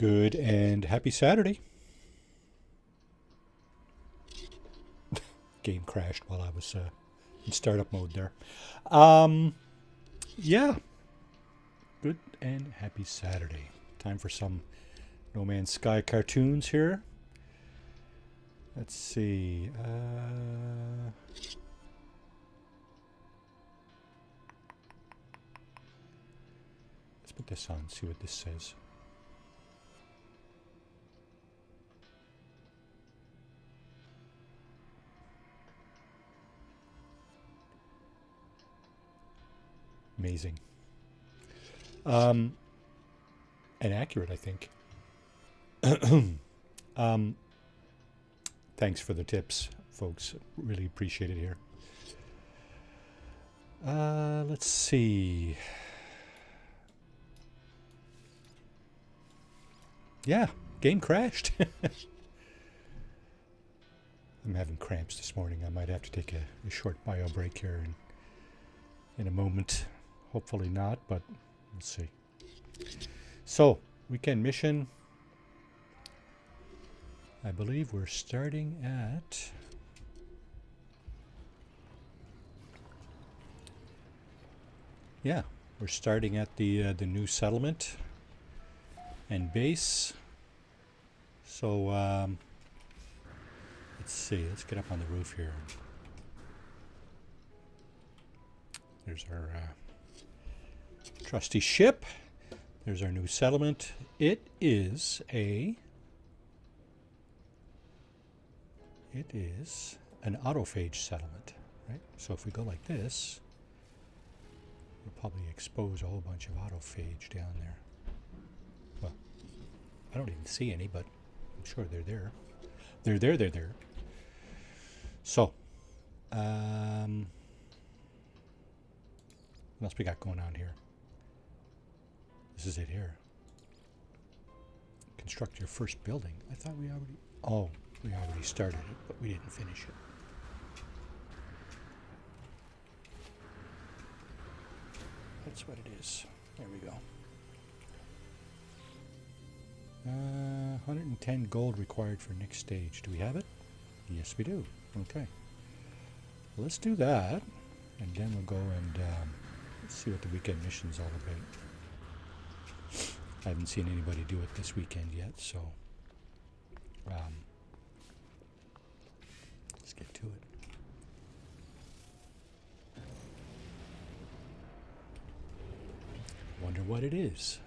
Good and happy Saturday. Game crashed while I was in startup mode there. Yeah. Good and happy Saturday. Time for some No Man's Sky cartoons here. Let's see. Let's put this on, see what this says. Amazing. And accurate, I think. Thanks for the tips, folks. Really appreciate it here. Let's see. Yeah, game crashed. I'm having cramps this morning. I might have to take a short bio break here in a moment. Hopefully not, but let's see. So, weekend mission. I believe we're starting at... Yeah, we're starting at the new settlement and base. So, let's see. Let's get up on the roof here. There's our trusty ship. There's our new settlement. It is an autophage settlement, right? So if we go like this, we'll probably expose a whole bunch of autophage down there. Well, I don't even see any, but I'm sure they're there. They're there. So, what else we got going on here? This is it here. Construct your first building. I thought we already... Oh, we already started it, but we didn't finish it. That's what it is. There we go. 110 gold required for next stage. Do we have it? Yes, we do. Okay. Well, let's do that, and then we'll go and see what the weekend mission's all about. I haven't seen anybody do it this weekend yet, so let's get to it. Wonder what it is.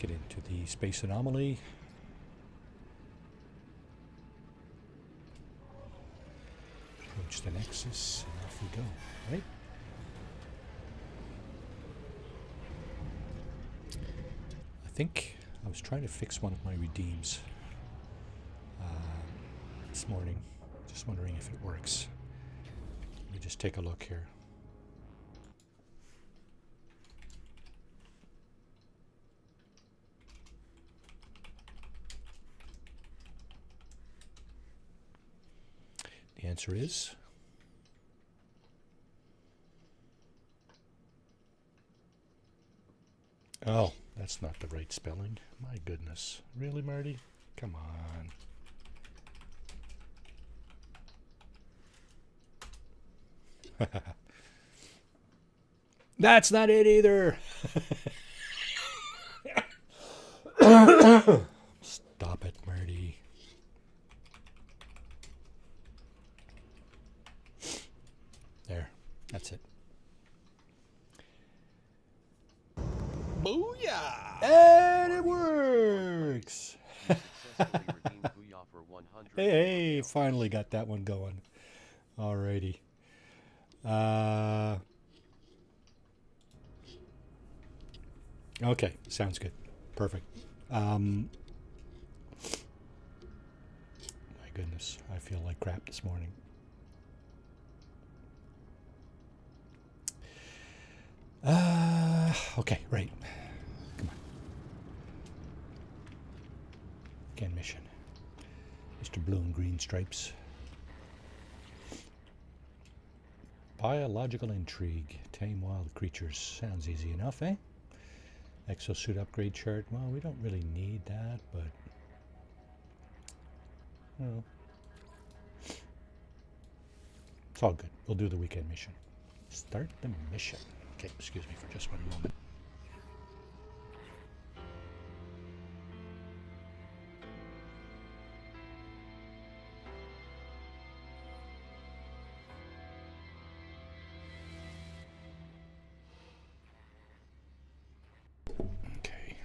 Get into the space anomaly. Approach the nexus, and off we go, right? I think I was trying to fix one of my redeems this morning. Just wondering if it works. Let me just take a look here. The answer is oh, that's not the right spelling. My goodness. Really, Marty? Come on. That's not it either. Stop it, Marty. There. That's it. Booyah! And it works! Hey, finally got that one going. Alrighty. Okay, sounds good. Perfect. My goodness, I feel like crap this morning. Okay, right. Come on. weekend mission. Mr. Blue and Green Stripes. Biological intrigue. Tame wild creatures. Sounds easy enough, eh? Exosuit upgrade chart. Well, we don't really need that, but... well, it's all good. We'll do the weekend mission. Start the mission. Okay, excuse me for just one moment. Okay.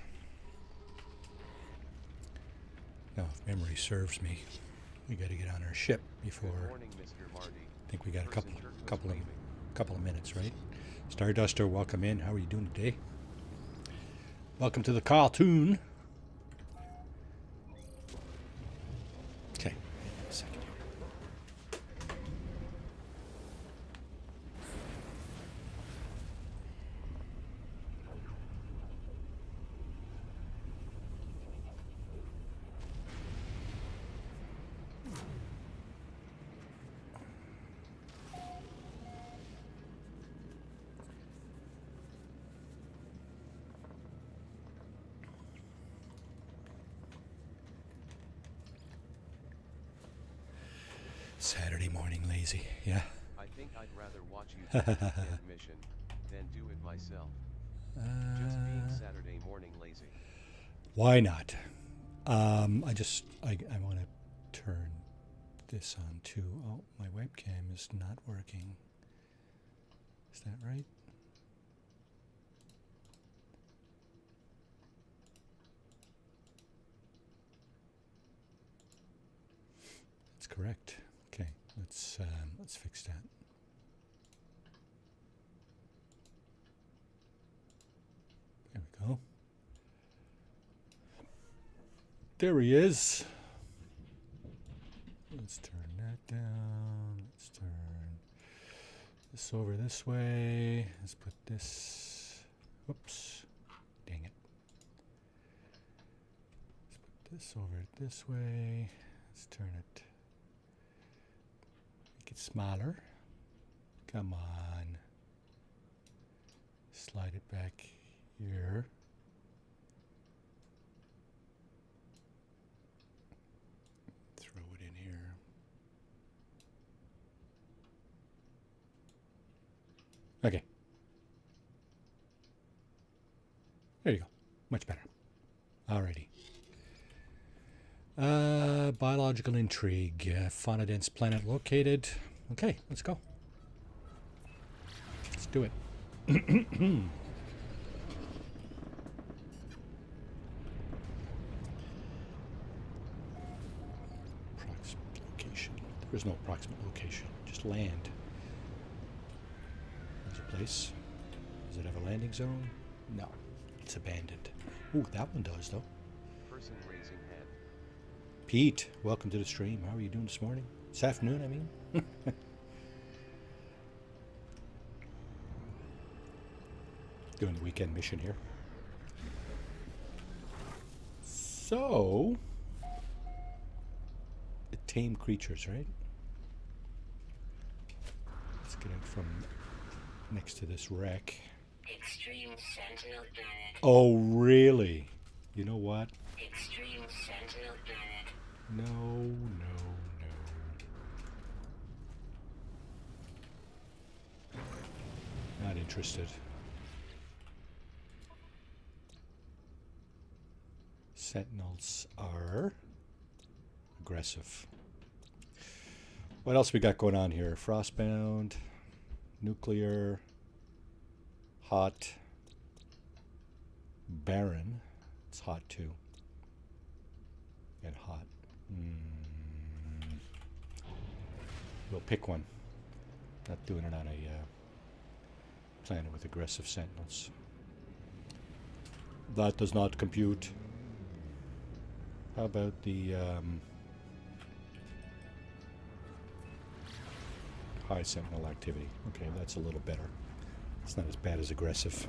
Now, if memory serves me, we got to get on our ship before. Good morning, Mr. Marty. I think we got a couple of minutes, right? Starduster, welcome in. How are you doing today? Welcome to the cartoon. Okay, a second here. Saturday morning lazy, yeah. I think I'd rather watch you do the weekend mission than do it myself. Just being Saturday morning lazy. Why not? I want to turn this on too. Oh, my webcam is not working. Is that right? That's correct. Okay, let's fix that. There we go. There he is. Let's turn that down. Let's turn this over this way. Let's put this. Oops. Dang it. Let's put this over this way. Let's turn it. Make it smaller. Come on. Slide it back here. Throw it in here. Okay. There you go. Much better. Alrighty. Biological intrigue. Fauna dense planet located. Okay, let's go. Let's do it. Approximate location. There's no approximate location. Just land. There's a place. Does it have a landing zone? No. It's abandoned. Ooh, that one does though. Person raising hand. Pete, welcome to the stream. How are you doing this morning? This afternoon, I mean. Doing the weekend mission here. So, the tame creatures, right? Let's get out from next to this wreck. Extreme Sentinel Bennett. Oh, really? You know what? Extreme Sentinel Bennett. No. Not interested. Sentinels are aggressive. What else we got going on here? Frostbound, nuclear, hot, barren. It's hot too. And hot. We'll pick one. Not doing it on a planet with aggressive sentinels. That does not compute. How about the high sentinel activity? Okay, that's a little better. It's not as bad as aggressive.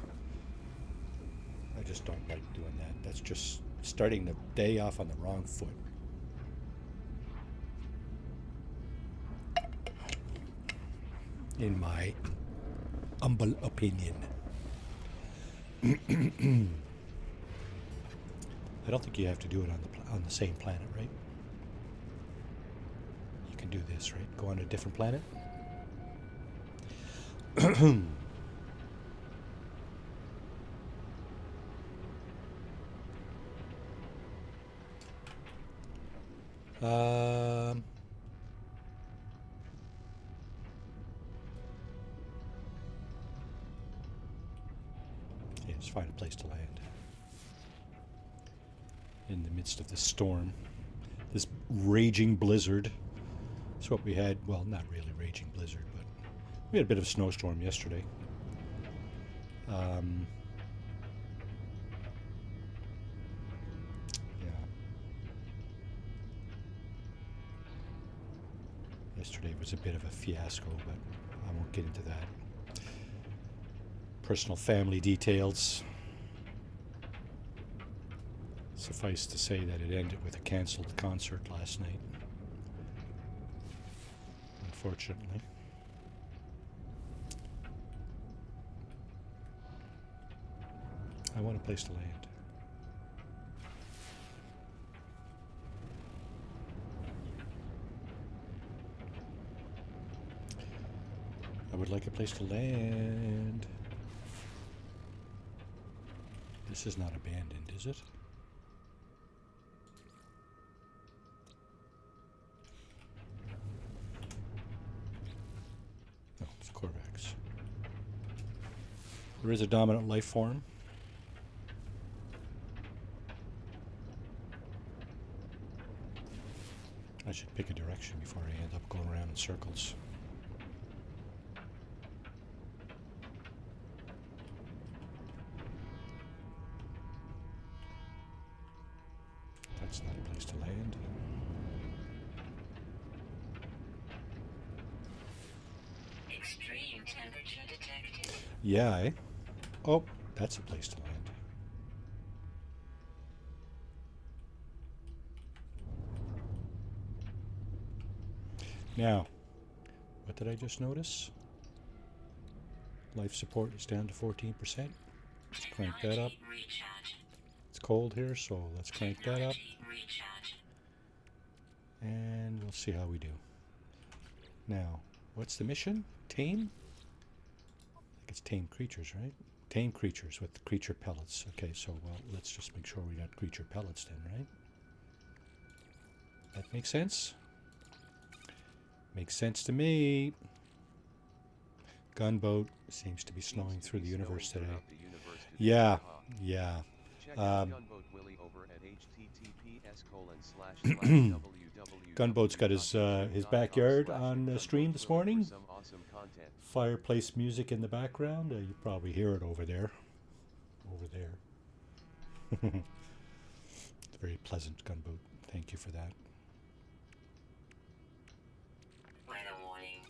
I just don't like doing that. That's just Starting the day off on the wrong foot. In my humble opinion. I don't think you have to do it on the same planet, right? You can do this, right? Go on a different planet. Yeah, just find a place to land. In the midst of this storm. This raging blizzard. That's what we had. Well, not really raging blizzard, but we had a bit of a snowstorm yesterday. Yeah. Yesterday was a bit of a fiasco, but I won't get into that. Personal family details. Suffice to say that it ended with a cancelled concert last night. Unfortunately. I want a place to land. I would like a place to land. This is not abandoned, is it? No, it's Corvax. There is a dominant life form. I should pick a direction before I end up going around in circles. That's not a place to land. Extreme temperature detected. Yeah, eh? Oh, that's a place to land. Now, what did I just notice? Life support is down to 14%. Let's crank that up. Recharge. It's cold here, so let's crank that up. Recharge. And we'll see how we do. Now, what's the mission? Tame? I think it's tame creatures, right? Tame creatures with the creature pellets. Okay, so, well, let's just make sure we got creature pellets then, right? That makes sense? Makes sense to me. Gunboat seems to be snowing through the universe today. Yeah, yeah. Check out Gunboat Willie over at https://www. Gunboat's got his backyard on stream this morning. Some awesome content. Fireplace music in the background. You probably hear it over there. Over there. It's very pleasant, Gunboat. Thank you for that. Weather warning.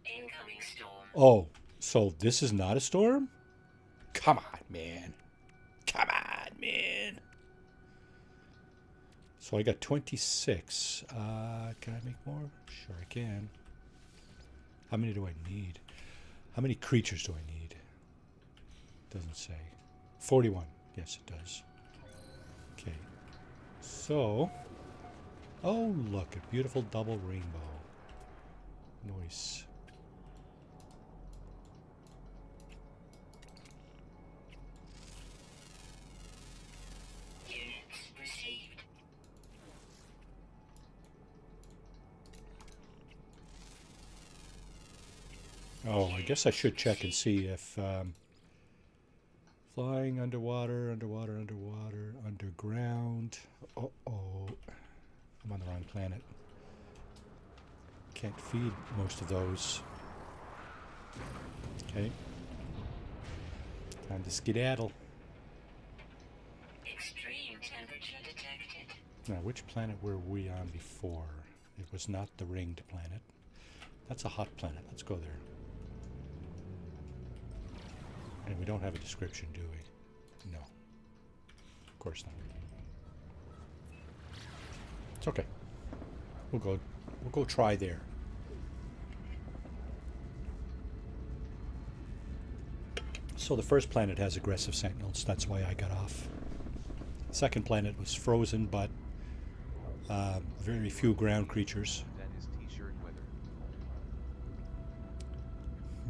Incoming storm. Oh, so this is not a storm? Come on, man. Come on, man. So I got 26. Can I make more? Sure I can. How many do I need? How many creatures do I need? Doesn't say. 41. Yes, it does. Okay. So. Oh, look. A beautiful double rainbow. Nice. Units received. Oh, I guess I should check and see if flying underwater, underground. Uh-oh. I'm on the wrong planet. Can't feed most of those. Okay. Time to skedaddle. Extreme temperature detected. Now, which planet were we on before? It was not the ringed planet. That's a hot planet. Let's go there. And we don't have a description, do we? No. Of course not. It's okay. We'll go try there. So the first planet has aggressive sentinels. That's why I got off. Second planet was frozen, but very few ground creatures. That is t-shirt weather.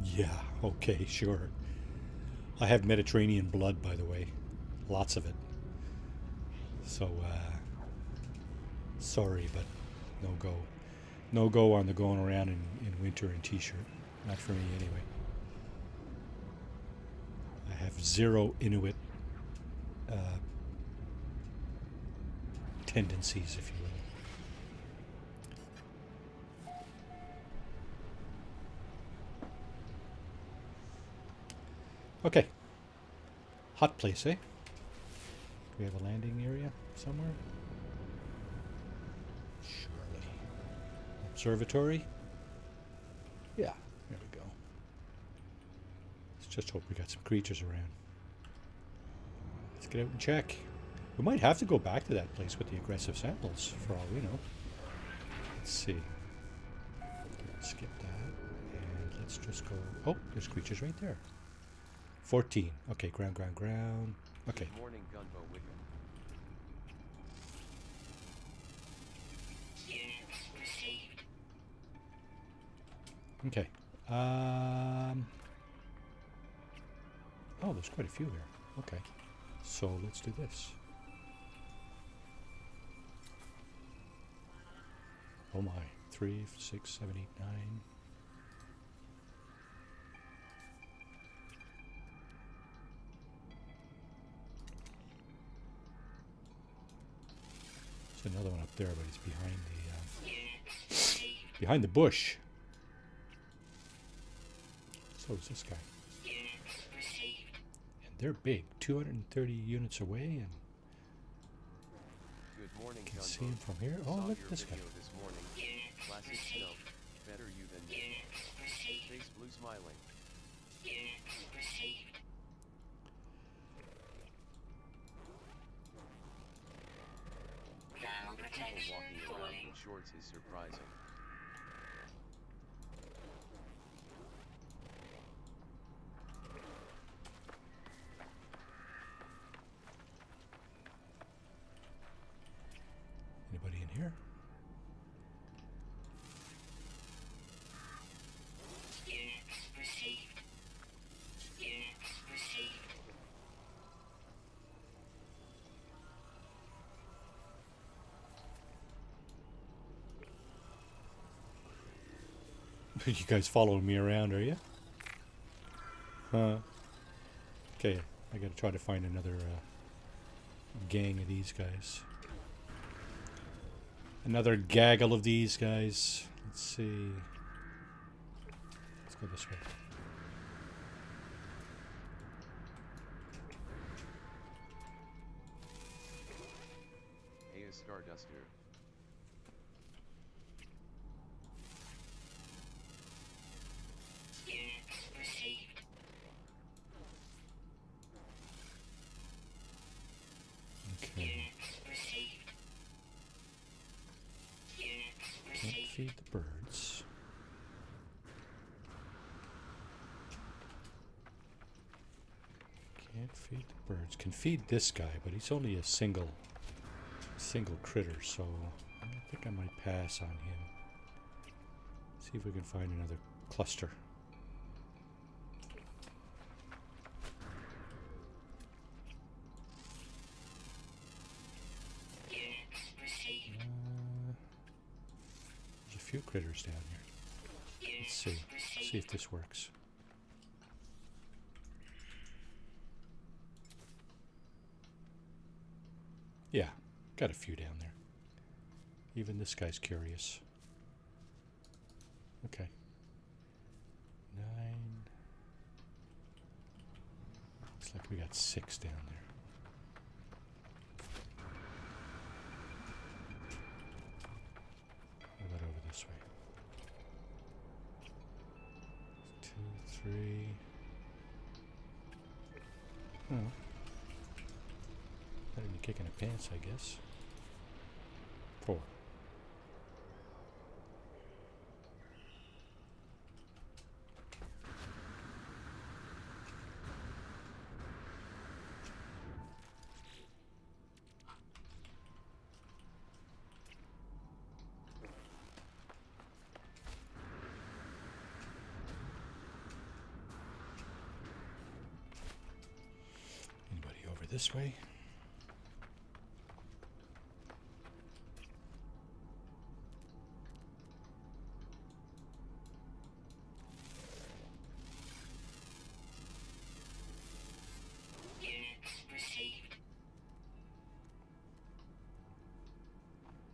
Yeah, okay, sure. I have Mediterranean blood, by the way. Lots of it. So, sorry, but no go. No go on the going around in winter in t-shirt. Not for me, anyway. I have zero Inuit tendencies, if you will. Okay. Hot place, eh? Do we have a landing area somewhere? Surely. Observatory? Yeah, there we go. Let's just hope we got some creatures around. Let's get out and check. We might have to go back to that place with the aggressive samples, for all we know. Let's see. Skip that. And let's just go... Oh, there's creatures right there. 14. Okay, ground. Okay. Good morning, Gunbo Wickham. Units received. Okay. Oh, there's quite a few here. Okay. So let's do this. Oh my. 3, 6, 7, 8, 9. There's another one up there, but he's behind the Units received. behind the bush. So is this guy. Units received. And they're big. 230 units away, and Good morning, you can Gunbo. see him from here. Oh, Saw look your at this guy. video this morning. Units Classic received. stuff. Better you than me. Units received. Face blue smiling. Units received. Thermal People protection walking around falling. in shorts is surprising. Anybody in here? Units received. Units received. You guys following me around, are you? Huh? Okay, I gotta try to find another gang of these guys. Another gaggle of these guys. Let's see. Let's go this way. Hey, a Starduster. Units received. Okay. Units received. Units Can't received. feed the birds. Can't feed the birds. Can feed this guy, but he's only a single critter, so I think I might pass on him. See if we can find another cluster. Units received. There's a few critters down here. Let's Units see. received. See if this works. Yeah, got a few down there. Even this guy's curious. Okay. 9. Looks like we got 6 down there. What about over this way? 2, 3. Oh. Better than kicking a pants, I guess. 4. this way. Units received.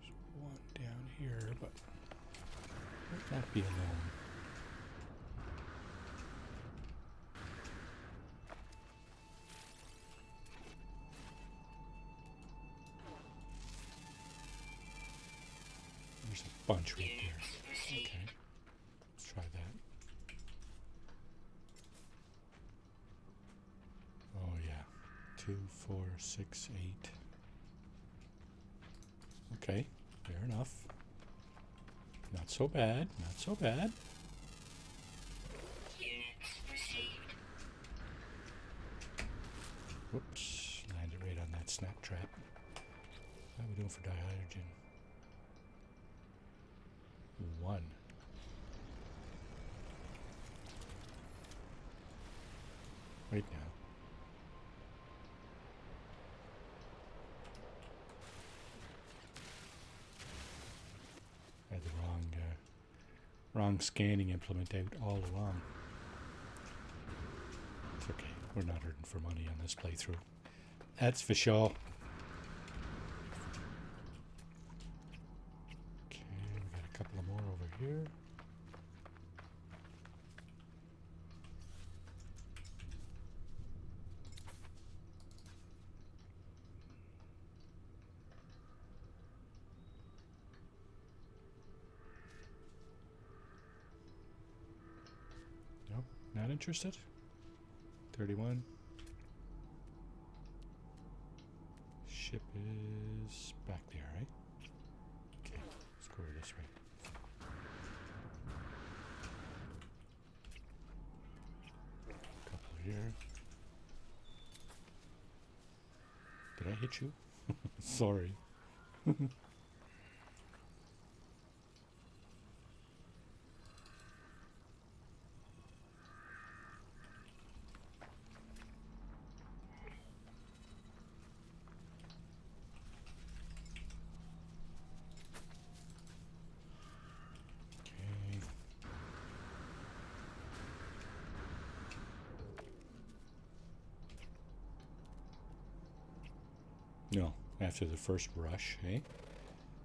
There's one down here, but might not be alone. There's a bunch right Units there. received. Okay, let's try that. Oh yeah, 2, 4, 6, 8. Okay, fair enough. Not so bad, not so bad. Units received. Whoops, landed right on that snap trap. How are we doing for dihydrogen? 1. Right now. I had the wrong scanning implement out all along. It's okay. We're not hurting for money on this playthrough. That's for sure. Okay, we got a couple of more over here. Nope, not interested. 31. Ship is back there, right? Okay, let's go over this way. Couple here. Did I hit you? Sorry. Okay. No, after the first rush, eh?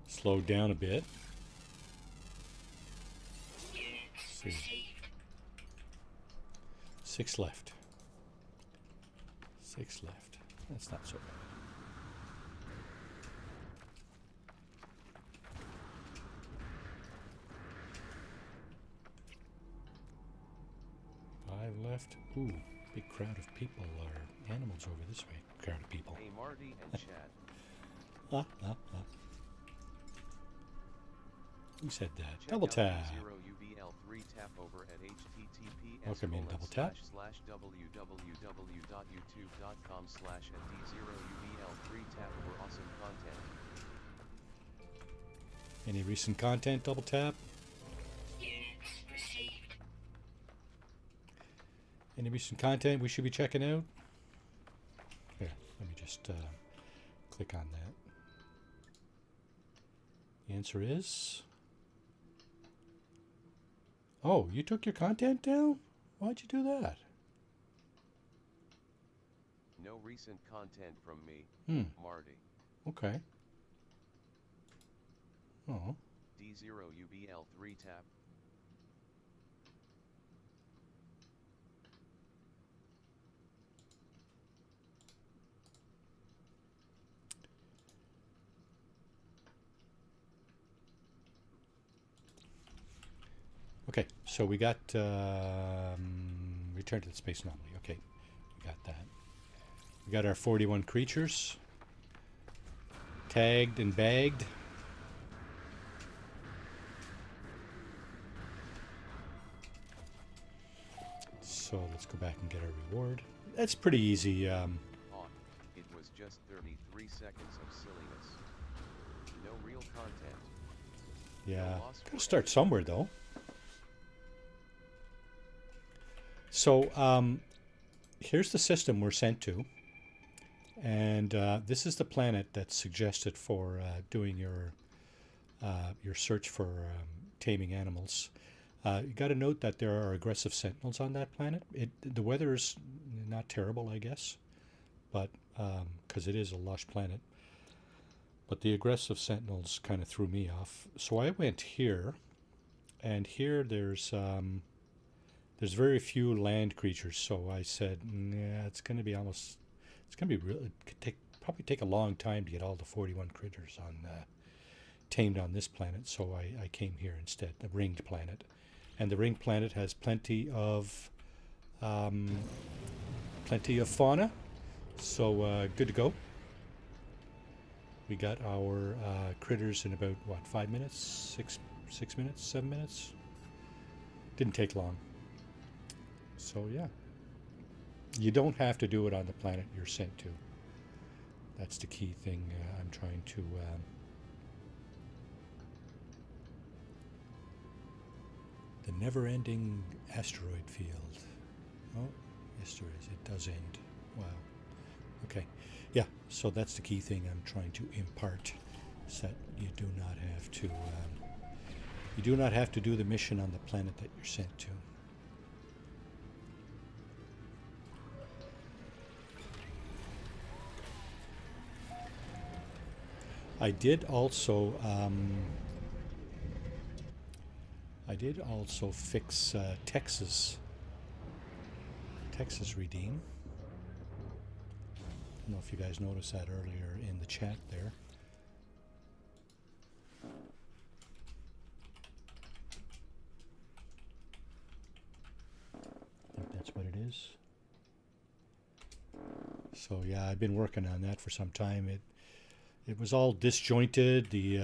Slowed down a bit. Units See. received. 6 left. 6 left. That's not so bad. Left. Ooh, big crowd of people or animals over this way. Crowd of people. Hey Marty and Chad. Who said that? Check Double out tap. D0UBL3 tap over at https Welcome in, double tap. www.youtube.com/at D0UBL3 tap for awesome content. Any recent content? Double tap. Units received. Any recent content we should be checking out? Here, let me just click on that. The answer is... Oh, you took your content down? Why'd you do that? No recent content from me, Marty. Okay. Oh. D0UBL3 tap. Okay, so we got return to the space anomaly. Okay, we got that. We got our 41 creatures tagged and bagged. So let's go back and get our reward. That's pretty easy. It was just 33 seconds of silliness. No real content. Yeah, loss gotta for start somewhere though. So here's the system we're sent to, And this is the planet that's suggested for doing your search for taming animals. You got to note that there are aggressive sentinels on that planet. The weather is not terrible, I guess, but because it is a lush planet. But the aggressive sentinels kind of threw me off. So I went here, and here there's very few land creatures. So I said, yeah, it's going to be really, it could probably take a long time to get all the 41 critters tamed on this planet. So I came here instead, the ringed planet. And the ringed planet has plenty of fauna, so good to go. We got our critters in about, what, 5 minutes? 6 minutes? 7 minutes? Didn't take long. So, yeah. You don't have to do it on the planet you're sent to. That's the key thing I'm trying to... the never-ending asteroid field. Oh, yes there is. It does end. Wow. Okay. Yeah, so that's the key thing I'm trying to impart, is that you do not have to do the mission on the planet that you're sent to. I did also fix Texas Redeem. I don't know if you guys noticed that earlier in the chat there. I think that's what it is. So yeah, I've been working on that for some time. It was all disjointed. The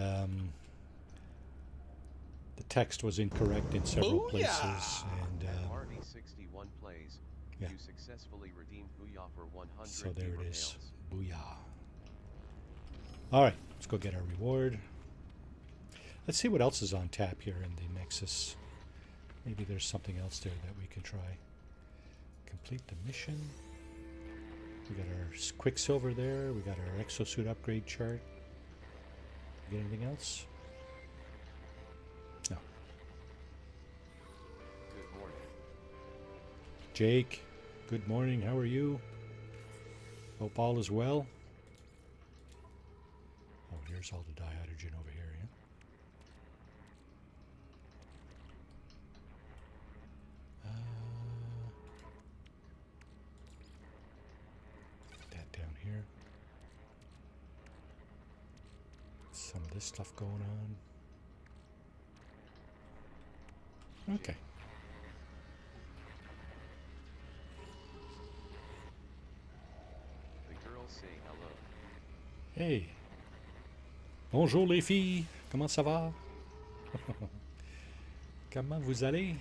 text was incorrect in several places, and RD61 plays. Yeah. You successfully redeemed Booyah for 100. So there it is. Tails. Booyah. All right, let's go get our reward. Let's see what else is on tap here in the Nexus. Maybe there's something else there that we can try. Complete the mission. We got our Quicksilver there. We got our exosuit upgrade chart. Get anything else? No. Good morning. Jake, good morning. How are you? Hope all is well. Oh, here's all the dihydrogen over here, yeah? Put that down here. Some of this stuff going on. Okay. The girls say hello. Hey. Bonjour les filles. Comment ça va? Comment vous allez?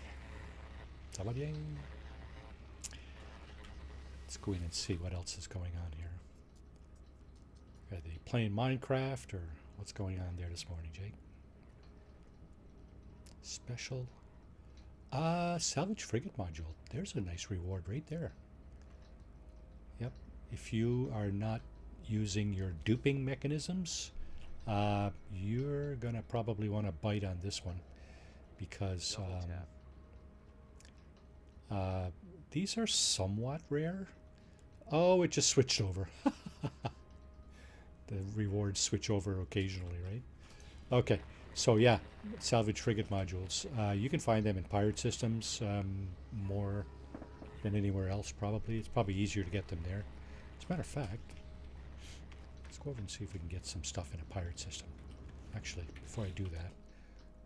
Ça va bien? Let's go in and see what else is going on here. Are they playing Minecraft or what's going on there this morning, Jake? Special. Salvage frigate module. There's a nice reward right there. Yep. If you are not using your duping mechanisms, you're gonna probably want to bite on this one, because these are somewhat rare. Oh, it just switched over. The rewards switch over occasionally, right? Okay, so yeah, salvage frigate modules. You can find them in pirate systems more than anywhere else, probably. It's probably easier to get them there. As a matter of fact, let's go over and see if we can get some stuff in a pirate system. Actually, before I do that,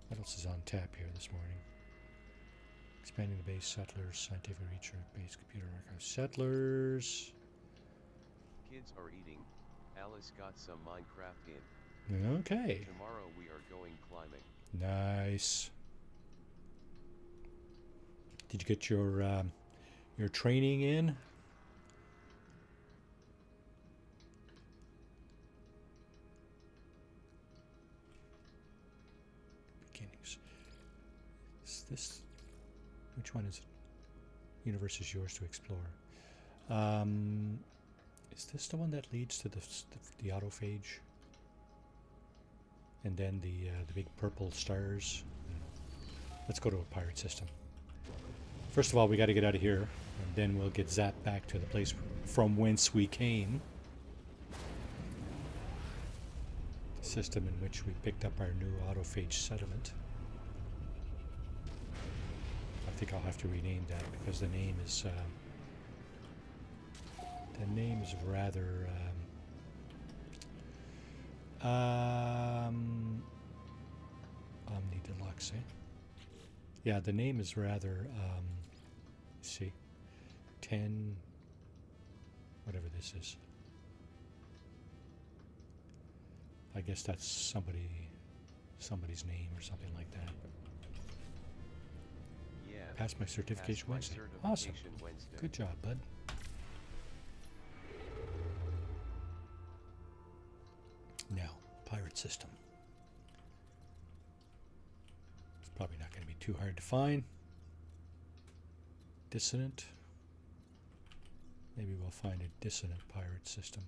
what else is on tap here this morning? Expanding the base, settlers, scientific research, base, computer archive, settlers. Kids are eating. Alice got some Minecraft in. Okay. Tomorrow we are going climbing. Nice. Did you get your training in? Beginnings. Is this? Which one is it? Universe is yours to explore. Is this the one that leads to the autophage? And then the big purple stars? Let's go to a pirate system. First of all, we got to get out of here, and then we'll get zapped back to the place from whence we came. The system in which we picked up our new autophage settlement. I think I'll have to rename that because the name is rather Omni Deluxe, eh? Yeah, the name is rather let's see, 10 whatever this is. I guess that's somebody's name or something like that. Yeah. Pass my certification Passed my Wednesday. Awesome. certification Wednesday. Good job, bud. Now, pirate system. It's probably not going to be too hard to find. Dissonant. Maybe we'll find a dissonant pirate system.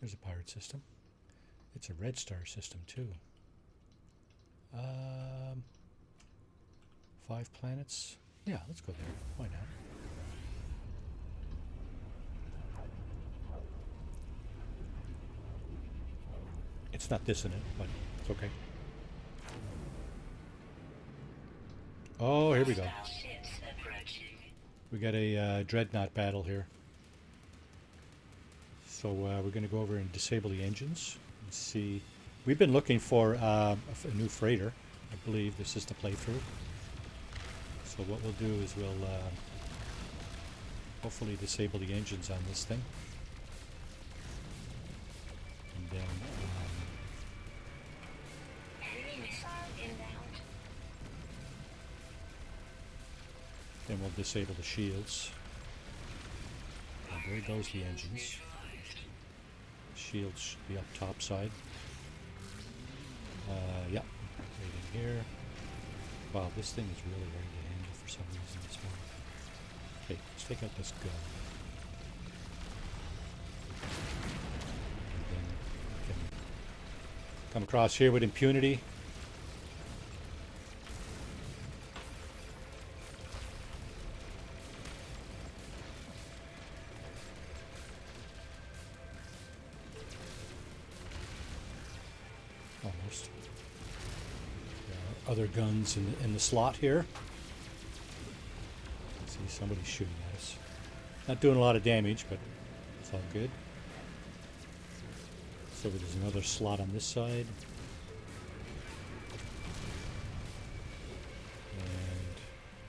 There's a pirate system. It's a red star system too. 5 planets. Yeah, let's go there. Why not? It's not dissonant, but it's okay. Oh, here we go. Hostile ships approaching. We got a dreadnought battle here. So we're going to go over and disable the engines and see. We've been looking for a new freighter. I believe this is the playthrough. So what we'll do is we'll hopefully disable the engines on this thing. And then Enemy missile inbound. we'll disable the shields. And there goes the engines. Shields should be up top side. Yeah, right in here. Wow, this thing is really hard to handle for some reason this morning. Okay, let's take out this gun. And then we can come across here with impunity. Almost. There are other guns in the slot here. See somebody shooting at us. Not doing a lot of damage, but it's all good. So there's another slot on this side. And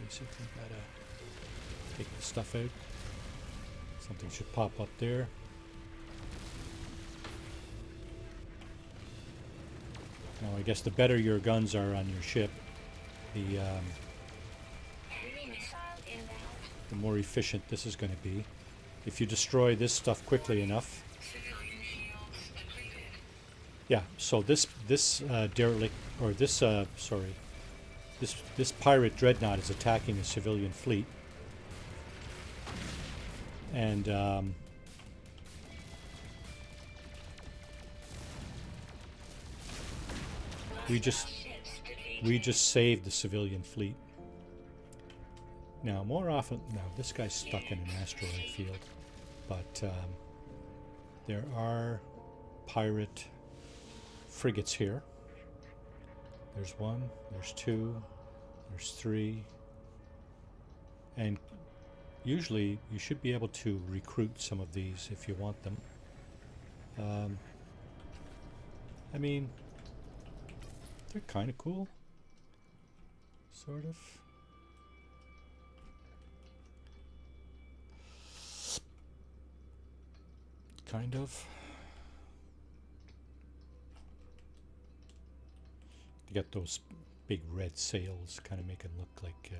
basically gotta take the stuff out. Something should pop up there. Now, I guess the better your guns are on your ship, the Enemy missile inbound. the more efficient this is going to be. If you destroy this stuff quickly enough. Civilian shields depleted. Yeah, so this derelict, or this this pirate dreadnought is attacking a civilian fleet, and we just saved the civilian fleet. Now, more often, now this guy's stuck in an asteroid field, but there are pirate frigates here. There's one, there's two, there's three, and usually you should be able to recruit some of these if you want them. I mean, they're kind of cool, sort of. Kind of. You got those big red sails, kind of make it look like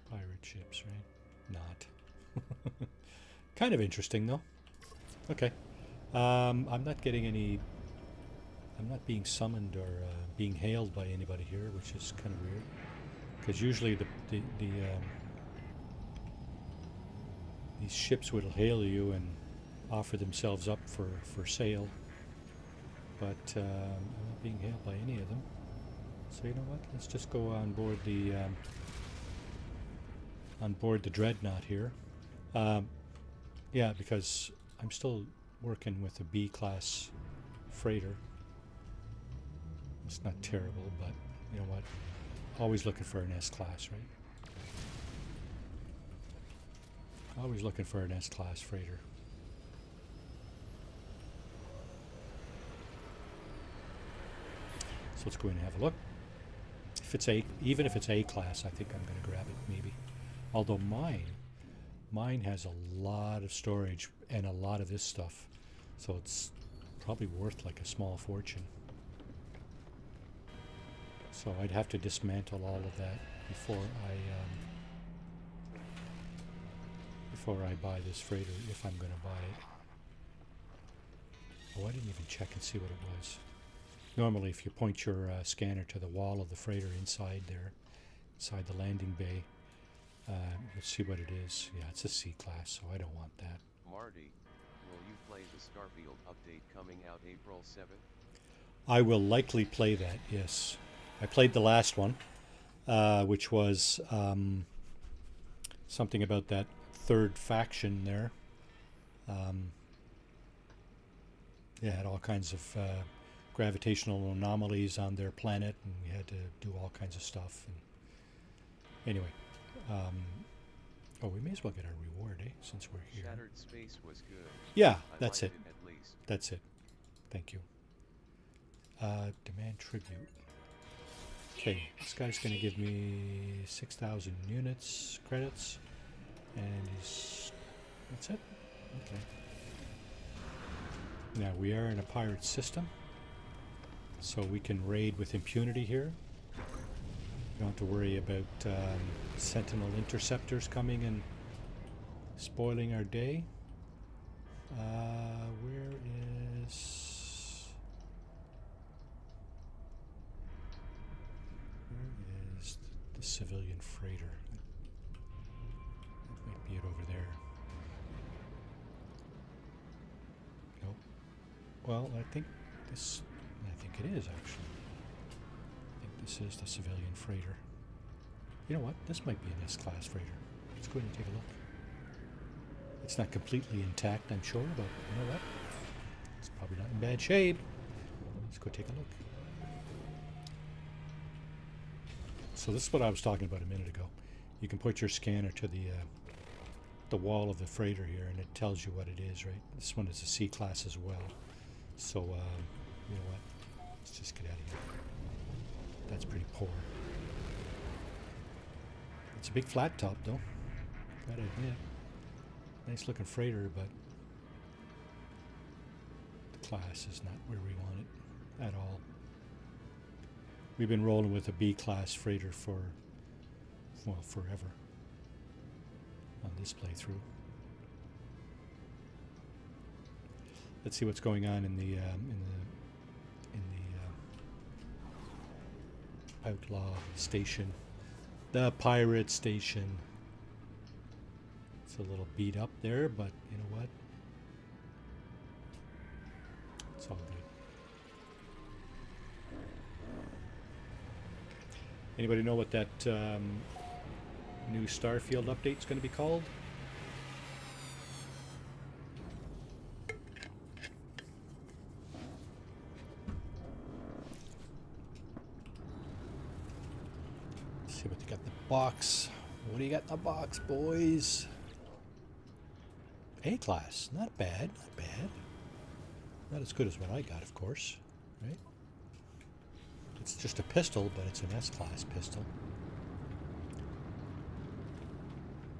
pirate ships, right? Not. Kind of interesting, though. Okay. I'm not getting any. I'm not being summoned or being hailed by anybody here, which is kind of weird. Because usually the these ships will hail you and offer themselves up for sale, but I'm not being hailed by any of them. So you know what? Let's just go on board the Dreadnought here. Yeah, because I'm still working with a B-class freighter. It's not terrible, but you know what? Always looking for an S-class, right? Always looking for an S-class freighter. So let's go in and have a look. If it's even if it's A-class, I think I'm going to grab it, maybe. Although mine has a lot of storage and a lot of this stuff, so it's probably worth like a small fortune. So I'd have to dismantle all of that before I buy this freighter, if I'm going to buy it. Oh, I didn't even check and see what it was. Normally, if you point your scanner to the wall of the freighter inside there, inside the landing bay, let's see what it is. Yeah, it's a C-class, so I don't want that. Marty, will you play the Starfield update coming out April 7th? I will likely play that, yes. I played the last one, which was something about that third faction there. They had all kinds of gravitational anomalies on their planet, and we had to do all kinds of stuff. And anyway, oh, we may as well get our reward, since we're here. Shattered Space was good. Yeah, I that's liked it. At least. That's it. Thank you. Demand tribute. Okay, this guy's going to give me 6,000 units credits, and that's it. Okay. Now we are in a pirate system, so we can raid with impunity here. We don't have to worry about Sentinel interceptors coming and spoiling our day. Where is the civilian freighter? That might be it over there. Nope. Well, I think it is actually. I think this is the civilian freighter. You know what? This might be an S-class freighter. Let's go ahead and take a look. It's not completely intact, I'm sure, but you know what? It's probably not in bad shape. Let's go take a look. So this is what I was talking about a minute ago. You can put your scanner to the wall of the freighter here, and it tells you what it is, right? This one is a C-class as well. So, you know what? Let's just get out of here. That's pretty poor. It's a big flat top, though. Gotta admit. Nice looking freighter, but the class is not where we want it at all. We've been rolling with a B-class freighter for, well, forever on this playthrough. Let's see what's going on in the outlaw station, the pirate station. It's a little beat up there, but you know what? It's all good. Anybody know what that new Starfield update is going to be called? Let's see what they got in the box. What do you got in the box, boys? A-class. Not bad, not bad. Not as good as what I got, of course, right? It's just a pistol, but it's an S-class pistol.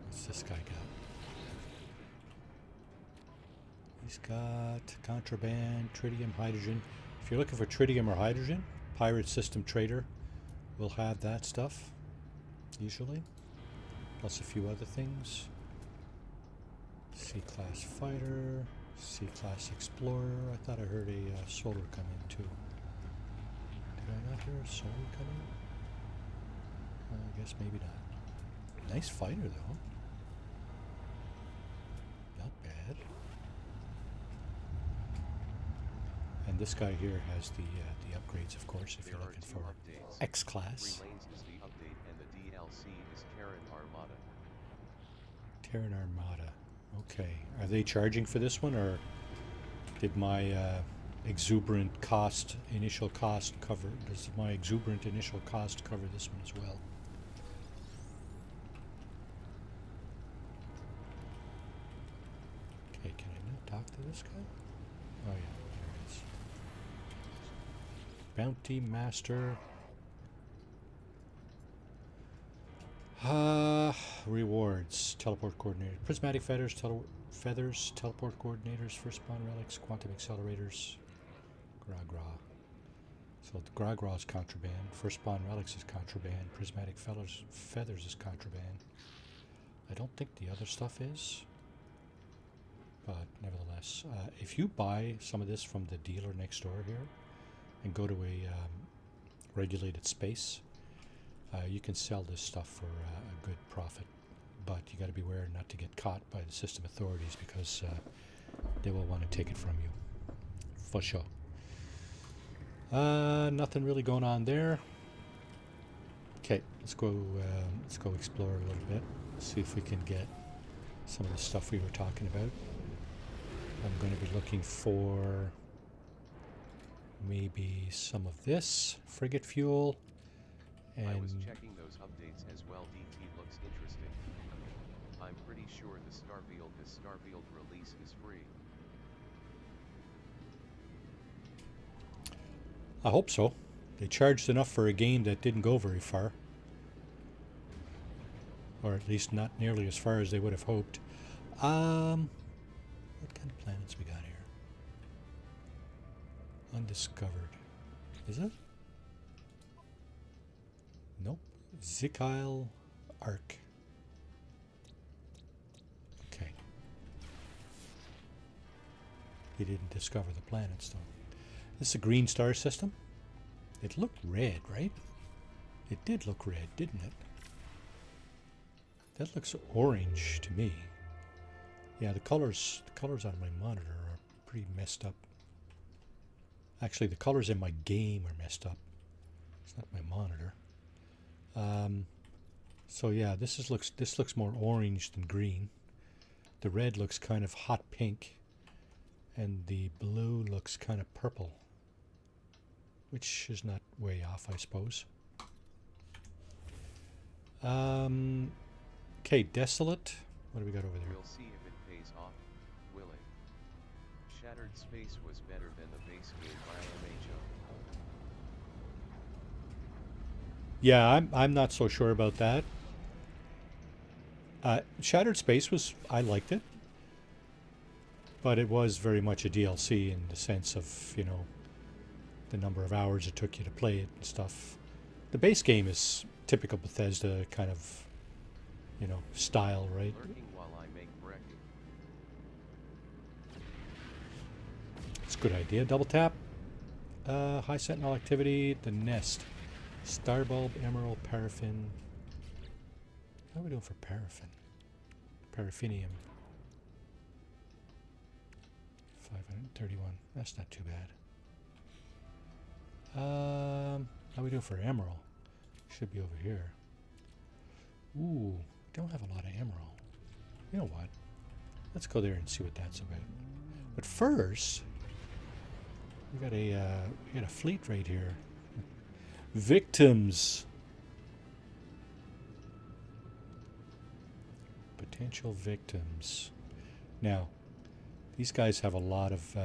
What's this guy got? He's got contraband, tritium, hydrogen. If you're looking for tritium or hydrogen, Pirate System Trader will have that stuff, usually. Plus a few other things. C-class fighter, C-class explorer. I thought I heard a solar come in too. Did I not hear a solar come in? I guess maybe not. Nice fighter though. And this guy here has the upgrades, of course, if There you're are looking two for updates. X-Class. 3 lanes is the update and the DLC is Terran Armada. Terran Armada. Okay. Are they charging for this one, or did my exuberant initial cost cover? Does my exuberant initial cost cover this one as well? Okay, can I not talk to this guy? Oh yeah, there it is. Bounty Master. Rewards. Teleport coordinator. Prismatic feathers, teleport coordinators, first spawn relics, quantum accelerators, Gra. So the Gra is contraband, first spawn relics is contraband, prismatic feathers is contraband. I don't think the other stuff is, but nevertheless, if you buy some of this from the dealer next door here and go to a regulated space, you can sell this stuff for a good profit, but you got to beware not to get caught by the system authorities, because they will want to take it from you, for sure. Nothing really going on there. Okay, let's go explore a little bit. See if we can get some of the stuff we were talking about. I'm going to be looking for maybe some of this frigate fuel. And I was checking those updates as well. DT looks interesting. I'm pretty sure the Starfield release is free. I hope so. They charged enough for a game that didn't go very far. Or at least not nearly as far as they would have hoped. What kind of planets we got here? Undiscovered. Is it? Nope. Zikyle Arc. Okay. He didn't discover the planets, though. This is a green star system. It looked red, right? It did look red, didn't it? That looks orange to me. Yeah, the colors on my monitor are pretty messed up. Actually, the colors in my game are messed up. It's not my monitor. So yeah, this looks more orange than green. The red looks kind of hot pink, and the blue looks kind of purple, which is not way off, I suppose. Okay, Desolate. What do we got over there? We'll see if it pays off, will it? Shattered Space was better than the base game by MHO. Yeah, I'm not so sure about that. Shattered Space I liked it, but it was very much a DLC in the sense of, you know, the number of hours it took you to play it and stuff. The base game is typical Bethesda kind of, you know, style, right? Lurking while I make break. It's a good idea. Double tap. High Sentinel activity. The Nest. Starbulb, Emerald, Paraffin. How are we doing for paraffin? Paraffinium. 531. That's not too bad. How are we doing for emerald? Should be over here. Ooh, don't have a lot of emerald. You know what? Let's go there and see what that's about. But first, we got a fleet right here. Victims. Potential victims. Now, these guys have a lot of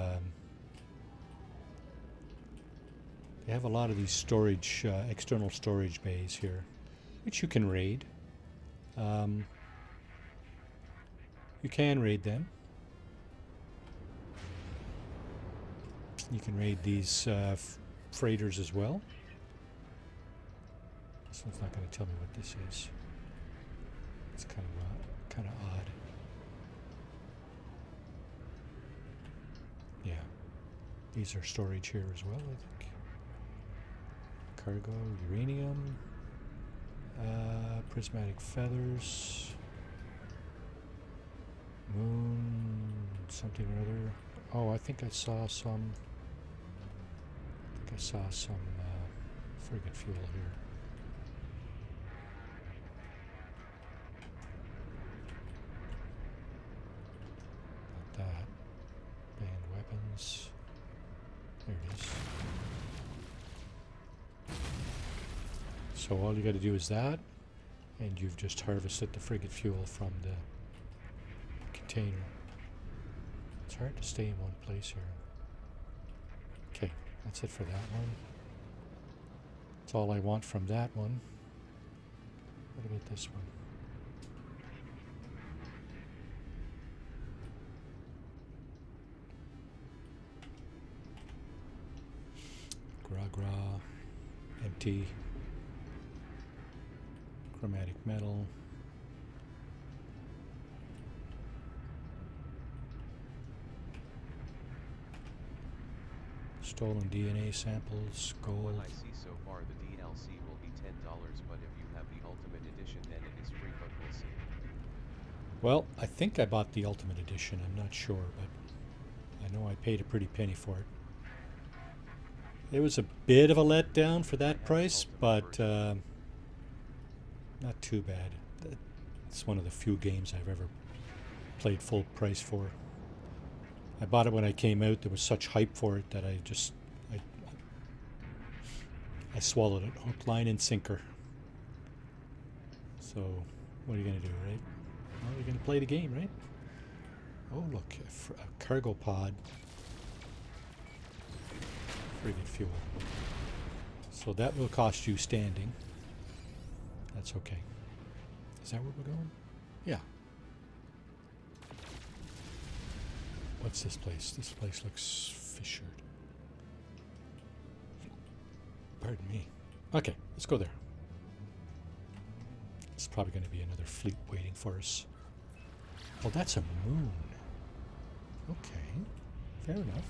they have a lot of these storage, external storage bays here, which you can raid. You can raid them. You can raid these freighters as well. This one's not going to tell me what this is. It's kind of odd. Yeah, these are storage here as well, I think. Cargo, uranium, prismatic feathers, moon, something or other. Oh, I think I saw some I saw some friggin' fuel here. Not that. Banned weapons. There it is. So all you got to do is that, and you've just harvested the friggin' fuel from the container. It's hard to stay in one place here. Okay, that's it for that one. That's all I want from that one. What about this one? Gra, empty. Chromatic metal. Stolen DNA samples, gold. What I see so far, the DLC will be $10, but if you have the Ultimate Edition, then it is free, but we'll see. Well, I think I bought the Ultimate Edition. I'm not sure, but I know I paid a pretty penny for it. It was a bit of a letdown for that price, but not too bad. It's one of the few games I've ever played full price for. I bought it when I came out. There was such hype for it that I swallowed it, hook, line, and sinker. So, what are you going to do, right? Well, you're going to play the game, right? Oh, look, a cargo pod. Friggin' fuel. So that will cost you standing. That's okay. Is that where we're going? Yeah. What's this place? This place looks fissured. Pardon me. Okay, let's go there. It's probably going to be another fleet waiting for us. Oh, that's a moon. Okay, fair enough.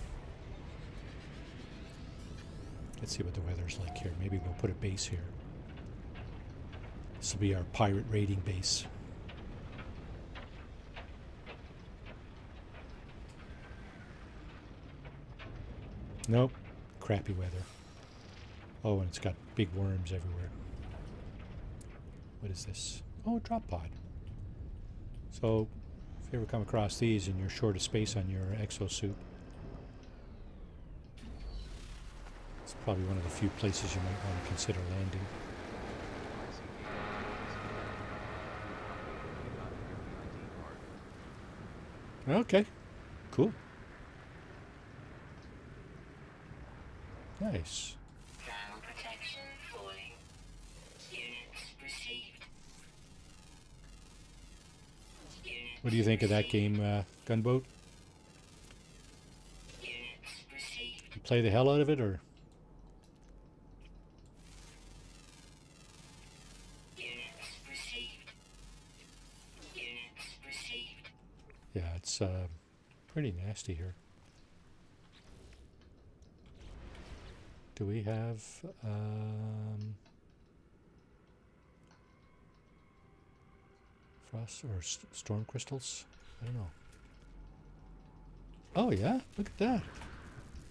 Let's see what the weather's like here. Maybe we'll put a base here. This will be our pirate raiding base. Nope. Crappy weather. Oh, and it's got big worms everywhere. What is this? Oh, a drop pod. So, if you ever come across these and you're short of space on your exosuit, it's probably one of the few places you might want to consider landing. Okay, cool. Nice. Thermal protection falling. Units received. What do you think of that game, Gunboat? Units received. You play the hell out of it, or? Units received. Units received. Yeah, it's pretty nasty here. Do we have frost or storm crystals? I don't know. Oh yeah, look at that.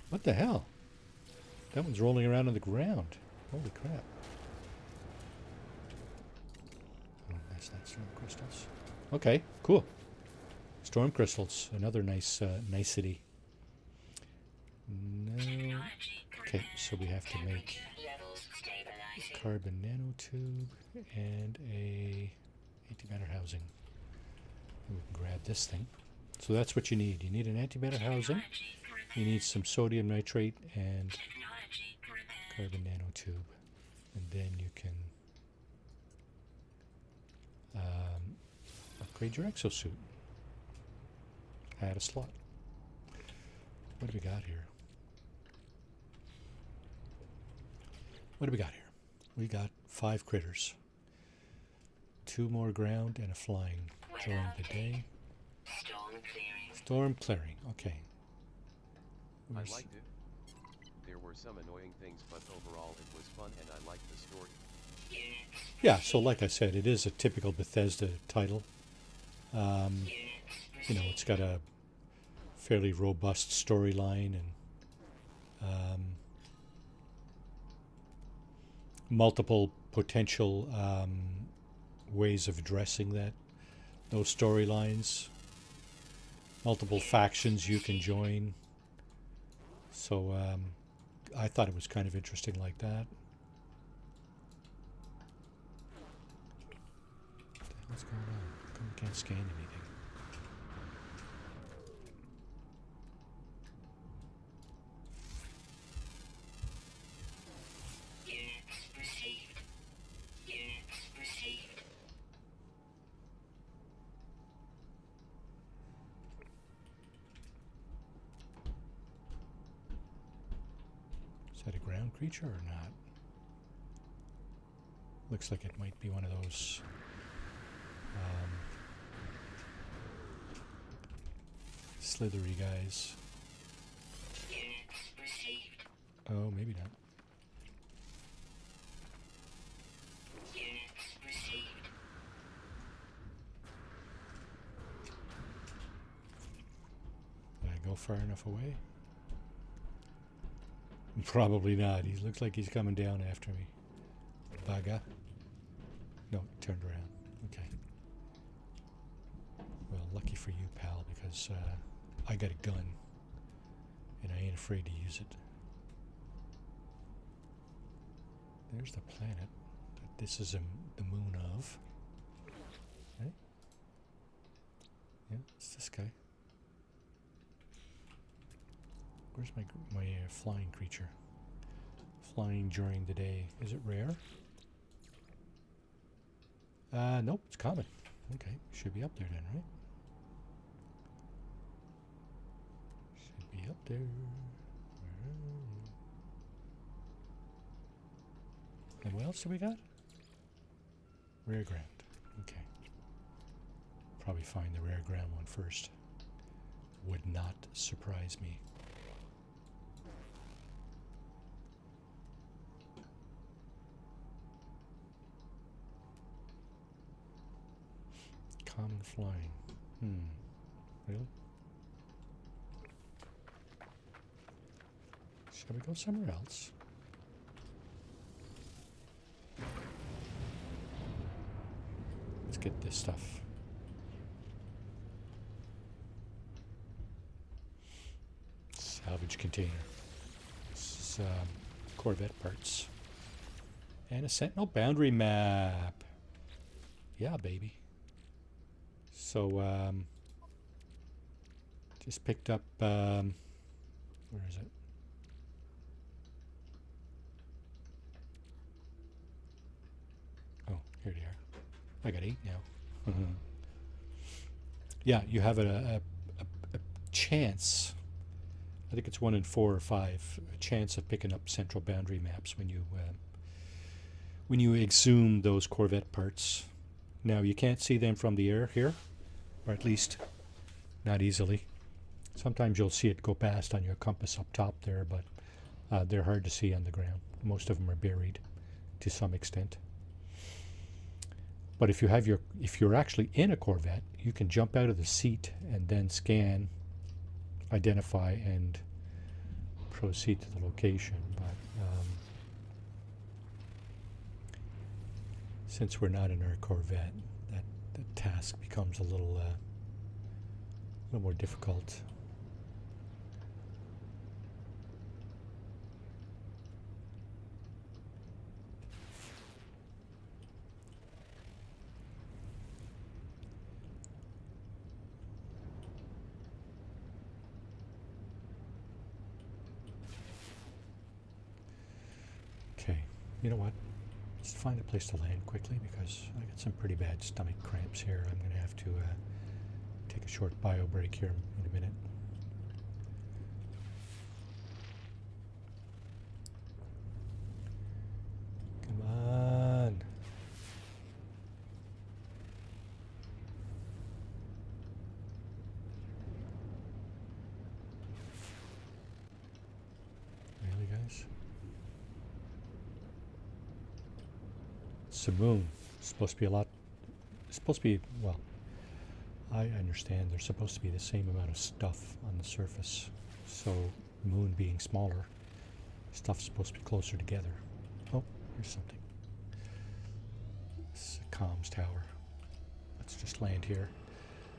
What the hell? That one's rolling around on the ground. Holy crap. Oh, that's not storm crystals. Okay, cool. Storm crystals, another nice nicety. No. Okay, so we have to make Levels stabilizing. carbon nanotube and a antimatter housing. And we can grab this thing. So that's what you need. You need an antimatter housing. You need some sodium nitrate and Technology prepared. carbon nanotube. And then you can upgrade your exosuit. Add a slot. What do we got here? What do we got here? We got 5 critters. 2 more ground and a flying during the day. Storm clearing. Storm clearing. Okay. I Where's- liked it. There were some annoying things, but overall it was fun and I liked the story. Units. Yeah, so like I said, it is a typical Bethesda title. Units. You know, it's got a fairly robust storyline, and multiple potential ways of addressing those storylines, multiple factions you can join. So I thought it was kind of interesting like that. What's going on? How come I can't scan anything? Units received. Units received. Is that a ground creature or not? Looks like it might be one of those slithery guys. Units received. Oh, maybe not. Units received. Did I go far enough away? Probably not. He looks like he's coming down after me. Bugger. No, turned around. Okay. Well, lucky for you, pal, because I got a gun, and I ain't afraid to use it. There's the planet that this is the moon of. Right? Yeah, it's this guy. Where's my flying creature? Flying during the day. Is it rare? Nope, it's common. Okay, should be up there then, right? Should be up there. Where are you? And what else do we got? Rare ground. Okay. Probably find the rare ground one first. Would not surprise me. Common flying. Really? Shall we go somewhere else? Let's get this stuff. Salvage container. This is Corvette parts. And a Sentinel boundary map. Yeah, baby. So, just picked up, where is it? Oh, here they are. I got 8 now. Yeah, you have a chance, I think it's 1 in 4 or 5, a chance of picking up central boundary maps when you exhume those Corvette parts. Now, you can't see them from the air here. Or at least not easily. Sometimes you'll see it go past on your compass up top there, but they're hard to see on the ground. Most of them are buried to some extent. But if you're actually in a Corvette, you can jump out of the seat and then scan, identify, and proceed to the location. But since we're not in our Corvette, the task becomes a little more difficult. Okay, you know what? Let's find a place to land quickly because I got some pretty bad stomach cramps here. I'm going to have to take a short bio break here in a minute. Come on. Really, guys? It's the moon. It's supposed to be a lot. It's supposed to be, well, I understand there's supposed to be the same amount of stuff on the surface. So, the moon being smaller, stuff's supposed to be closer together. Oh, here's something. comms tower. Let's just land here.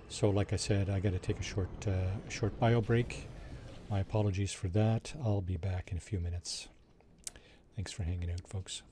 So like I said, I got to take a short bio break. My apologies for that. I'll be back in a few minutes. Thanks for hanging out, folks.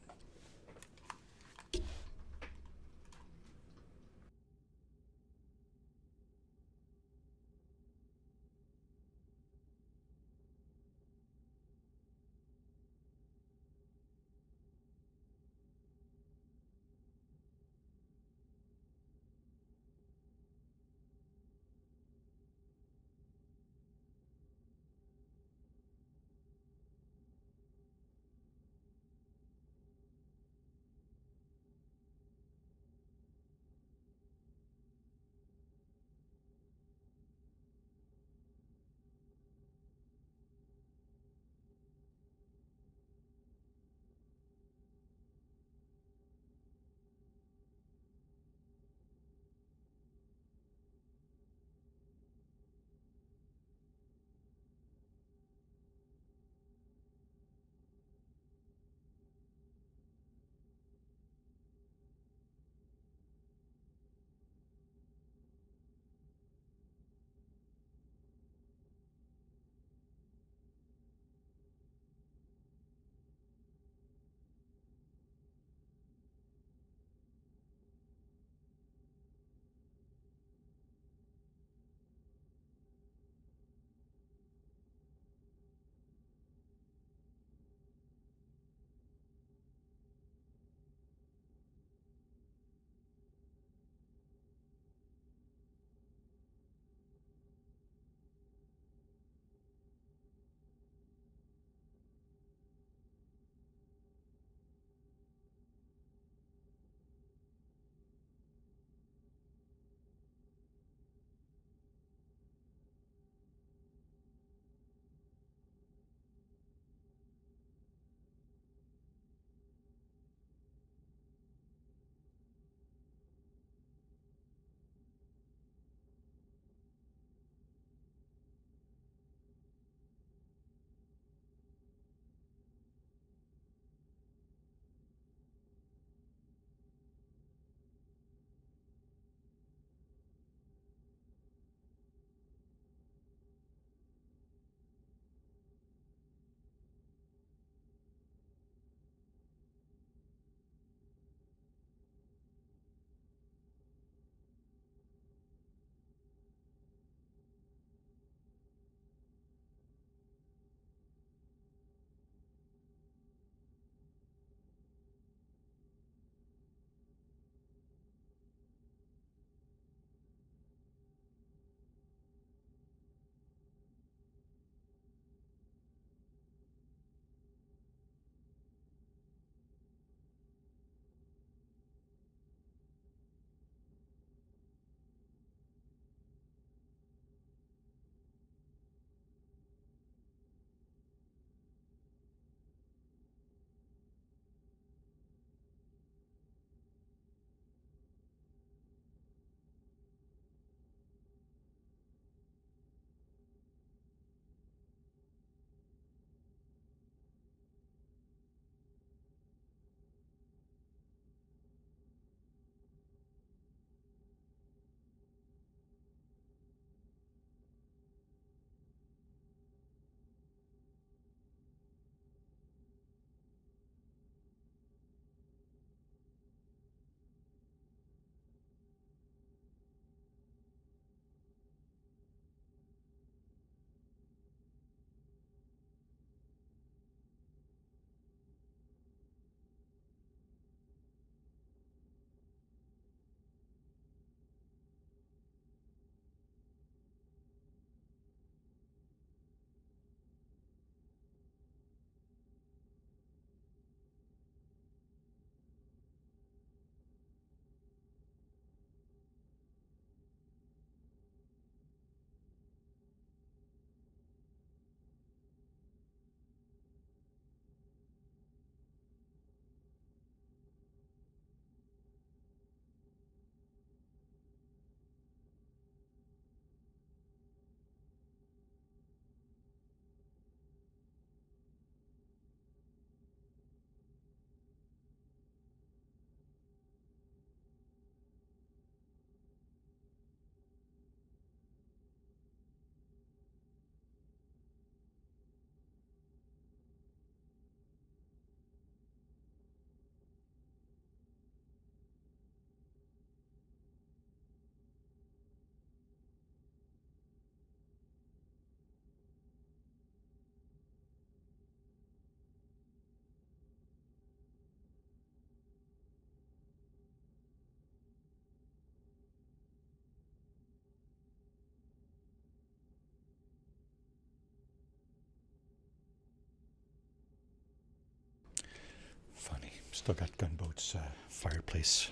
Still got gunboats, fireplace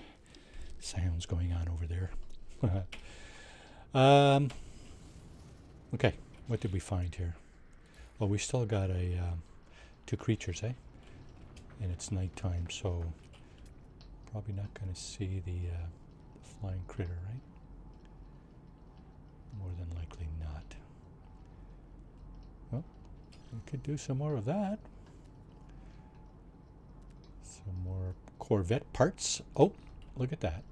sounds going on over there. Okay, what did we find here? Well, we still got a 2 creatures, eh? And it's nighttime, so probably not going to see the flying critter, right? More than likely not. Well, we could do some more of that. Some more Corvette parts. Oh, look at that.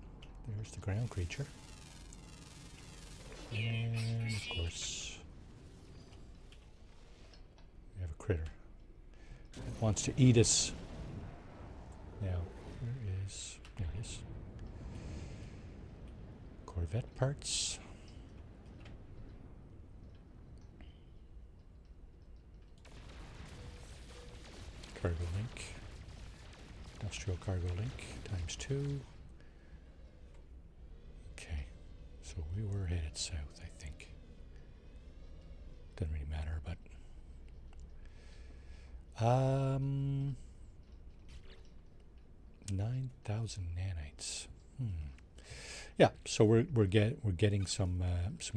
There's the ground creature. And of course, we have a critter that wants to eat us. Now, there it is. Corvette parts. Cargo link. Industrial cargo link ×2. Okay, so we were headed south, I think. Doesn't really matter, but 9,000 nanites. Yeah, so we're getting some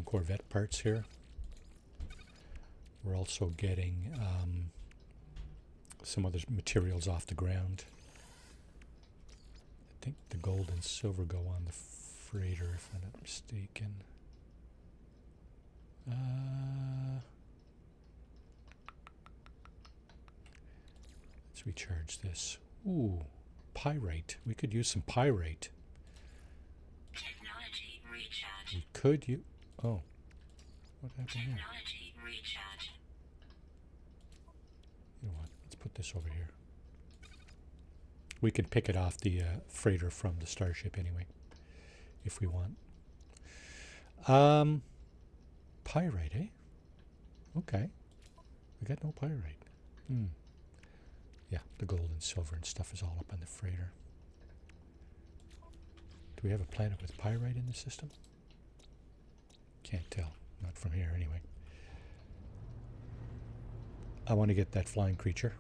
Corvette parts here. We're also getting some other materials off the ground. I think the gold and silver go on the freighter, if I'm not mistaken. Let's recharge this. Ooh, pyrite. We could use some pyrite. Technology recharge. We could use... Oh. What happened here? Technology recharge. You know what? Let's put this over here. We can pick it off the freighter from the starship anyway, if we want. Pyrite, eh? Okay. We got no pyrite. Yeah, the gold and silver and stuff is all up on the freighter. Do we have a planet with pyrite in the system? Can't tell. Not from here anyway. I want to get that flying creature.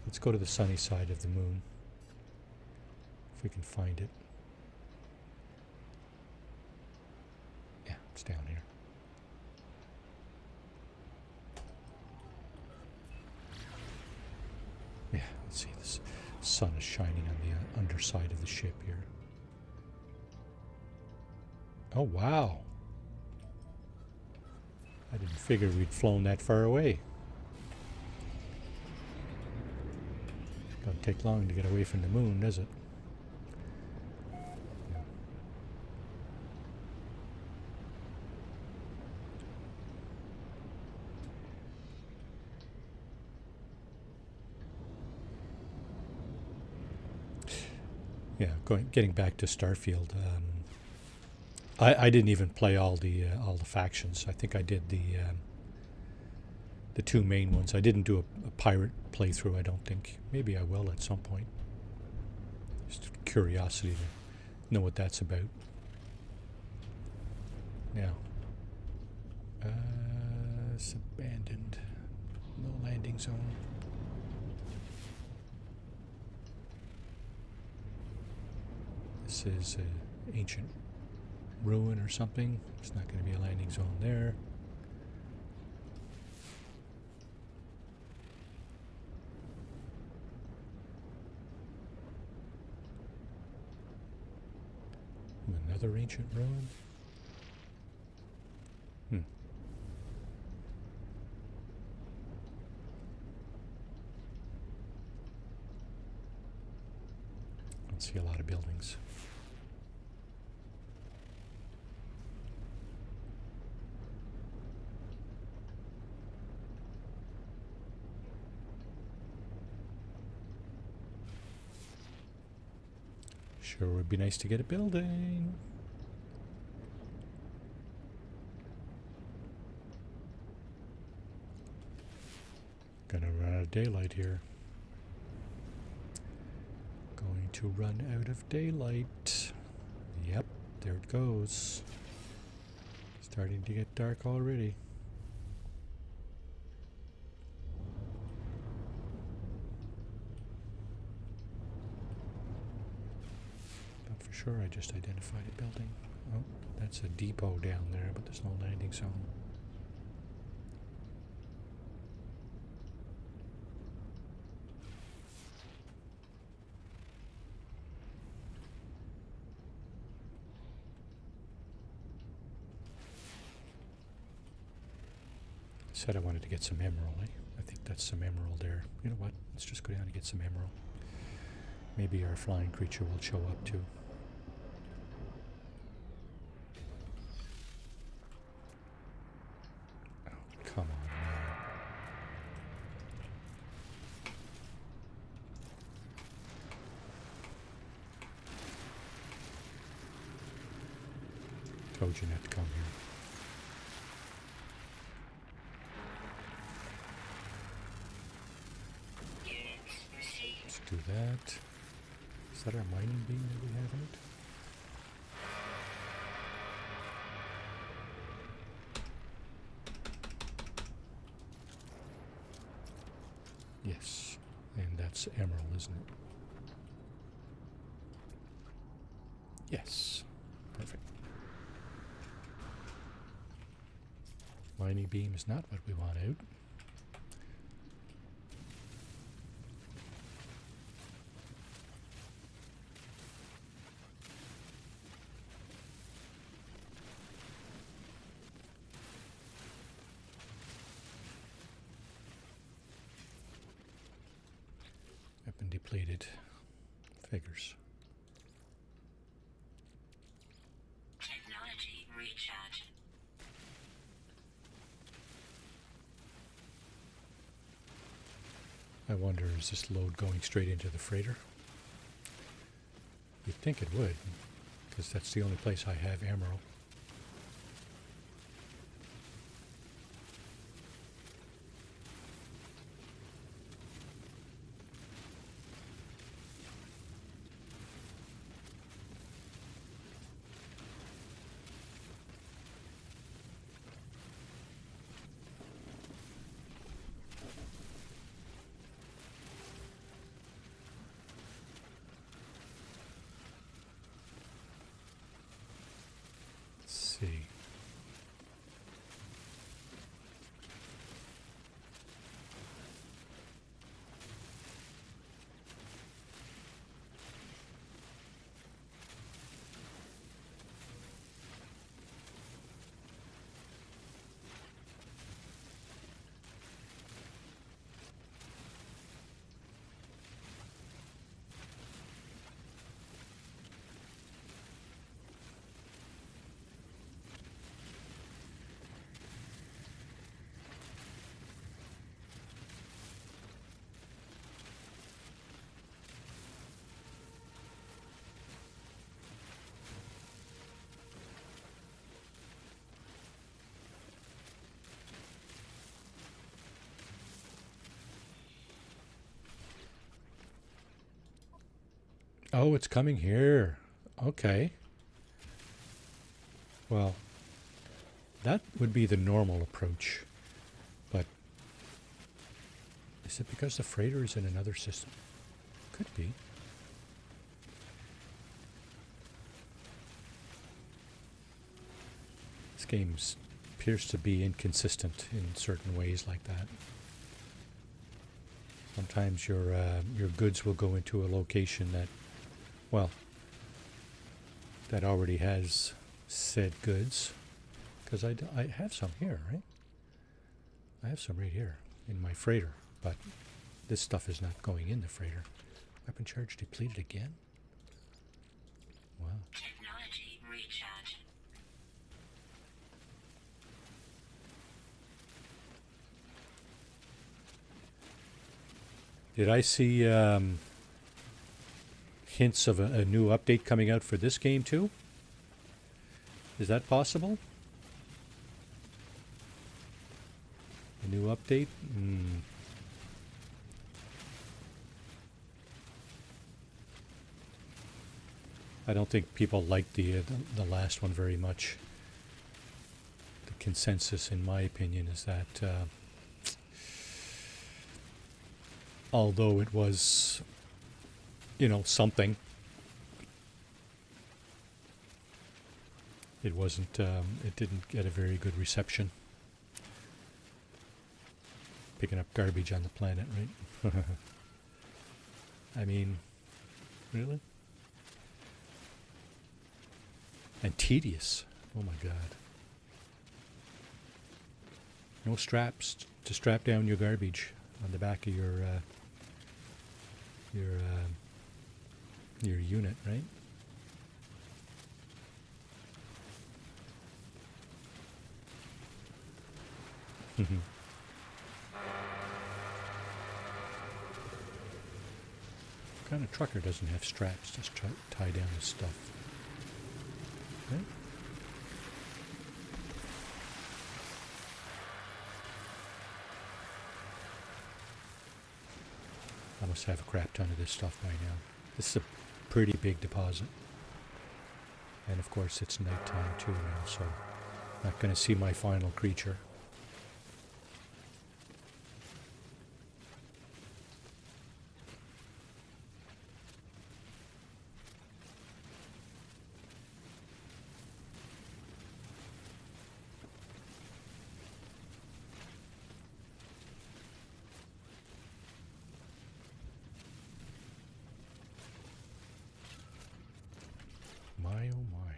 Let's go to the sunny side of the moon. If we can find it. Yeah, it's down here. Yeah, let's see. The sun is shining on the underside of the ship here. Oh, wow. I didn't figure we'd flown that far away. Don't take long to get away from the moon, does it? Yeah, getting back to Starfield. I didn't even play all the factions. I think I did the 2 main ones. I didn't do a pirate playthrough, I don't think. Maybe I will at some point. Just curiosity to know what that's about. Now, it's abandoned. No landing zone. This is an ancient ruin or something. It's not going to be a landing zone there. Another ancient ruin. Don't see a lot of buildings. Sure would be nice to get a building. Gonna run out of daylight here. Going to run out of daylight. Yep, there it goes. Starting to get dark already. sure I just identified a building. Oh, that's a depot down there, but there's no landing zone. Said I wanted to get some emerald, eh? I think that's some emerald there. You know what? Let's just go down and get some emerald. Maybe our flying creature will show up too. Oh, come on, man. Told you not to come here. Let's do that. Is that our mining beam that we have out? Yes. And that's emerald, isn't it? Yes. Perfect. Mining beam is not what we want out. Weapon depleted. Figures. Technology recharge. I wonder, is this load going straight into the freighter? You'd think it would, because that's the only place I have emerald. See. Oh, it's coming here. Okay. Well, that would be the normal approach. But is it because the freighter is in another system? Could be. This game appears to be inconsistent in certain ways like that. Sometimes your goods will go into a location that, well, that already has said goods. Because I have some here, right? I have some right here in my freighter, but this stuff is not going in the freighter. Weapon charge depleted again? Wow. Technology recharge. Did I see hints of a new update coming out for this game too? Is that possible? A new update? I don't think people liked the last one very much. The consensus, in my opinion, is that although it was, something, it wasn't. It didn't get a very good reception. Picking up garbage on the planet, right? I mean, really? And tedious. Oh my God. No straps to strap down your garbage on the back of your unit, right? What kind of trucker doesn't have straps to tie down his stuff? Right? I must have a crap ton of this stuff by now. This is a pretty big deposit. And of course it's nighttime too now, so not going to see my final creature. My oh my.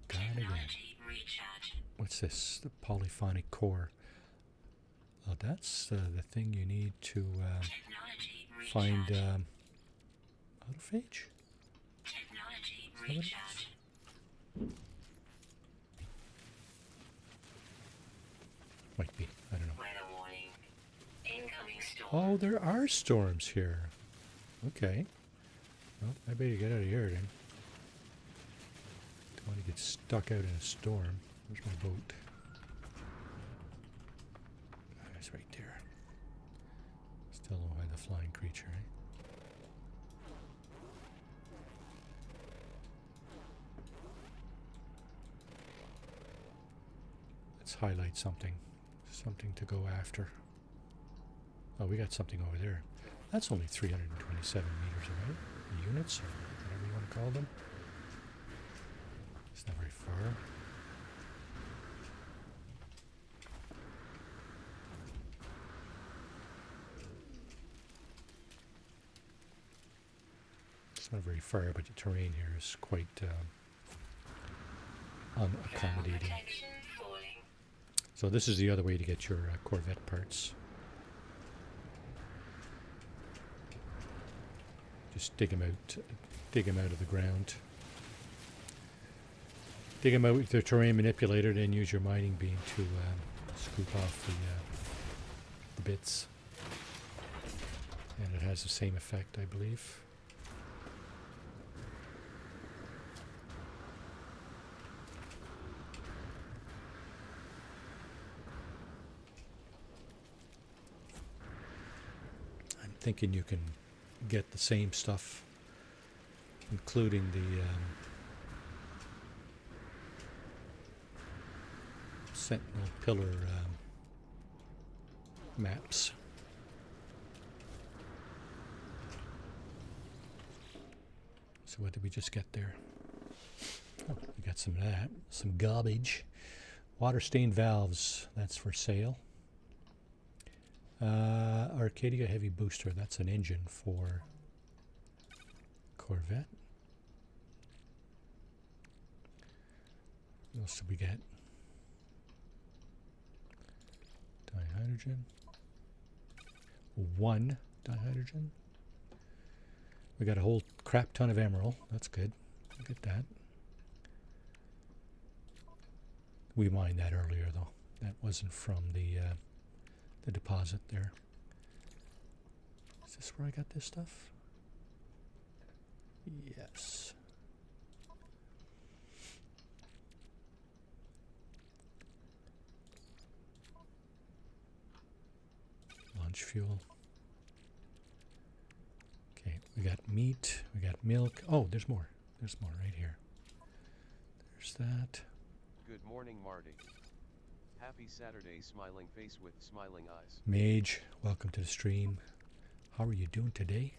God again. Technology recharge. What's this? The polyphonic core. Well, that's the thing you need to Technology find recharge. autophage? Technology what it is? recharge. Might be. I don't know. Weather warning. Incoming storm. Oh, there are storms here. Okay. Well, I better get out of here then. Don't want to get stuck out in a storm. Where's my boat? It's right there. Still don't have the flying creature, eh? Let's highlight something. Something to go after. Oh, we got something over there. That's only 327 meters away. Units, or whatever you want to call them. It's not very far. It's not very far, but the terrain here is quite unaccommodating. Protection falling. So this is the other way to get your Corvette parts. Just dig them out of the ground. Dig them out with the terrain manipulator, then use your mining beam to scoop off the bits. And it has the same effect, I believe. I'm thinking you can get the same stuff, including the Sentinel pillar maps. So what did we just get there? Oh, we got some of that. Some garbage. Water stained valves, that's for sale. Arcadia Heavy Booster, that's an engine for Corvette. What else did we get? Dihydrogen. 1 dihydrogen. We got a whole crap ton of emerald. That's good. Look at that. We mined that earlier, though. That wasn't from the deposit there. Is this where I got this stuff? Yes. Launch fuel. Okay, we got meat, we got milk. Oh, there's more. There's more right here. There's that. Good morning, Marty. Happy Saturday, smiling face with smiling eyes. Mage, welcome to the stream. How are you doing today?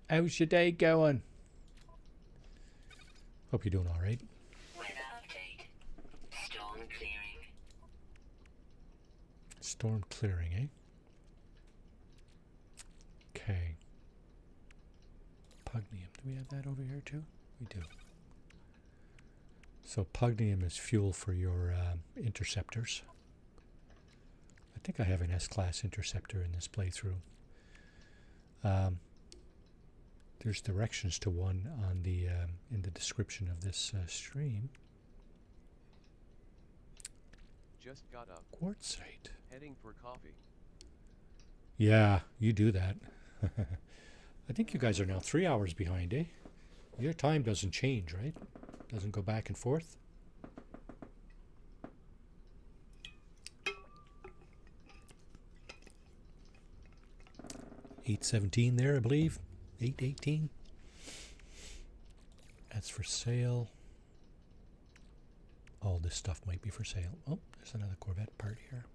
How's your day going? Hope you're doing all right. Weather update. Storm clearing. Storm clearing, eh? Okay. Pugnium. Do we have that over here too? We do. So pugnium is fuel for your interceptors. I think I have an S-class interceptor in this playthrough. There's directions to one on the in the description of this stream. Just got up. Quartzite. Heading for coffee. Yeah, you do that. I think you guys are now 3 hours behind, eh? Your time doesn't change, right? Doesn't go back and forth. $8.17 there, I believe. $8.18. That's for sale. All this stuff might be for sale. Oh, there's another Corvette part here.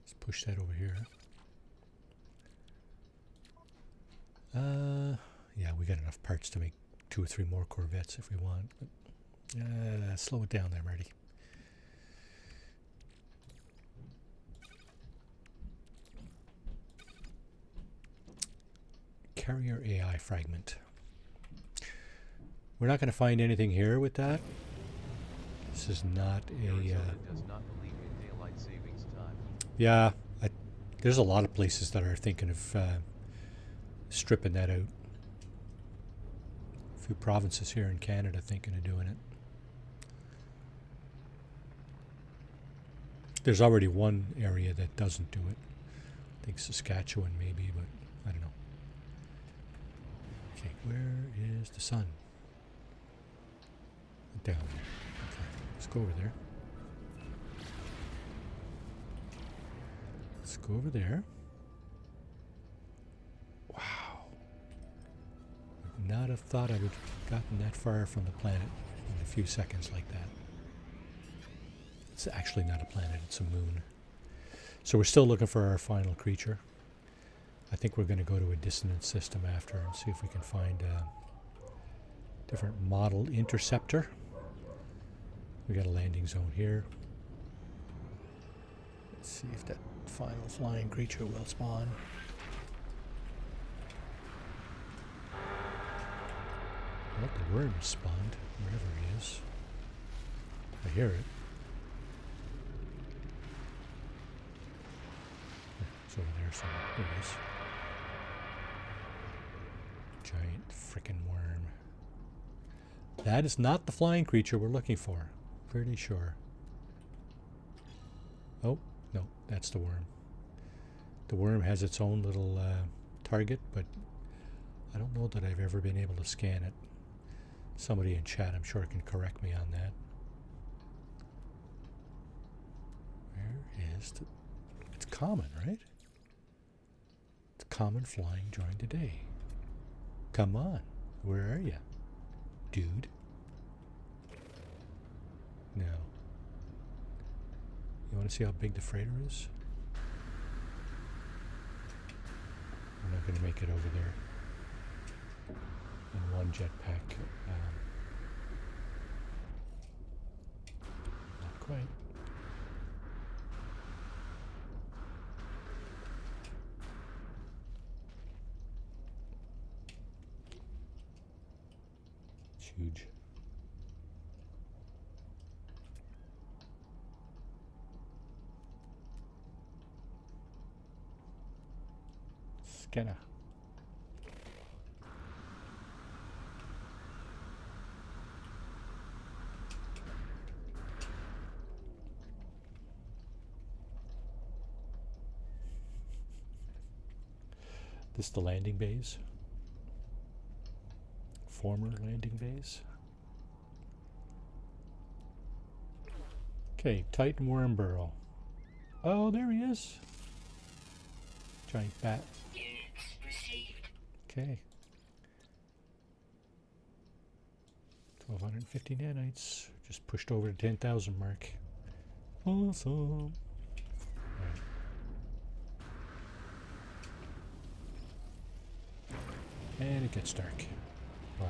Let's push that over here. Yeah, we got enough parts to make 2 or 3 more Corvettes if we want. But, slow it down there, Marty. Carrier AI fragment. We're not going to find anything here with that. This is not a... Arizona does not believe in daylight savings time. yeah, there's a lot of places that are thinking of stripping that out. A few provinces here in Canada thinking of doing it. There's already one area that doesn't do it. I think Saskatchewan maybe, but I don't know. Okay, where is the sun? Down there. Okay, let's go over there. Let's go over there. Wow. Would not have thought I would have gotten that far from the planet in a few seconds like that. It's actually not a planet, it's a moon. So we're still looking for our final creature. I think we're going to go to a dissonance system after and see if we can find a different model interceptor. We got a landing zone here. Let's see if that final flying creature will spawn. Well, the worm spawned, wherever he is. I hear it. It's over there somewhere. There it is. Giant frickin' worm. That is not the flying creature we're looking for. Pretty sure. Oh, no, that's the worm. The worm has its own little target, but I don't know that I've ever been able to scan it. Somebody in chat, I'm sure, can correct me on that. Where is the... It's common, right? It's common flying during the day. Come on. Where are you, dude? No. You want to see how big the freighter is? I'm not going to make it over there in one jetpack. Not quite. It's huge. Scanner. This the landing bays. Former landing bays. Okay, Titan worm burrow. Oh, there he is. Giant bat. Units received. Okay. 1250 nanites. Just pushed over the 10,000 mark. Awesome. Right. And it gets dark. Wow.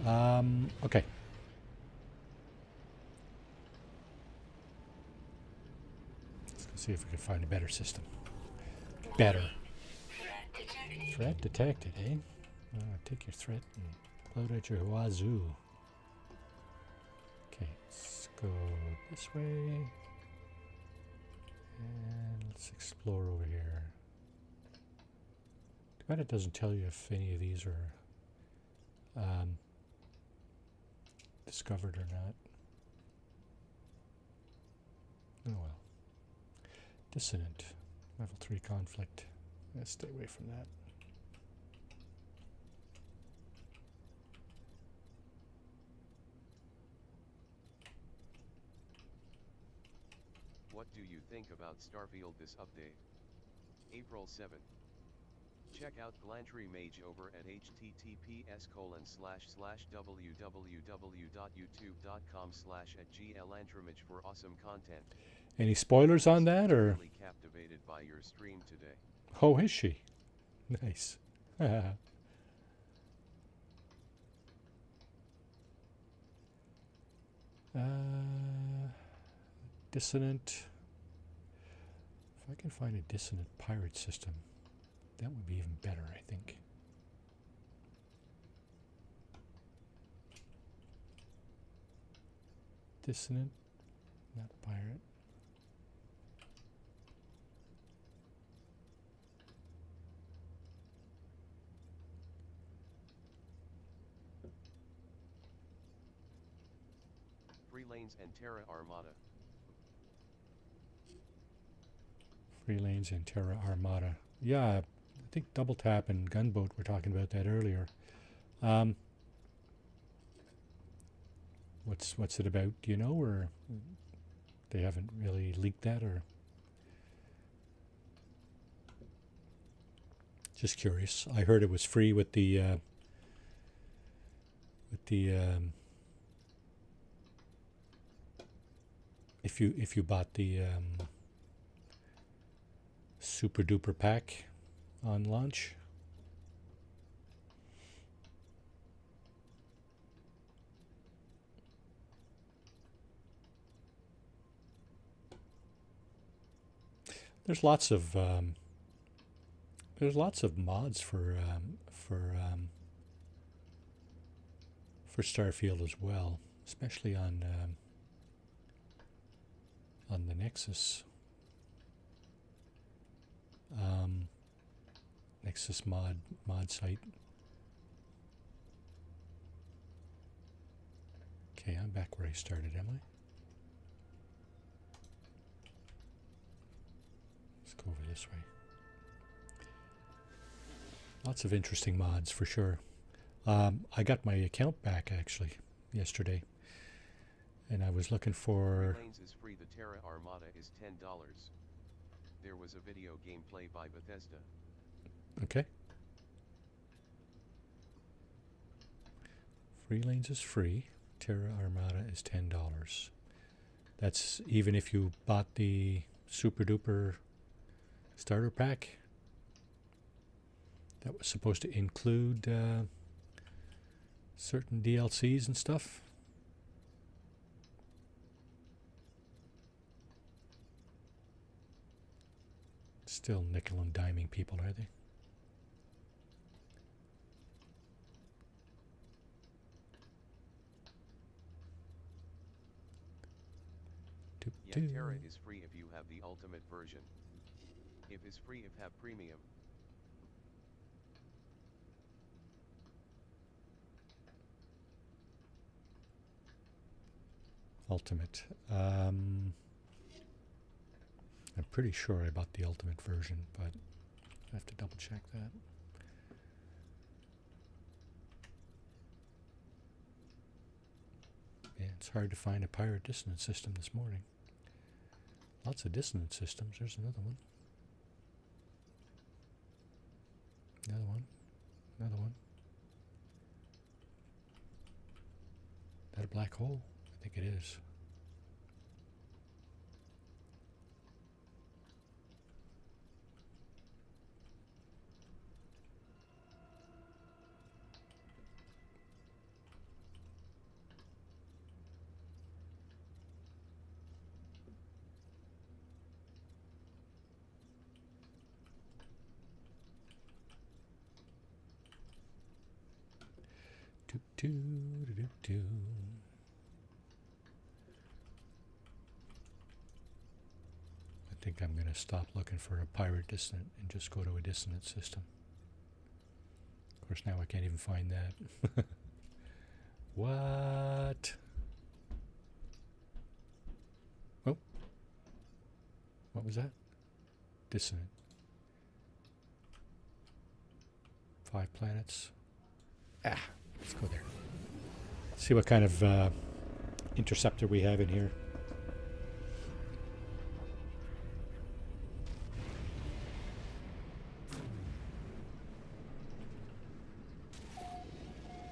Okay. Let's see if we can find a better system. Better. Threat detected. Threat detected, eh? Take your threat and blow it at your wazoo. Okay, let's go this way. And let's explore over here. Too bad it doesn't tell you if any of these are discovered or not. Oh well. Dissonant. Level 3 conflict. Let's stay away from that. What do you think about Starfield this update? April 7. Check out Glantry Mage over at https://www.youtube.com/@glantrimage for awesome content. Any spoilers on that, or? Really captivated by your stream today. Oh, is she? Nice. Dissonant. If I can find a dissonant pirate system, that would be even better, I think. Dissonant, not pirate. Free Lanes and Terra Armada. Free Lanes and Terra Armada. Yeah, I think Double Tap and Gunboat were talking about that earlier. What's it about? Do you know, or they haven't really leaked that, or? Just curious. I heard it was free with the if you bought the super duper pack on launch. There's lots of mods for Starfield as well, especially on the Nexus Nexus mod site. Okay, I'm back where I started, am I? Let's go over this way. Lots of interesting mods for sure. I got my account back actually yesterday, and I was looking for. Free Lanes is free. The Terra Armada is $10. There was a video gameplay by Bethesda. Okay. Free Lanes is free. Terra Armada is $10. That's even if you bought the super duper starter pack. That was supposed to include certain DLCs and stuff. Still nickel and diming people, are they? Yeah, Terra is free if you have the ultimate version. If is free if have premium. Ultimate. I'm pretty sure I bought the ultimate version, but I have to double check that. Yeah, it's hard to find a pirate dissonance system this morning. Lots of dissonance systems. There's another one. Another one. Another one. Is that a black hole? I think it is. Do-do-do-do. I think I'm going to stop looking for a pirate dissonant and just go to a dissonant system. Of course, now I can't even find that. What? Oh. What was that? Dissonant. 5 planets. Ah, let's go there. See what kind of interceptor we have in here.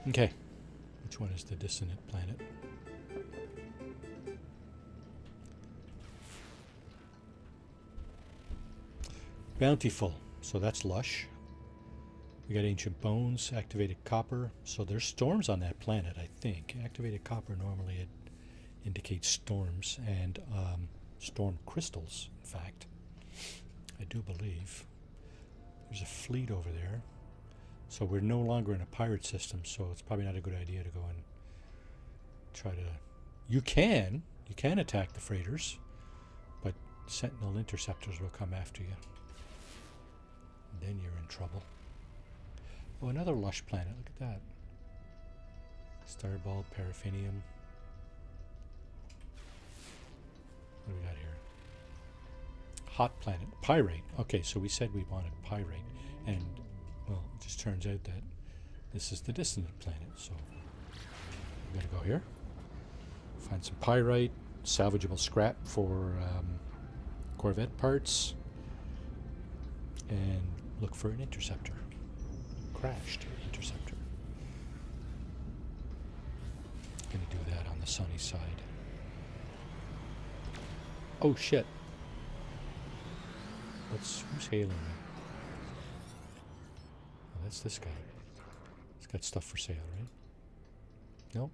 Okay. Which one is the dissonant planet? Bountiful. So that's lush. We got ancient bones, activated copper. So there's storms on that planet, I think. Activated copper, normally it indicates storms and storm crystals, in fact. I do believe. There's a fleet over there. So we're no longer in a pirate system, so it's probably not a good idea to go and try to... You can attack the freighters, but Sentinel interceptors will come after you. And then you're in trouble. Oh, another lush planet. Look at that. Starball, Paraffinium. What do we got here? Hot planet. Pyrite. Okay, so we said we wanted pyrite. And, well, it just turns out that this is the dissonant planet. So we're going to go here. Find some pyrite. Salvageable scrap for Corvette parts. And look for an interceptor. Crashed interceptor. Gonna do that on the sunny side. Oh shit. Who's hailing me? Oh, that's this guy. He's got stuff for sale, right? Nope.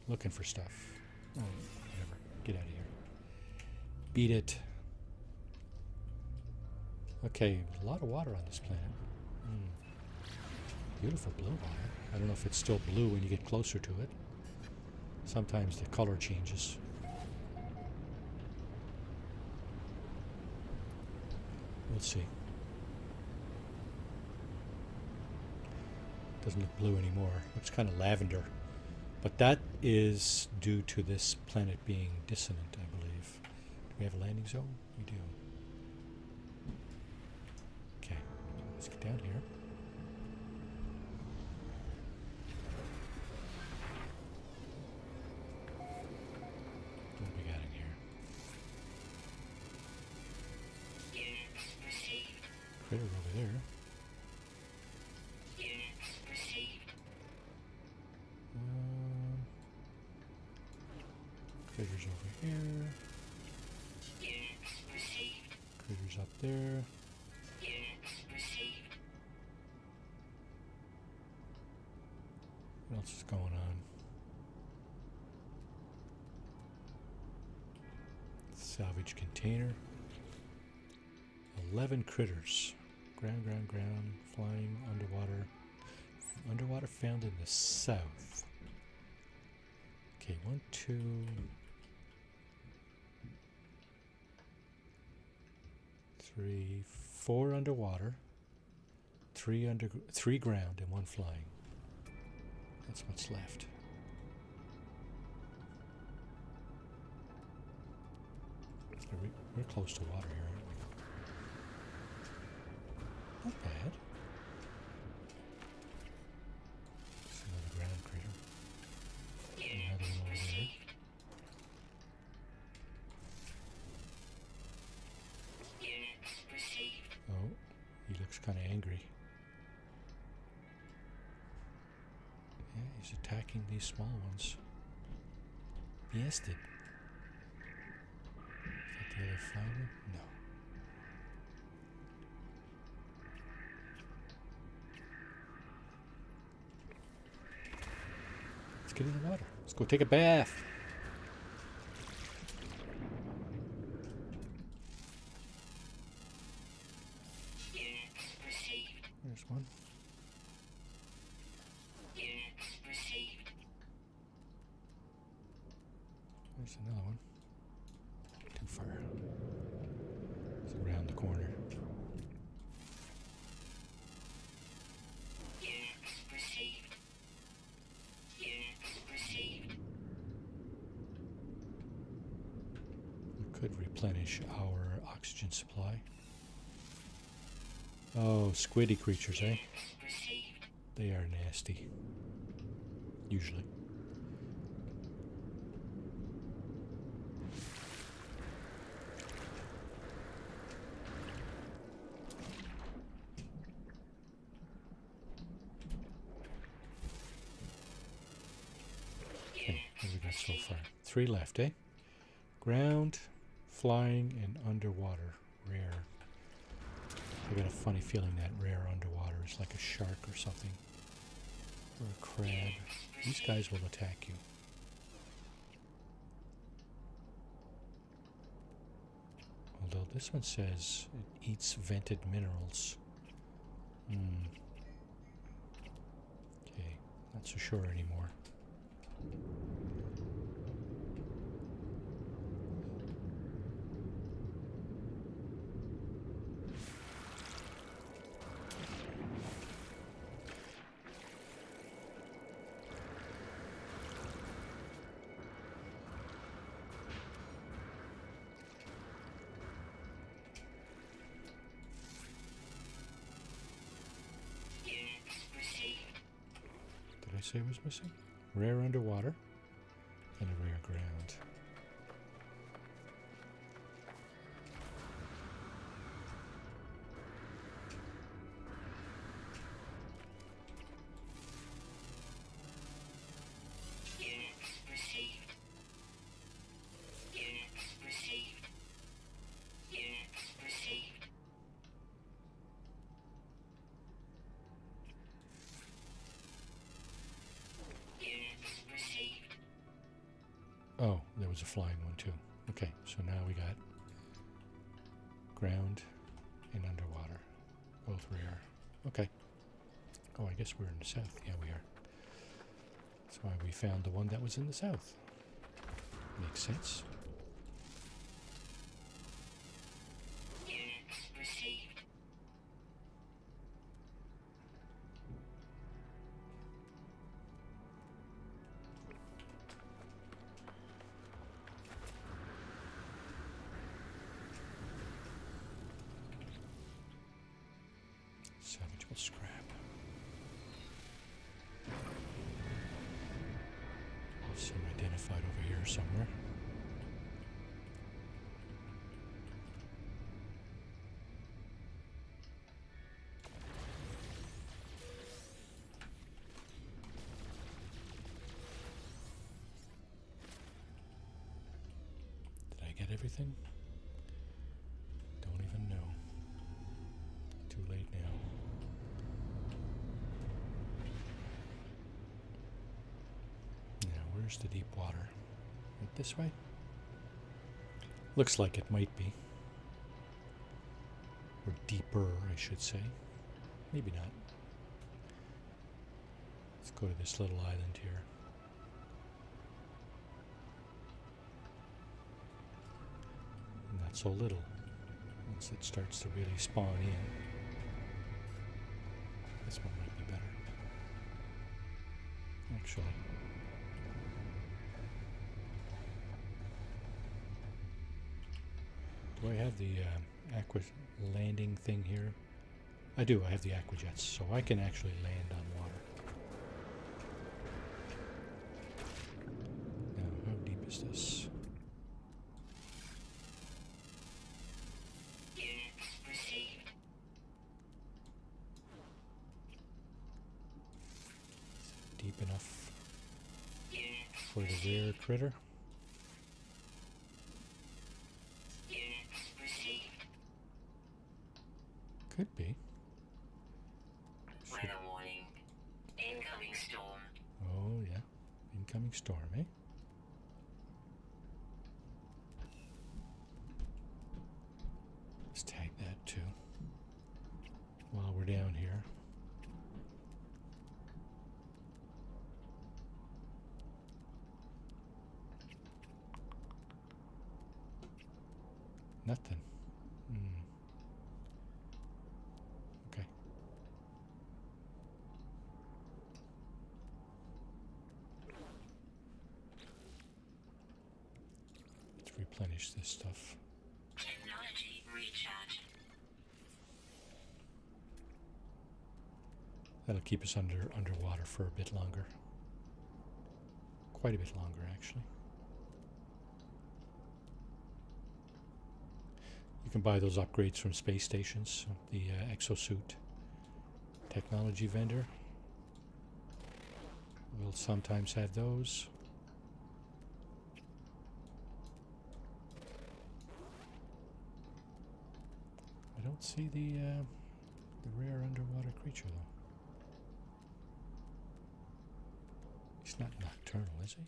Looking for stuff. Oh, whatever. Get out of here. Beat it. Okay, a lot of water on this planet. Beautiful blue water. I don't know if it's still blue when you get closer to it. Sometimes the color changes. We'll see. Doesn't look blue anymore. Looks kind of lavender. But that is due to this planet being dissonant, I believe. Do we have a landing zone? We do. Okay, let's get down here. What we got in here? Units received. Critter over there. Units received. Critters over here. Units received. Critters up there. Units received. What else is going on? Salvage container. 11 critters. Ground, flying, underwater. Underwater found in the south. Okay, 1, 2... 3, 4 underwater. 3 ground and 1 flying. That's what's left. We're close to water here, aren't we? Not bad. It's another ground crater. Another one over there. Units received. Oh, he looks kind of angry. Yeah, he's attacking these small ones. Blasted. Is that the other finder? No. Let's get in the water. Let's go take a bath. Units received. There's one. Units received. There's another one. Too far. It's around the corner. Units received. Units received. We could replenish our oxygen supply. Oh, squiddy creatures, eh? Units received. They are nasty. Usually. Okay, what do we got so far? 3 left, eh? Ground, flying, and underwater. Rare. I got a funny feeling that rare underwater is like a shark or something. Or a crab. These guys will attack you. Although this one says it eats vented minerals. Okay, not so sure anymore. Units received. Did I say it was missing? Rare underwater and a rare ground. Units received. Units received. Units received. Units received. Oh, there was a flying one too. Okay, so now we got ground and underwater. Both rare. Okay. Oh, I guess we're in the south. Yeah, we are. That's why we found the one that was in the south. Makes sense. Units received. Salvageable scrap. Some identified over here somewhere. Did I get everything? Don't even know. Too late now. Now, where's the deep water? Right this way? Looks like it might be. Or deeper, I should say. Maybe not. Let's go to this little island here. Not so little. Once it starts to really spawn in. This one might be better. Actually. Do I have the aqua landing thing here? I do. I have the aquajets, so I can actually land on water. Now, how deep is this? Units received. Deep enough Units for the received. rare critter? Units received. Could be. Should- Weather warning. Incoming storm. Oh, yeah. Incoming storm, eh? Let's tag that too. While we're down here. Nothing. Okay. Let's replenish this stuff. Technology recharge. That'll keep us underwater for a bit longer. Quite a bit longer, actually. You can buy those upgrades from space stations. The exosuit technology vendor will sometimes have those. I don't see the rare underwater creature though. He's not nocturnal, is he?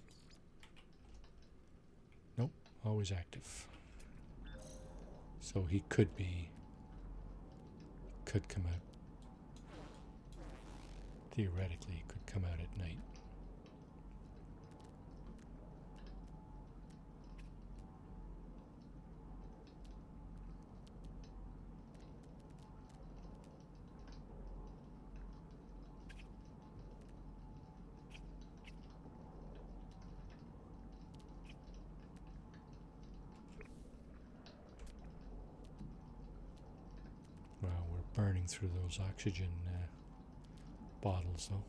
Nope, always active. So he could come out. Theoretically, he could come out at night. Well, we're burning through those oxygen bottles, though.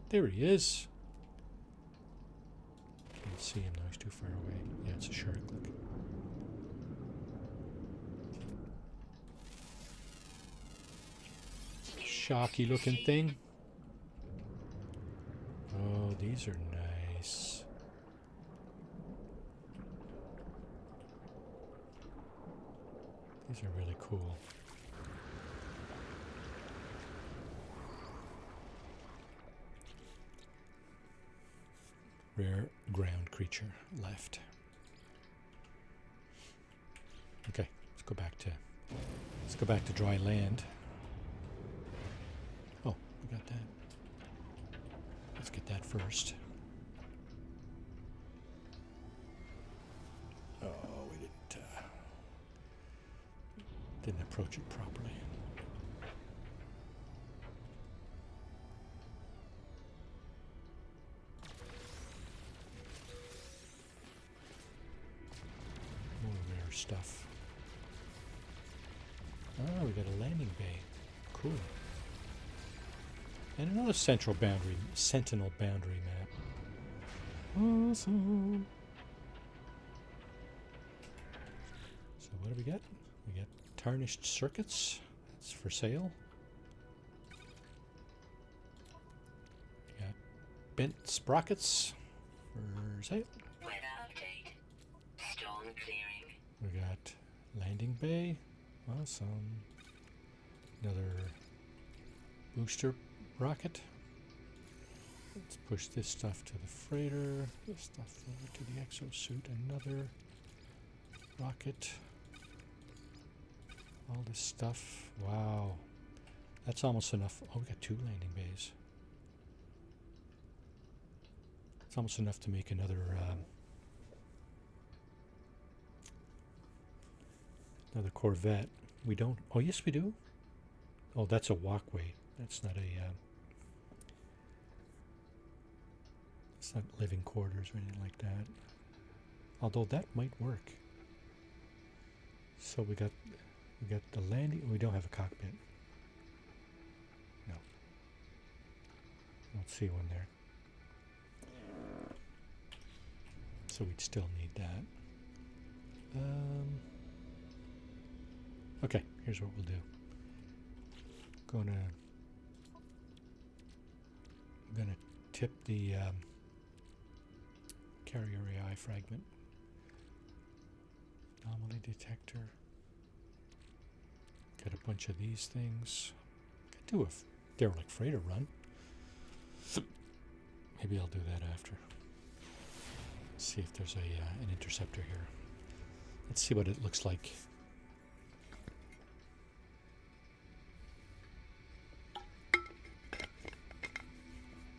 There he is. Can't see him now, he's too far away. Yeah, it's a shark, look. Sharky looking thing. Oh, these are nice. These are really cool. Rare ground creature left. Okay, let's go back to dry land. Oh, we got that. Let's get that first. Oh, we didn't approach it properly. More rare stuff. Oh, we got a landing bay. Cool. And another sentinel boundary map. Awesome. So what do we get? We get tarnished circuits. That's for sale. We got bent sprockets for sale. Weather update. Storm clearing. We got landing bay. Awesome. Another booster rocket. Let's push this stuff to the freighter. This stuff over to the exosuit. Another rocket. All this stuff. Wow. That's almost enough. Oh, we got 2 landing bays. It's almost enough to make another Corvette. We don't. Oh, yes, we do. Oh, that's a walkway. That's not a. It's not living quarters or anything like that. Although that might work. So we got the landing. We don't have a cockpit. No. I don't see one there. So we'd still need that. Okay, here's what we'll do. I'm gonna tip the carrier AI fragment. Anomaly detector. Got a bunch of these things. Could do a derelict freighter run. Maybe I'll do that after. See if there's an interceptor here. Let's see what it looks like.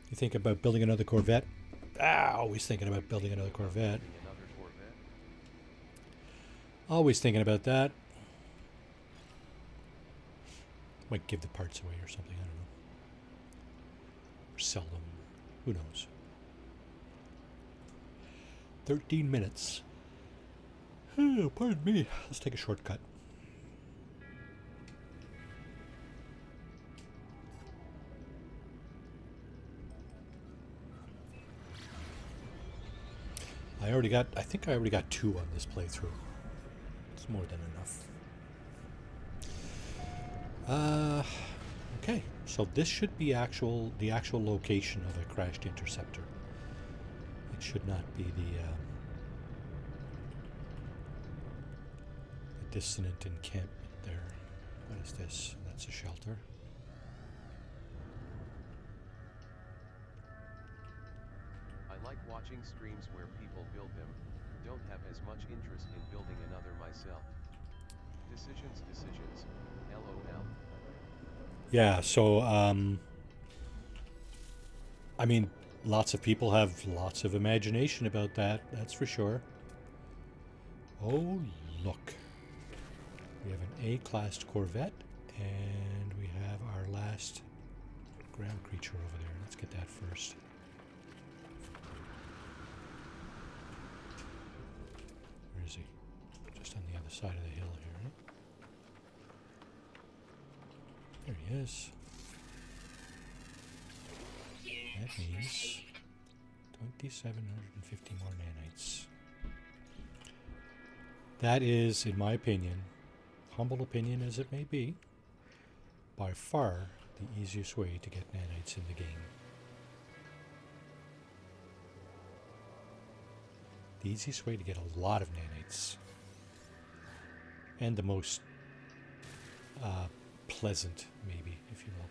You think about building another Corvette? Always thinking about building another Corvette. Always thinking about that. Might give the parts away or something, I don't know. Or sell them. Who knows? 13 minutes. Oh, pardon me. Let's take a shortcut. I think I already got 2 on this playthrough. It's more than enough. Okay, so this should be the actual location of a crashed interceptor. It should not be the dissonant encampment there. What is this? That's a shelter. I like watching streams where people build them, don't have as much interest in building another myself. Decisions, LOL. Yeah, so, I mean, lots of people have lots of imagination about that, that's for sure. Oh, look. We have an A-class Corvette, and we have our last ground creature over there. Let's get that first. Where is he? Just on the other side of the hill here, right? There he is. That means 2,750 more nanites. That is, in my opinion, humble opinion as it may be, by far the easiest way to get nanites in the game. The easiest way to get a lot of nanites. And the most pleasant, maybe, if you will.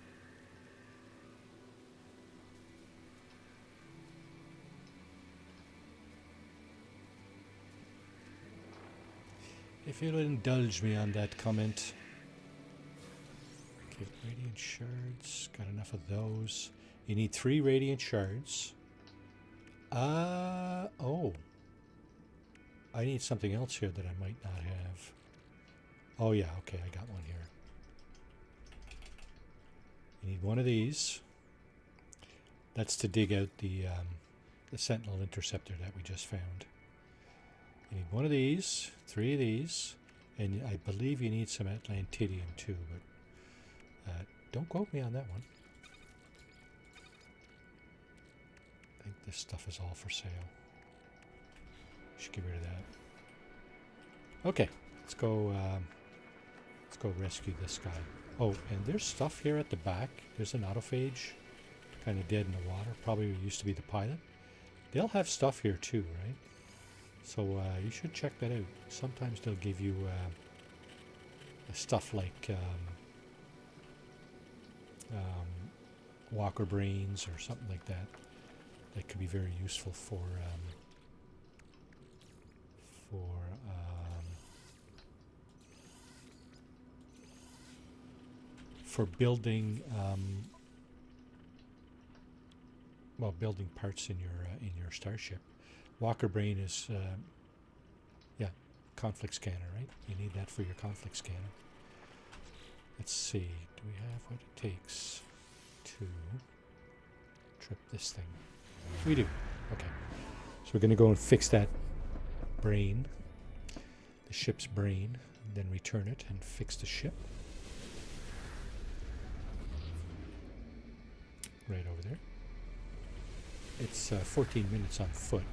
If you'll indulge me on that comment. Okay, radiant shards. Got enough of those. You need 3 radiant shards. Oh. I need something else here that I might not have. Oh yeah, okay, I got one here. You need one of these. That's to dig out the Sentinel interceptor that we just found. You need one of these, 3 of these, and I believe you need some Atlantidium too, but don't quote me on that one. I think this stuff is all for sale. Should get rid of that. Okay, let's go rescue this guy. Oh, and there's stuff here at the back. There's an autophage, kind of dead in the water. Probably used to be the pilot. They'll have stuff here too, right? So you should check that out. Sometimes they'll give you stuff like walker brains or something like that. That could be very useful for building building parts in your starship. Walker brain is conflict scanner, right? You need that for your conflict scanner. Let's see, do we have what it takes to trip this thing? We do. Okay, so we're going to go and fix that brain, the ship's brain, and then return it and fix the ship. Right over there. It's 14 minutes on foot.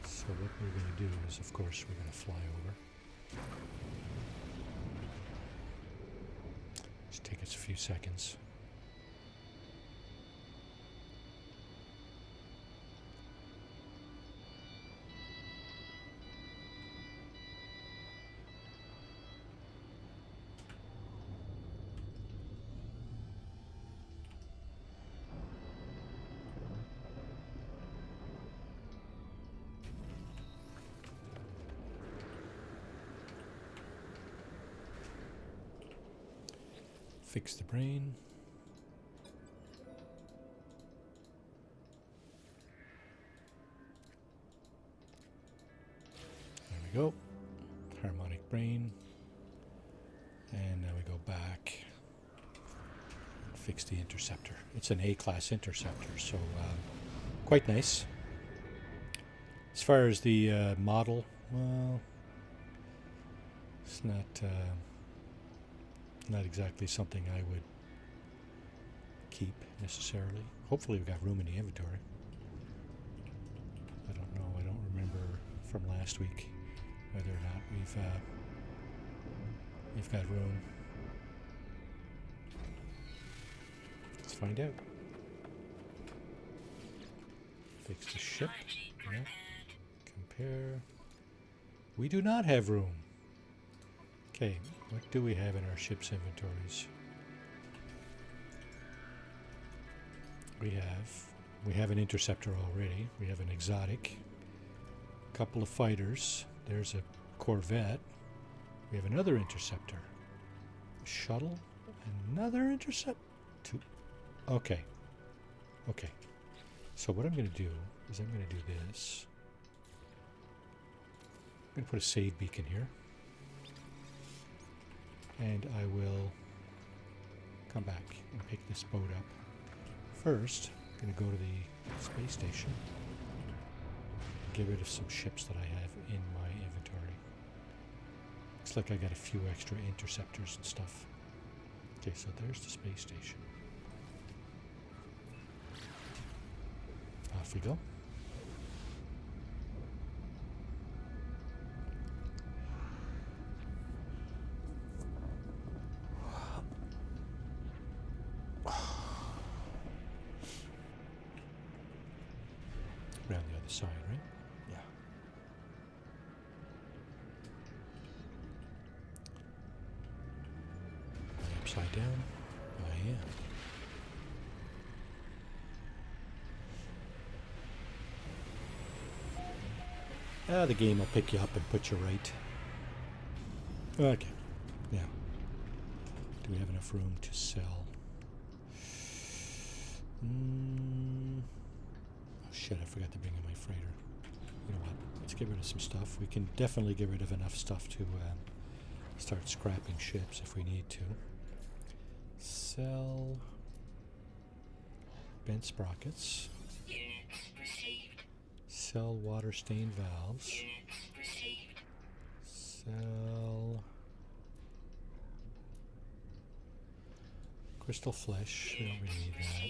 So what we're going to do is, of course, we're going to fly over. Just take us a few seconds. Fix the brain. There we go. harmonic brain. And now we go back and fix the interceptor. It's an A-class interceptor, so quite nice. As far as the model, well, it's not exactly something I would keep necessarily. Hopefully we've got room in the inventory. I don't know. I don't remember from last week whether or not we've got room. Let's find out. Fix the ship. Yeah. Compare. We do not have room. Okay, what do we have in our ship's inventories? We have an interceptor already. We have an exotic. A couple of fighters. There's a corvette. We have another interceptor. A shuttle. Another intercept. Two. Okay. Okay. So what I'm going to do is I'm going to do this. I'm going to put a save beacon here. And I will come back and pick this boat up. First, I'm going to go to the space station. Get rid of some ships that I have in my inventory. Looks like I got a few extra interceptors and stuff. Okay, so there's the space station. Off we go. Around the other side, right? Yeah. Am I upside down? I am. The game will pick you up and put you right. Okay. Now, do we have enough room to sell? Oh shit, I forgot to bring in my freighter. You know what? Let's get rid of some stuff. We can definitely get rid of enough stuff to start scrapping ships if we need to. Sell bent sprockets. Units received. Sell water stained valves. Units received. Sell crystal flesh. We don't really need that.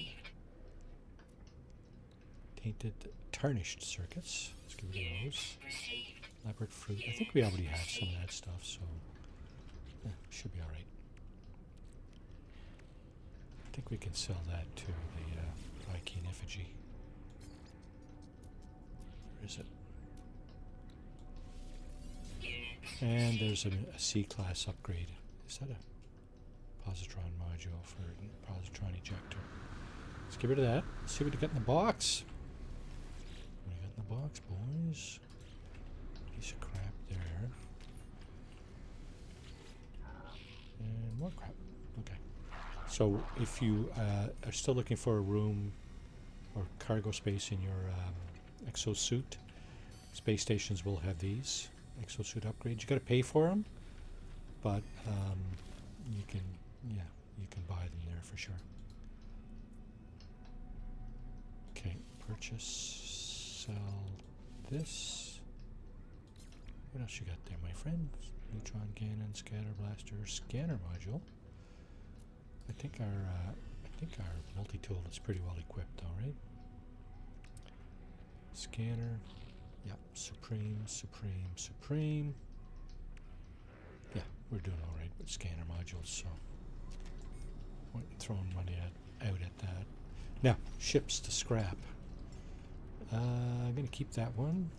Tainted tarnished circuits. Let's get rid of those. Received. Leopard fruit. I think we already have some of that stuff, so yeah, should be alright. I think we can sell that to the Viking effigy. Where is it? And there's a C-class upgrade. Is that a positron module for a positron ejector? Let's get rid of that. Let's see what we got in the box. What do we got in the box, boys? Piece of crap there. And more crap. Okay. So if you are still looking for a room or cargo space in your exosuit, space stations will have these exosuit upgrades. You got to pay for them, but you can buy them there for sure. Okay, purchase, sell this. What else you got there, my friend? Neutron cannon, scatter blaster, scanner module. I think our multi-tool is pretty well equipped, though, right? Scanner. Yep, supreme. Yeah, we're doing all right with scanner modules, so point in throwing money out at that. Now, ships to scrap. I'm going to keep that one.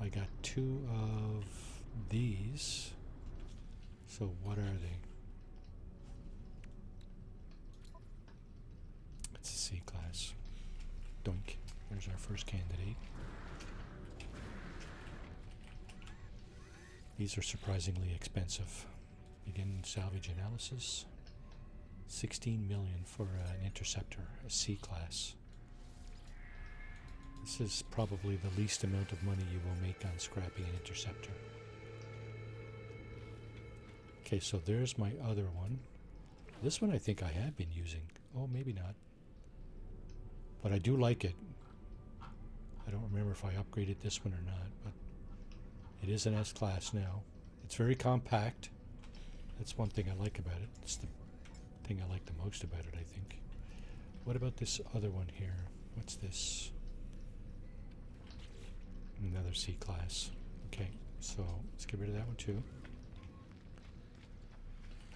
I got 2 of these. So what are they? It's a C-class. Doink. There's our first candidate. These are surprisingly expensive. Begin salvage analysis. 16 million for an interceptor, a C-class. This is probably the least amount of money you will make on scrapping an interceptor. Okay, so there's my other one. This one I think I have been using. Oh, maybe not. But I do like it. I don't remember if I upgraded this one or not, but it is an S-Class now. It's very compact. That's one thing I like about it. It's the thing I like the most about it, I think. What about this other one here? What's this? Another C-Class. Okay, so let's get rid of that one too.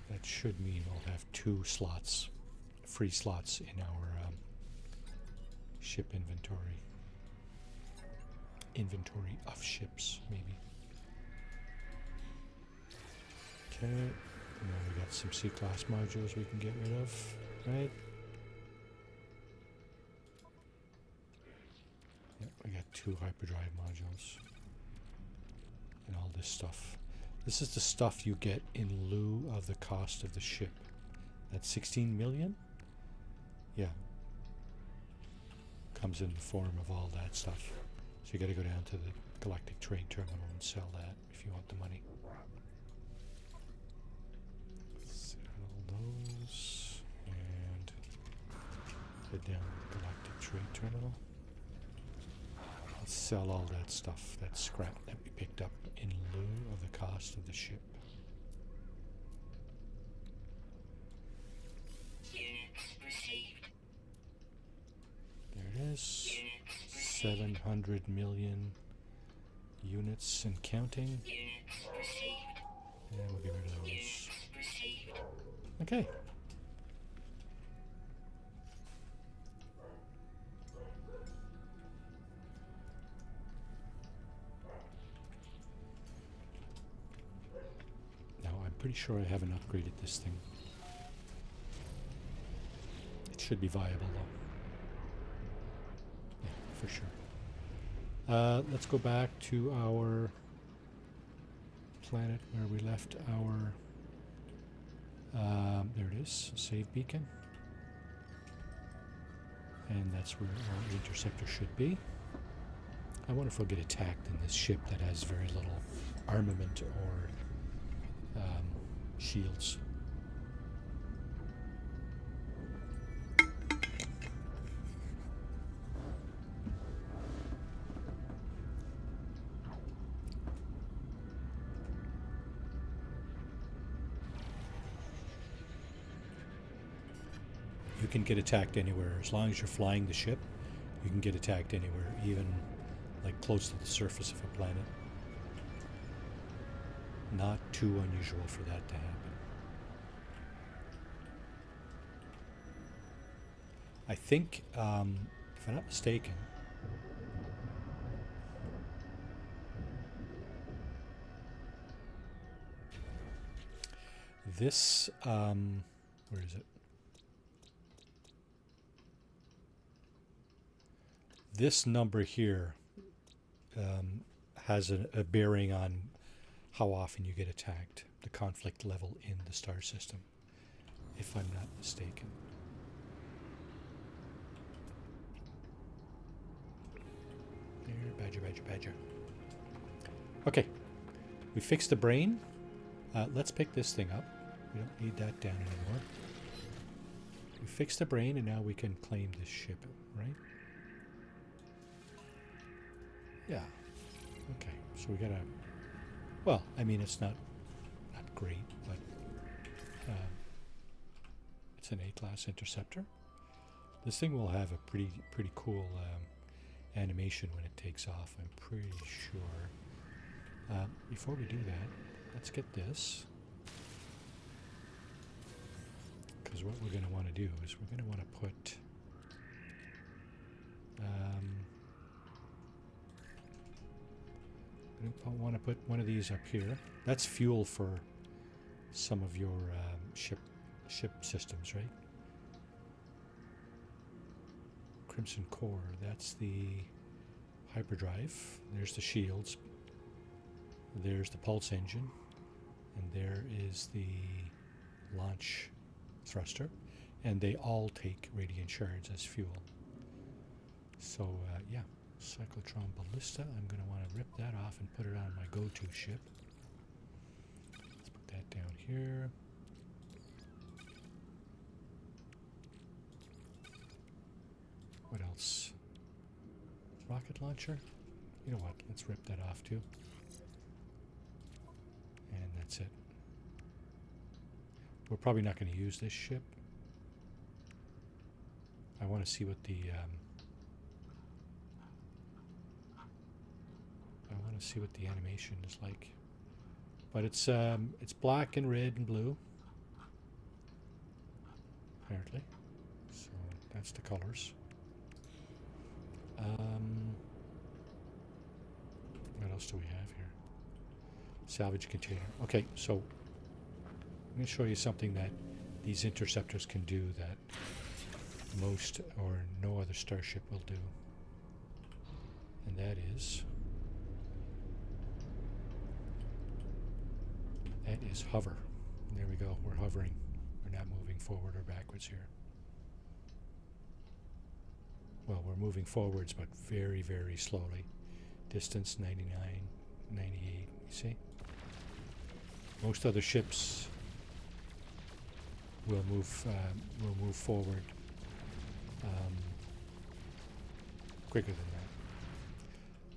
That should mean we'll have 2 slots, free slots in our ship inventory. Inventory of ships, maybe. Okay, now we got some C-Class modules we can get rid of, right? Yep, we got 2 hyperdrive modules. And all this stuff. This is the stuff you get in lieu of the cost of the ship. That's 16 million? Yeah. Comes in the form of all that stuff. So you got to go down to the Galactic Trade Terminal and sell that if you want the money. Sell those and head down to the Galactic Trade Terminal. Sell all that stuff, that scrap that we picked up in lieu of the cost of the ship. Units received. There it is. Units received. 700 million units and counting. Units received. And we'll get rid of those. Units received. Okay. Pretty sure I haven't upgraded this thing. It should be viable though. Yeah, for sure. Let's go back to our planet where we left our there it is, save beacon. And that's where our interceptor should be. I wonder if we'll get attacked in this ship that has very little armament or shields. You can get attacked anywhere as long as you're flying the ship. You can get attacked anywhere, even like close to the surface of a planet. Not too unusual for that to happen. I think, if I'm not mistaken, this, where is it? This number here has a bearing on how often you get attacked, the conflict level in the star system, if I'm not mistaken. There, badger. Okay, we fixed the brain. Let's pick this thing up. We don't need that down anymore. We fixed the brain, and now we can claim this ship, right? Yeah. Okay, so we gotta... Well, I mean, it's not great, but it's an A-class interceptor. This thing will have a pretty cool animation when it takes off, I'm pretty sure. Before we do that, let's get this. Because what we're going to want to do is we're going to want to put... I want to put one of these up here. That's fuel for some of your ship systems, right? Crimson Core, that's the hyperdrive. There's the shields. There's the pulse engine. And there is the launch thruster. And they all take radiant shards as fuel. So, yeah. Cyclotron Ballista. I'm going to want to rip that off and put it on my go-to ship. Let's put that down here. What else? Rocket launcher? You know what? Let's rip that off too. And that's it. We're probably not going to use this ship. I want to see what the animation is like. But it's black and red and blue, apparently. So that's the colors. What else do we have here? Salvage container. Okay, so I'm going to show you something that these interceptors can do that most or no other starship will do. And that is hover. There we go. We're hovering. We're not moving forward or backwards here. Well, we're moving forwards, but very, very slowly. Distance 99, 98. You see? Most other ships will move forward quicker than that.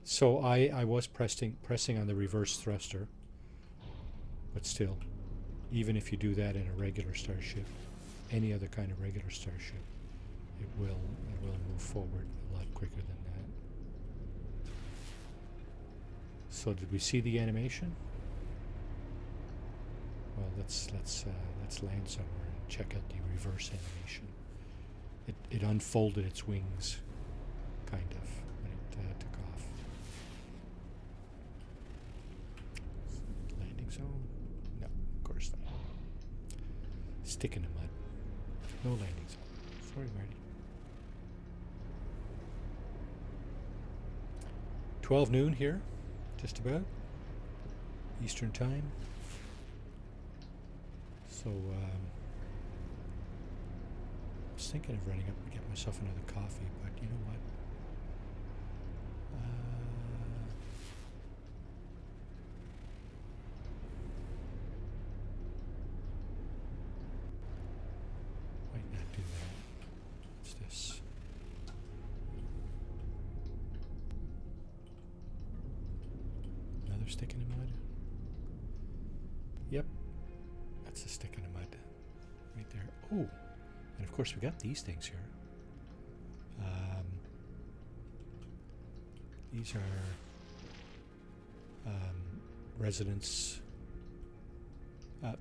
So I was pressing on the reverse thruster, but still, even if you do that in a regular starship, any other kind of regular starship, it will move forward a lot quicker than that. So did we see the animation? Well, let's land somewhere and check out the reverse animation. It unfolded its wings, kind of, when it took off. Landing zone? No, of course not. Stick in the mud. No landing zone. Sorry, Marty. 12 noon here, just about. Eastern time. So, I was thinking of running up and get myself another coffee, but you know what? Might not do that. What's this? Another stick in the mud? Yep. That's a stick in the mud. Right there. Oh! And of course we got these things here. These are residents.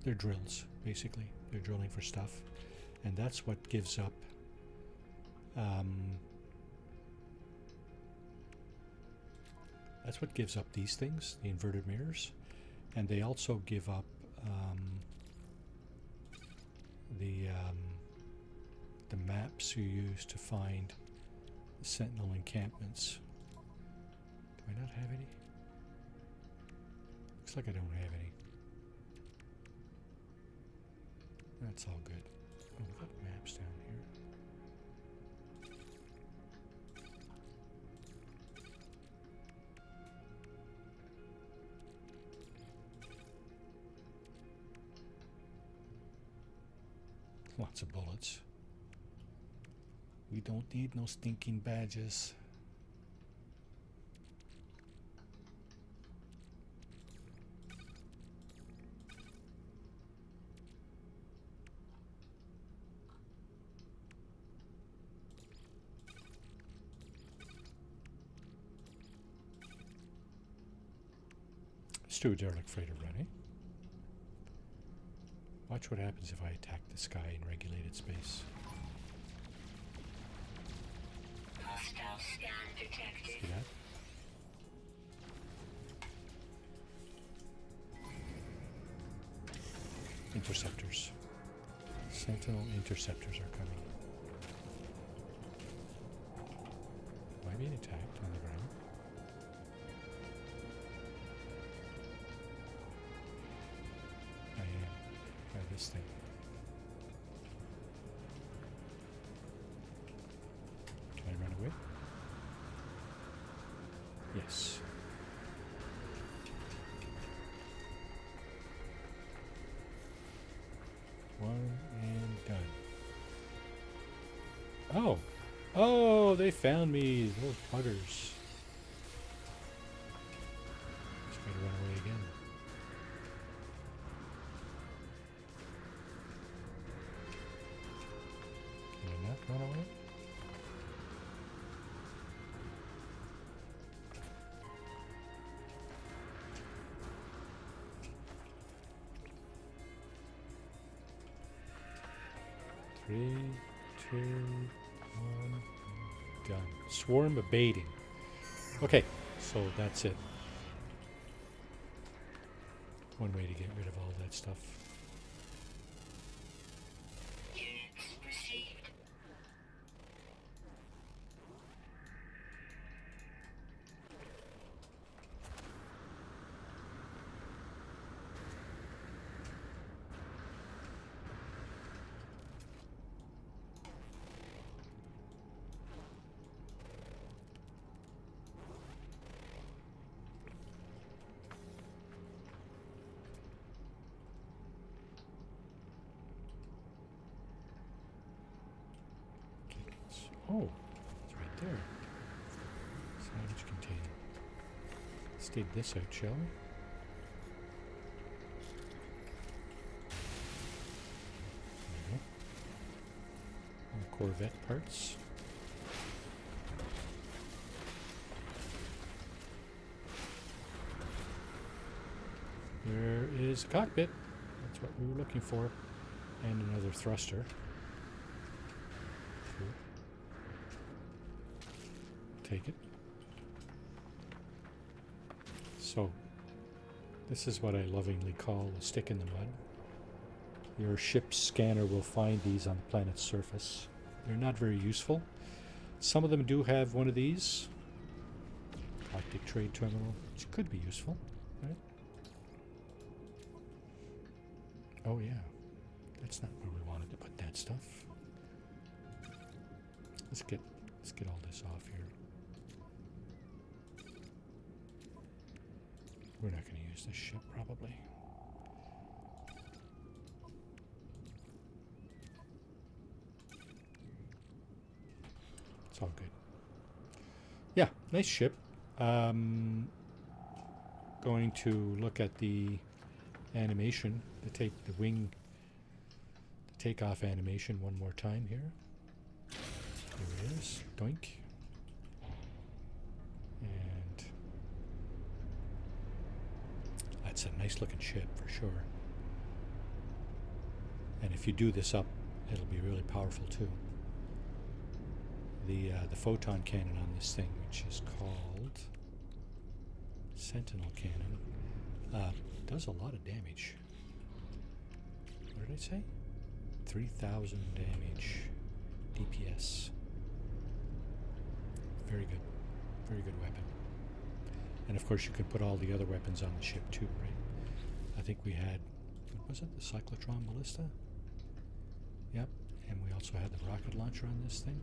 They're drills, basically. They're drilling for stuff. And that's what gives up these things, the inverted mirrors. And they also give up the maps you use to find Sentinel encampments. Do I not have any? Looks like I don't have any. That's all good. Oh, we've got maps down here. Lots of bullets. We don't need no stinking badges. Steward's derelict freighter running. Watch what happens if I attack the sky in regulated space. Hostile scan detected. See that? Interceptors. Sentinel interceptors are coming. Am I being attacked on the ground? I am. By this thing. Can I run away? Yes. Oh, they found me, those buggers. Just gotta run away again. Can I not run away? Three, two, one, done. Swarm abating. Okay, so that's it. One way to get rid of all that stuff. Units received. Oh, it's right there. Salvage container. Let's dig this out, shall we? There we go. More Corvette parts. There is a cockpit. That's what we were looking for. And another thruster. Cool. Take it. So, this is what I lovingly call a stick in the mud. Your ship's scanner will find these on the planet's surface. They're not very useful. Some of them do have one of these. Galactic Trade Terminal, which could be useful, right? Oh yeah, that's not where we wanted to put that stuff. Let's get all this off here. We're not going to use this ship, probably. It's all good. Yeah, nice ship. Going to look at the animation, the wing, the takeoff animation one more time here. Here it is. Doink. And that's a nice looking ship for sure. And if you do this up, it'll be really powerful too. The photon cannon on this thing, which is called Sentinel Cannon, does a lot of damage. What did I say? 3,000 damage DPS. Very good. Very good weapon. And of course you can put all the other weapons on the ship too, right? I think we had, what was it? The cyclotron ballista? Yep. And we also had the rocket launcher on this thing.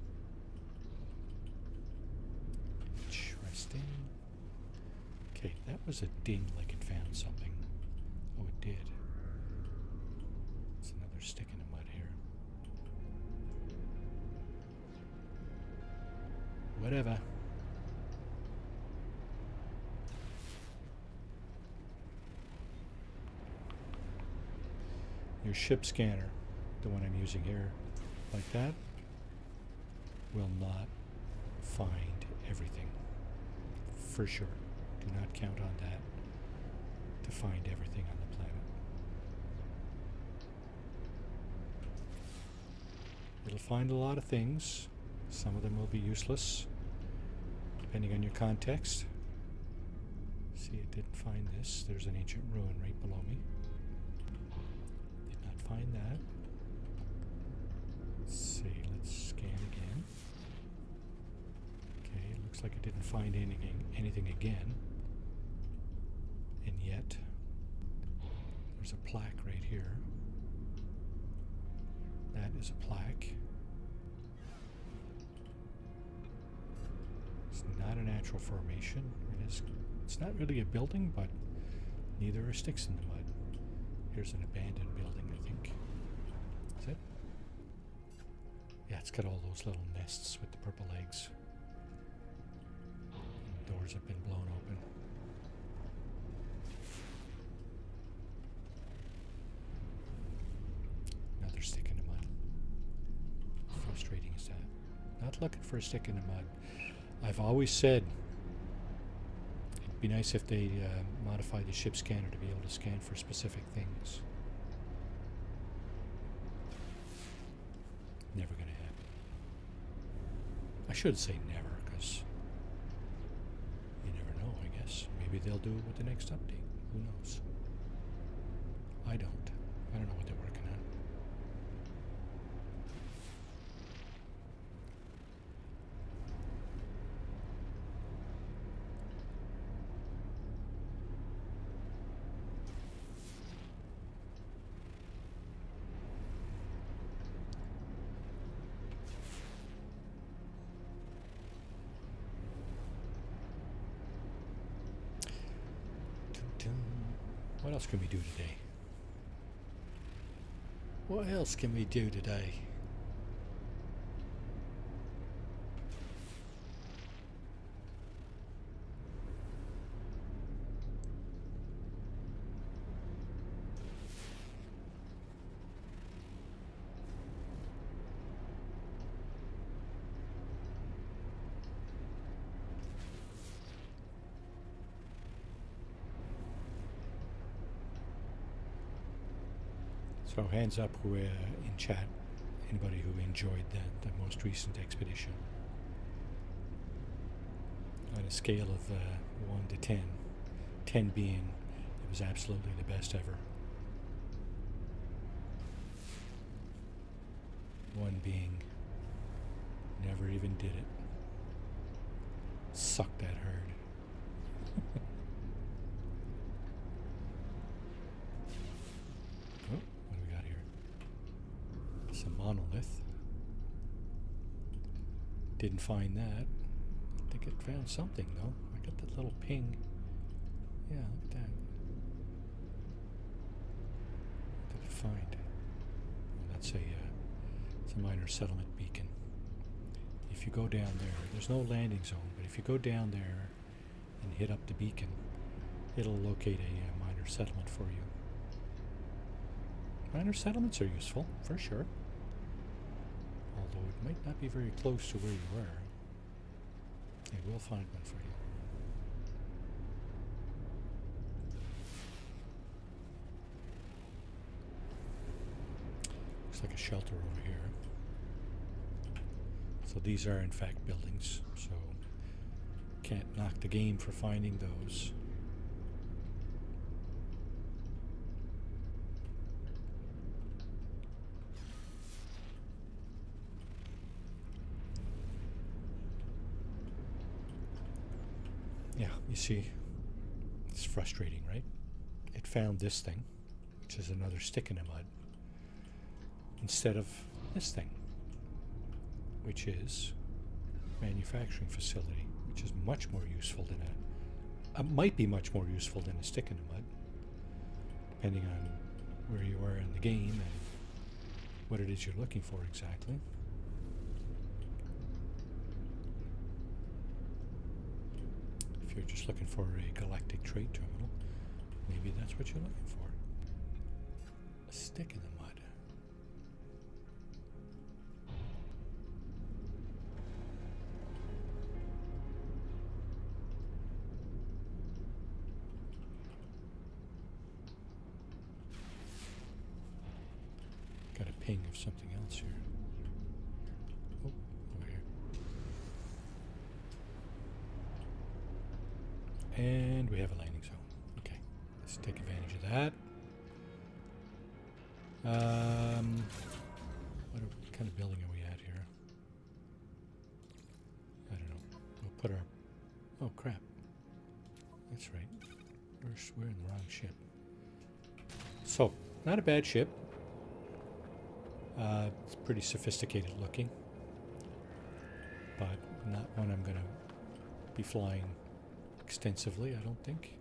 Interesting. Okay, that was a ding like it found something. Oh, it did. It's another stick in the mud here. Whatever. Your ship scanner, the one I'm using here, like that, will not find everything. For sure. Do not count on that to find everything on the planet. It'll find a lot of things. Some of them will be useless, depending on your context. See, it didn't find this. There's an ancient ruin right below me. Did not find that. Let's see, let's scan again. Okay, it looks like it didn't find anything again. And yet, there's a plaque right here. That is a plaque. It's not a natural formation. It's not really a building, but neither are sticks in the mud. Here's an abandoned building, I think. Is it? Yeah, it's got all those little nests with the purple eggs. And doors have been blown open. Another stick in the mud. How frustrating is that? Not looking for a stick in the mud. I've always said it'd be nice if they modified the ship scanner to be able to scan for specific things. Never going to happen. I should say never, because you never know, I guess. Maybe they'll do it with the next update. Who knows? I don't. I don't know what they're working on. What else can we do today? What else can we do today? So hands up who in chat, anybody who enjoyed the most recent expedition. On a scale of 1 to 10, 10 being it was absolutely the best ever. 1 being never even did it. Sucked that hard. Oh, what do we got here? Some monolith. Didn't find that. I think it found something though. I got that little ping. Yeah, look at that. What did it find? Well, that's it's a minor settlement beacon. If you go down there, there's no landing zone, but if you go down there and hit up the beacon, it'll locate a minor settlement for you. Minor settlements are useful, for sure. Although it might not be very close to where you are. It will find one for you. Looks like a shelter over here. So these are in fact buildings, so can't knock the game for finding those. Yeah, you see, it's frustrating, right? It found this thing, which is another stick in the mud, instead of this thing, which is manufacturing facility, which is much more useful than might be much more useful than a stick in the mud, depending on where you are in the game and what it is you're looking for exactly. If you're just looking for a galactic trade terminal, maybe that's what you're looking for. A stick in the mud. Got a ping of something else here. Oh, over here. And we have a landing zone. Okay, let's take advantage of that. What kind of building are we at here? I don't know. We'll put our... Oh, crap. That's right. We're in the wrong ship. So, not a bad ship. It's pretty sophisticated looking, but not one I'm going to be flying extensively, I don't think,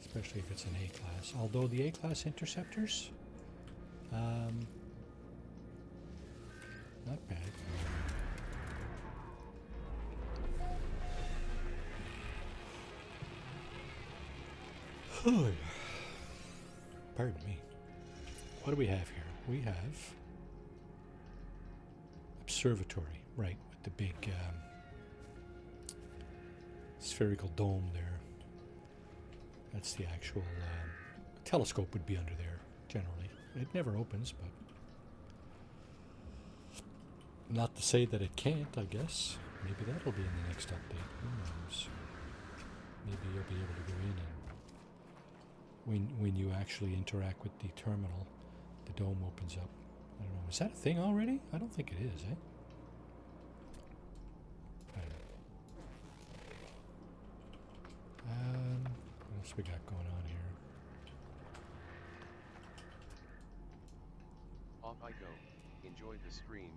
especially if it's an A-class. Although the A-class interceptors, Not bad. Pardon me. What do we have here? We have observatory, right, with the big spherical dome there. That's the actual telescope would be under there, generally. It never opens, but not to say that it can't, I guess. Maybe that'll be in the next update. Who knows? Maybe you'll be able to go in and when you actually interact with the terminal, the dome opens up. I don't know. Is that a thing already? I don't think it is, eh? I don't know. What else we got going on here? Off I go. Enjoy the stream.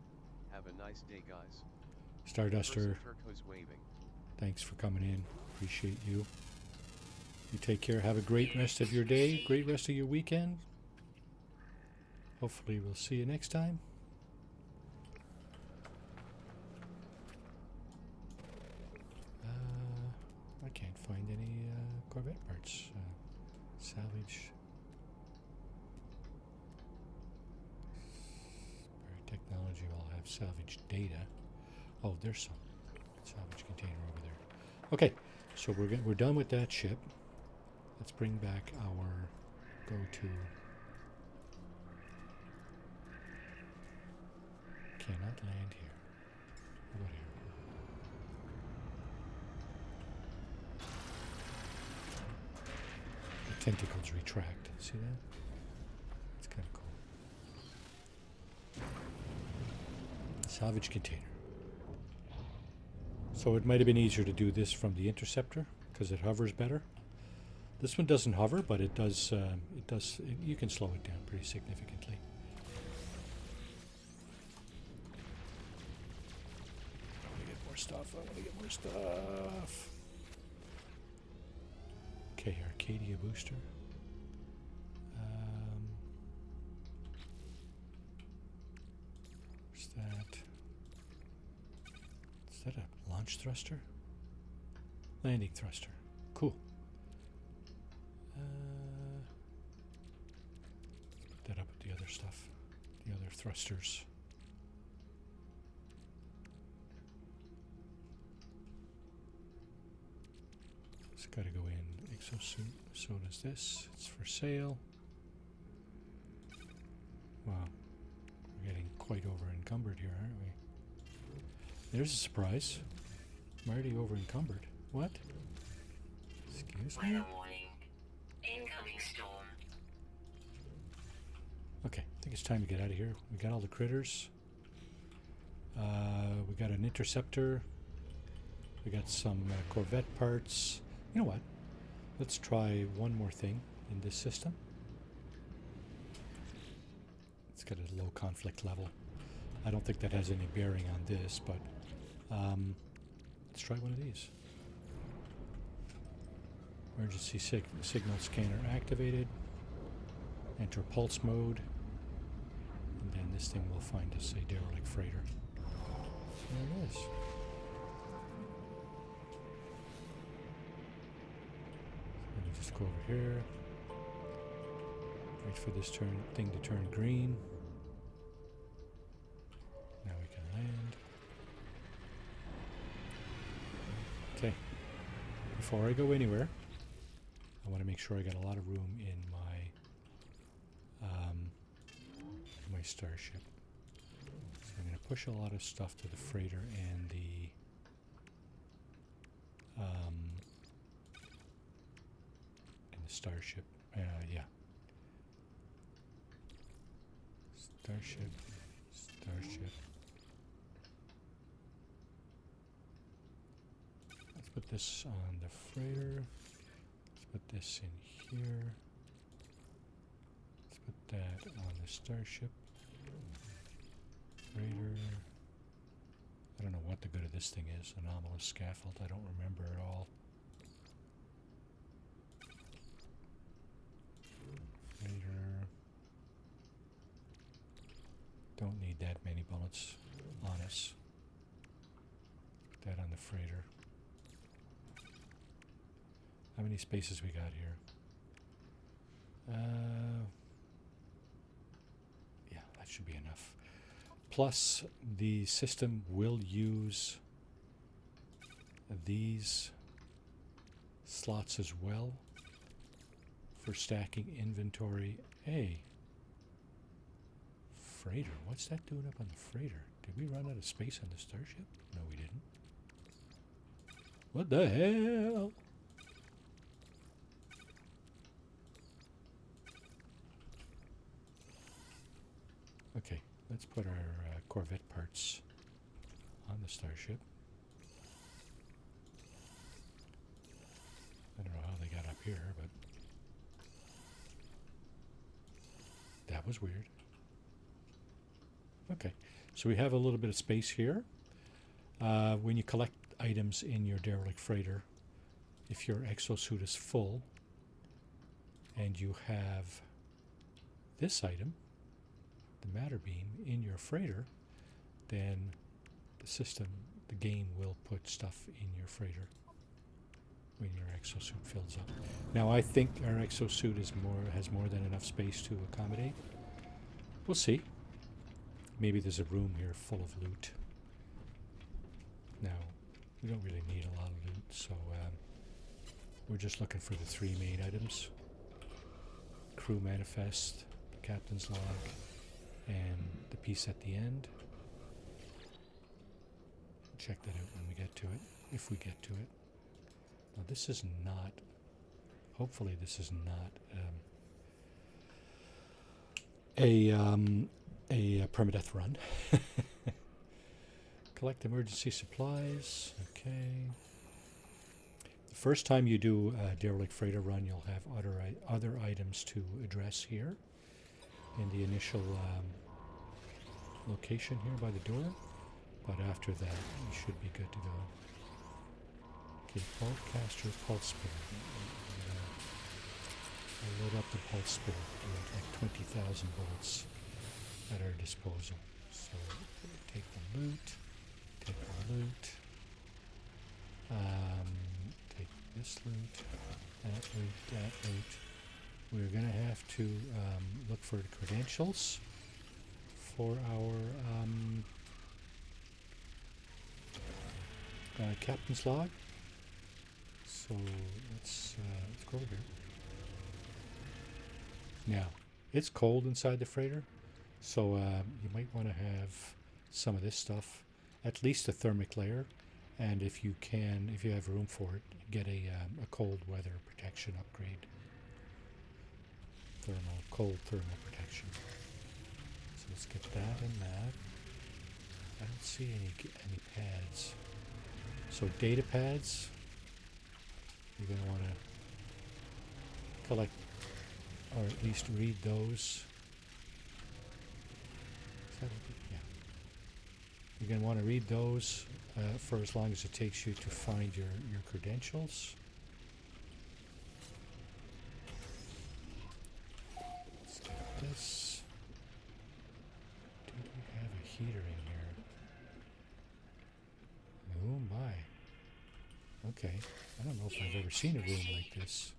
Have a nice day, guys. Starduster, Turco's waving. thanks for coming in. Appreciate you. You take care. Have a great rest of your day. Great rest of your weekend. Hopefully we'll see you next time. I can't find any Corvette parts. Salvage. Spirit Technology will have salvage data. Oh, there's some salvage container over there. Okay, so we're done with that ship. Let's bring back our go-to. Cannot land here. How about here? The tentacles retract. See that? It's kind of cool. Salvage container. So it might have been easier to do this from the interceptor because it hovers better. This one doesn't hover, but it does. You can slow it down pretty significantly. I want to get more stuff. Okay, Arcadia booster. What's that? Is that a launch thruster? Landing thruster. Cool. Put that up with the other stuff. The other thrusters. It's got to go in exosuit. So does this. It's for sale. Wow. We're getting quite over encumbered here, aren't we? There's a surprise. I'm already over encumbered. What? Excuse me? Weather warning. Incoming storm. Okay, I think it's time to get out of here. We got all the critters. We got an interceptor. We got some Corvette parts. You know what? Let's try one more thing in this system. It's got a low conflict level. I don't think that has any bearing on this, but let's try one of these. Emergency signal scanner activated. Enter pulse mode. And then this thing will find us a derelict freighter. There it is. Let me just go over here. Wait for this thing to turn green. Now we can land. Okay. Before I go anywhere, I want to make sure I got a lot of room in my starship. So I'm going to push a lot of stuff to the freighter and the starship. Yeah. Starship. Let's put this on the freighter. Let's put this in here. Let's put that on the starship. Freighter. I don't know what the good of this thing is. Anomalous scaffold. I don't remember at all. Freighter. Don't don't need that many bullets on us. Put that on the freighter. How many spaces we got here? Yeah, that should be enough. Plus, the system will use these slots as well for stacking inventory. Hey, freighter. What's that doing up on the freighter? Did we run out of space on the starship? No, we didn't. What the hell? Okay, let's put our Corvette parts on the starship. I don't know how they got up here, but that was weird. Okay, so we have a little bit of space here. When you collect items in your derelict freighter, if your exosuit is full and you have this item, the matter beam, in your freighter, then the system, the game will put stuff in your freighter when your exosuit fills up. Now I think our exosuit has more than enough space to accommodate. We'll see. Maybe there's a room here full of loot. Now, we don't really need a lot of loot, so we're just looking for the 3 main items. Crew manifest, the captain's log, and the piece at the end. Check that out when we get to it, if we get to it. Now this is not, hopefully this is not a permadeath run. Collect emergency supplies, okay. The first time you do a derelict freighter run, you'll have other items to address here in the initial location here by the door, but after that you should be good to go. Okay, bolt caster, pulse spitter. I'll load up the pulse spitter. We have like 20,000 bullets at our disposal. So take the loot, take the loot, take this loot, that loot, that loot. We're going to have to look for the credentials for our captain's log. So let's go over here. Now, it's cold inside the freighter, so you might want to have some of this stuff, at least a thermic layer, and if you have room for it, get a cold weather protection upgrade. Cold thermal protection. So let's get that and that. I don't see any pads. So data pads, you're going to want to collect, or at least read those. Yeah. You're going to want to read those for as long as it takes you to find your credentials. Let's get this. Do we have a heater in here? Oh my. Okay. I don't know if I've ever seen a room like this.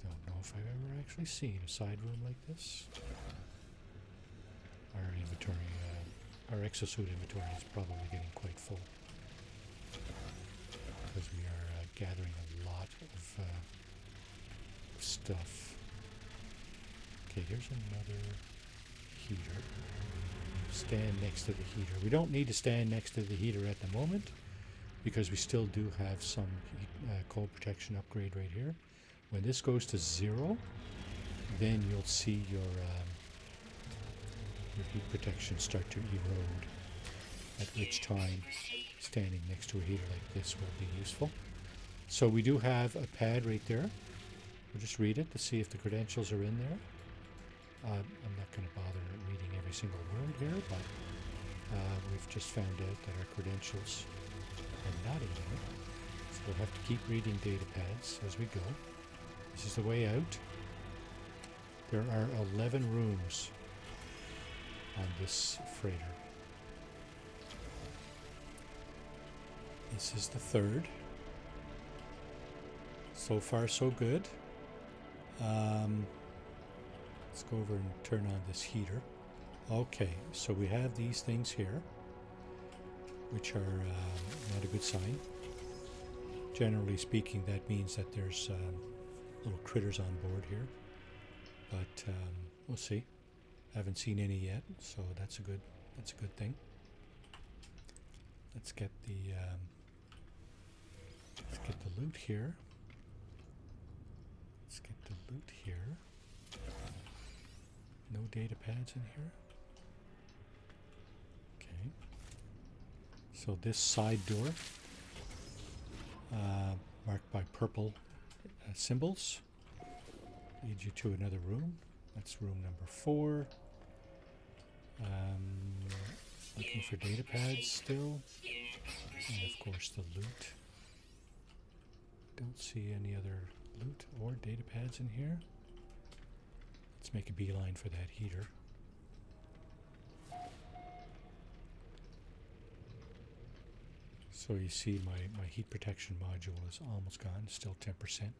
Don't know if I've ever actually seen a side room like this. Our inventory, our exosuit inventory is probably getting quite full because we are gathering a lot of stuff. Okay, here's another heater. Stand next to the heater. We don't need to stand next to the heater at the moment because we still do have some cold protection upgrade right here. When this goes to 0, then you'll see your heat protection start to erode, at which time standing next to a heater like this will be useful. So we do have a pad right there. We'll just read it to see if the credentials are in there. I'm not going to bother reading every single word here, but we've just found out that our credentials are not in there. So we'll have to keep reading data pads as we go. This is the way out. There are 11 rooms on this freighter. This is the third. So far, so good. Let's go over and turn on this heater. Okay, so we have these things here, which are not a good sign. Generally speaking, that means that there's little critters on board here, but we'll see. Haven't seen any yet, so that's a good thing. Let's get the loot here. Let's get the loot here. No data pads in here. Okay. So this side door, marked by purple symbols, leads you to another room. That's room number 4. Looking for data pads still. And of course the loot. Don't see any other loot or data pads in here. Let's make a beeline for that heater. So you see my heat protection module is almost gone, still 10%.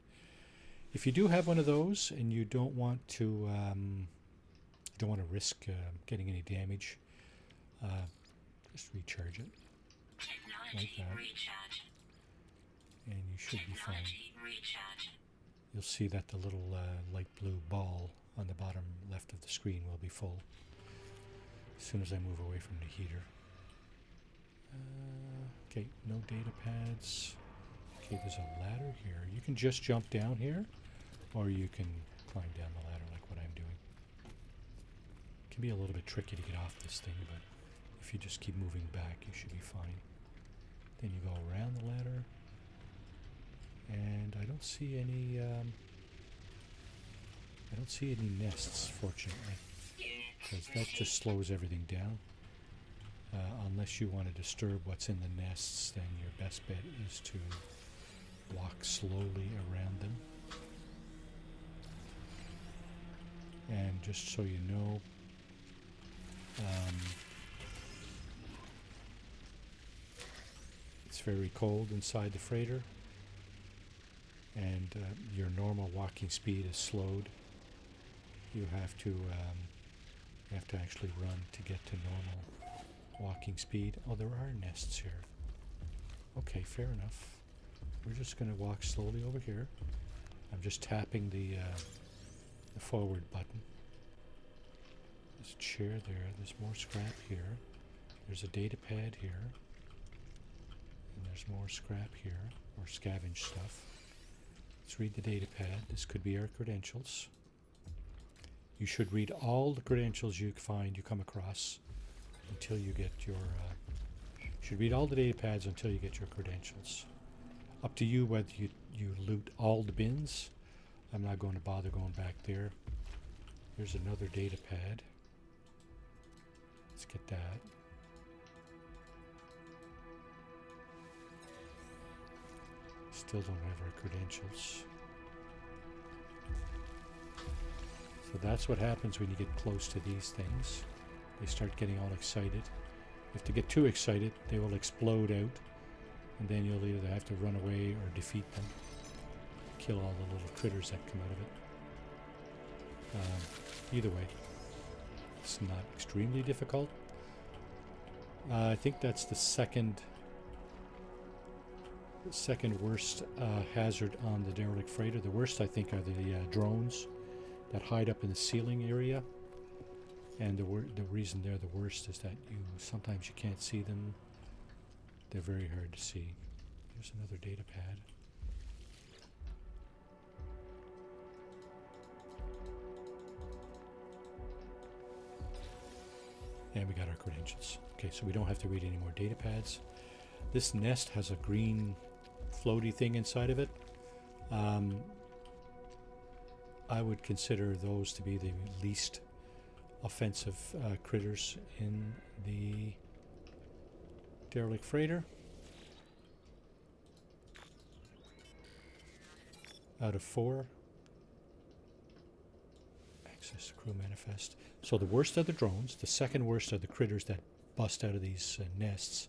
If you do have one of those and you don't want to risk getting any damage, just recharge it like that, and you should be fine. You'll see that the little light blue ball on the bottom left of the screen will be full as soon as I move away from the heater. Okay, no data pads. Okay, there's a ladder here. You can just jump down here, or you can climb down the ladder like what I'm doing. It can be a little bit tricky to get off this thing, but if you just keep moving back, you should be fine. Then you go around the ladder, and I don't see any nests, fortunately, because that just slows everything down. Unless you want to disturb what's in the nests, then your best bet is to walk slowly around them. And just so you know, it's very cold inside the freighter, and your normal walking speed is slowed. You have to actually run to get to normal walking speed. Oh, there are nests here. Okay, fair enough. We're just going to walk slowly over here. I'm just tapping the forward button. There's a chair there. There's more scrap here. There's a data pad here. And there's more scrap here, or scavenge stuff. Let's read the data pad. This could be our credentials. You should read all the credentials you come across until you get your you should read all the data pads until you get your credentials. Up to you whether you loot all the bins. I'm not going to bother going back there. Here's another data pad. Let's get that. Still don't have our credentials. So that's what happens when you get close to these things. They start getting all excited. If they get too excited, they will explode out, and then you'll either have to run away or defeat them. Kill all the little critters that come out of it. Either way, it's not extremely difficult. I think that's the second worst hazard on the derelict freighter. The worst, I think, are the drones that hide up in the ceiling area. And the reason they're the worst is that sometimes you can't see them. They're very hard to see. Here's another data pad. And we got our credentials. Okay, so we don't have to read any more data pads. This nest has a green floaty thing inside of it. I would consider those to be the least offensive critters in the derelict freighter. Out of 4. Access crew manifest. So the worst are the drones. The second worst are the critters that bust out of these nests.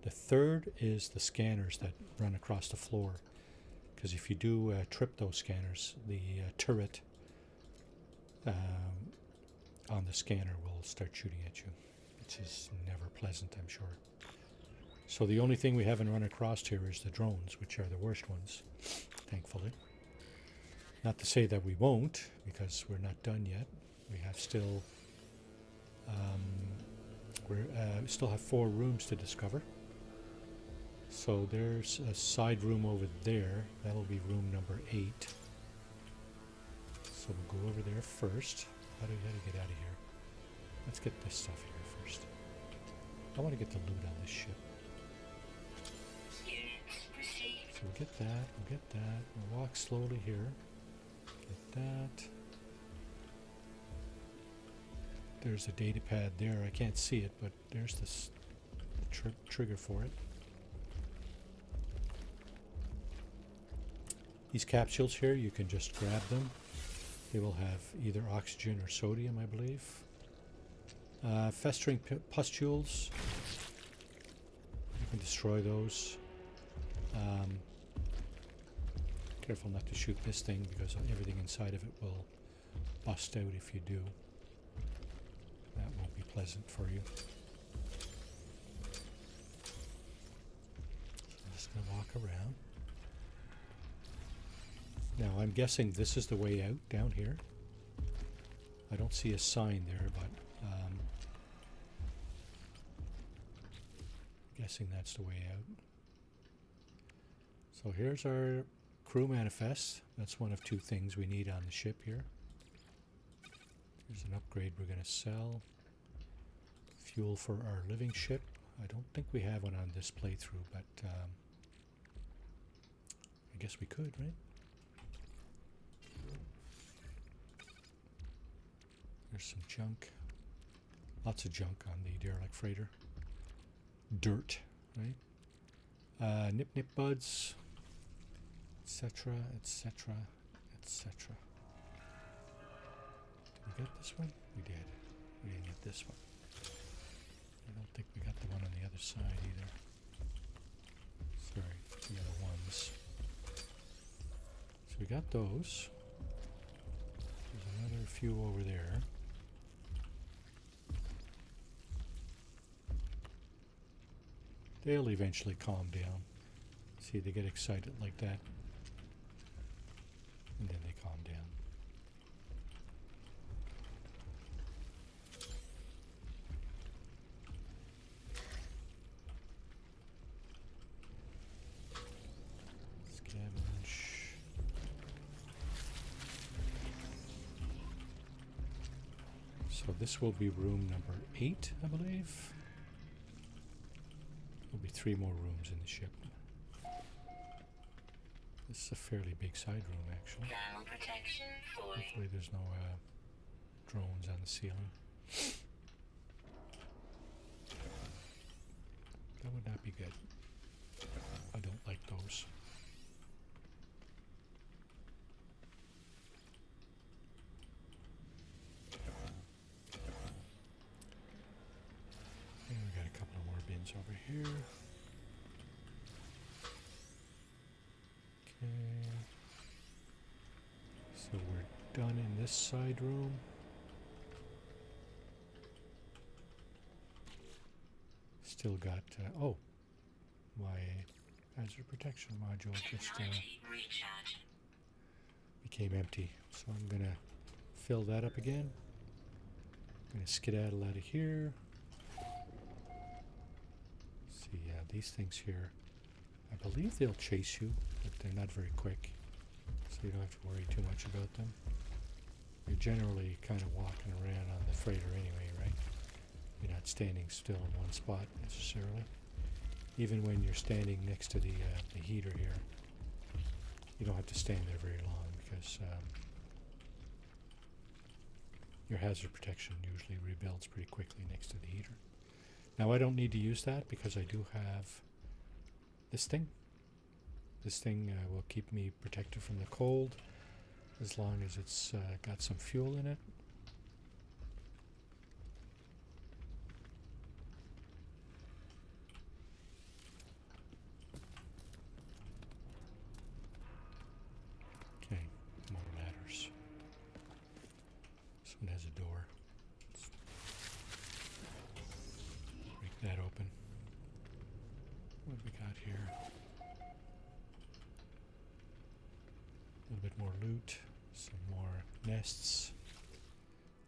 The third is the scanners that run across the floor. Because if you do trip those scanners, the turret on the scanner will start shooting at you, which is never pleasant, I'm sure. So the only thing we haven't run across here is the drones, which are the worst ones, thankfully. Not to say that we won't, because we're not done yet. We have still, we still have 4 rooms to discover. So there's a side room over there. That'll be room number 8. So we'll go over there first. How do we get out of here? Let's get this stuff here first. I want to get the loot on this ship. So we'll get that, we'll get that. We'll walk slowly here. Get that. There's a data pad there. I can't see it, but there's this trigger for it. These capsules here, you can just grab them. They will have either oxygen or sodium, I believe. Festering pustules. You can destroy those. Careful not to shoot this thing because everything inside of it will bust out if you do. That won't be pleasant for you. So I'm just going to walk around. Now I'm guessing this is the way out down here. I don't see a sign there, but I'm guessing that's the way out. So here's our crew manifest. That's one of 2 things we need on the ship here. Here's an upgrade we're going to sell. Fuel for our living ship. I don't think we have one on this playthrough, but I guess we could, right? There's some junk. Lots of junk on the derelict freighter. Dirt, right? Nip buds, etc., etc., etc. Did we get this one? We did. We didn't get this one. I don't think we got the one on the other side either. Sorry, the other ones. So we got those. There's another few over there. They'll eventually calm down. See, they get excited like that. And then they calm down. Scavenge. So this will be room number 8, I believe. There'll be 3 more rooms in the ship. This is a fairly big side room, actually. Hopefully there's no drones on the ceiling. That would not be good. I don't like those. And we got a couple of more bins over here. Okay. So we're done in this side room. Still got, oh, my hazard protection module just became empty. So I'm going to fill that up again. I'm going to skedaddle out of here. See, these things here, I believe they'll chase you, but they're not very quick. So you don't have to worry too much about them. You're generally kind of walking around on the freighter anyway, right? You're not standing still in one spot necessarily. Even when you're standing next to the heater here, you don't have to stand there very long because your hazard protection usually rebuilds pretty quickly next to the heater. Now I don't need to use that because I do have this thing. This thing will keep me protected from the cold as long as it's got some fuel in it. more loot, some more nests.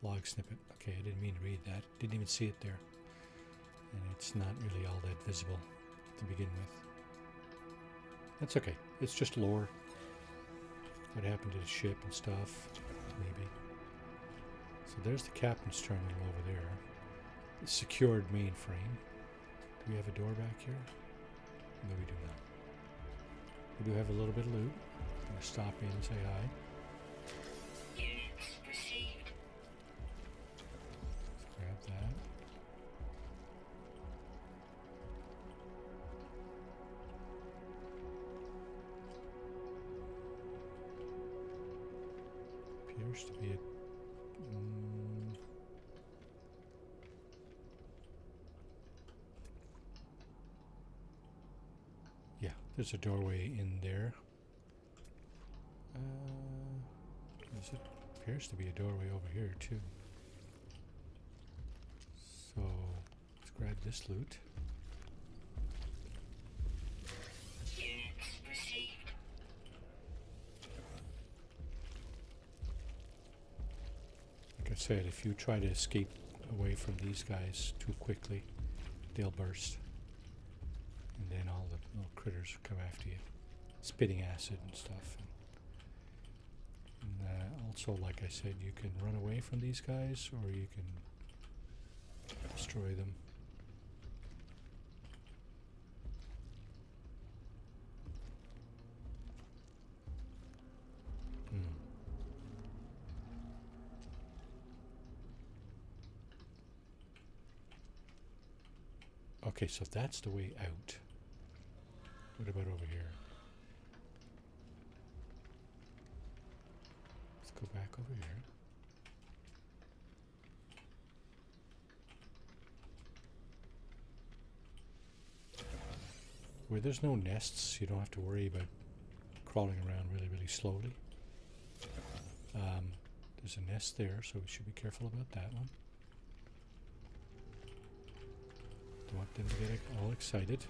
Log snippet. Okay, I didn't mean to read that. Didn't even see it there. And it's not really all that visible to begin with. That's okay. It's just lore. What happened to the ship and stuff, maybe. So there's the captain's terminal over there. The secured mainframe. Do we have a door back here? No, we do not. We do have a little bit of loot. I'm going to stop in and say hi. Units received. Let's grab that. Appears to be a... yeah, there's a doorway in there. It appears to be a doorway over here too. So let's grab this loot. Units received. Like I said, if you try to escape away from these guys too quickly, they'll burst. And then all the little critters will come after you. Spitting acid and stuff. And also, like I said, you can run away from these guys or you can destroy them. Okay, so that's the way out. What about over here? Let's go back over here. Where there's no nests, you don't have to worry about crawling around really, really slowly. There's a nest there, so we should be careful about that one. Don't want them to get all excited.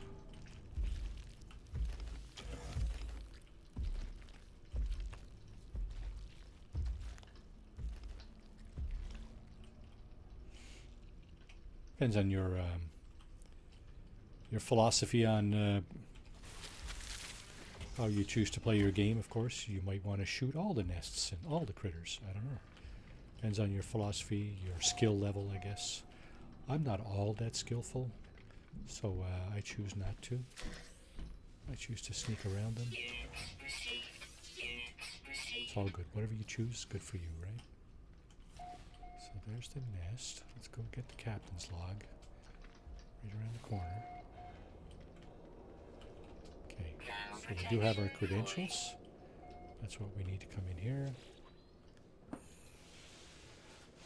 Depends on your philosophy on how you choose to play your game. Of course, you might want to shoot all the nests and all the critters. I don't know. Depends on your philosophy, your skill level, I guess. I'm not all that skillful, so I choose not to. I choose to sneak around them. It's all good. Whatever you choose is good for you, right? So there's the nest. Let's go get the captain's log. Right around the corner. Okay, so we do have our credentials. That's what we need to come in here.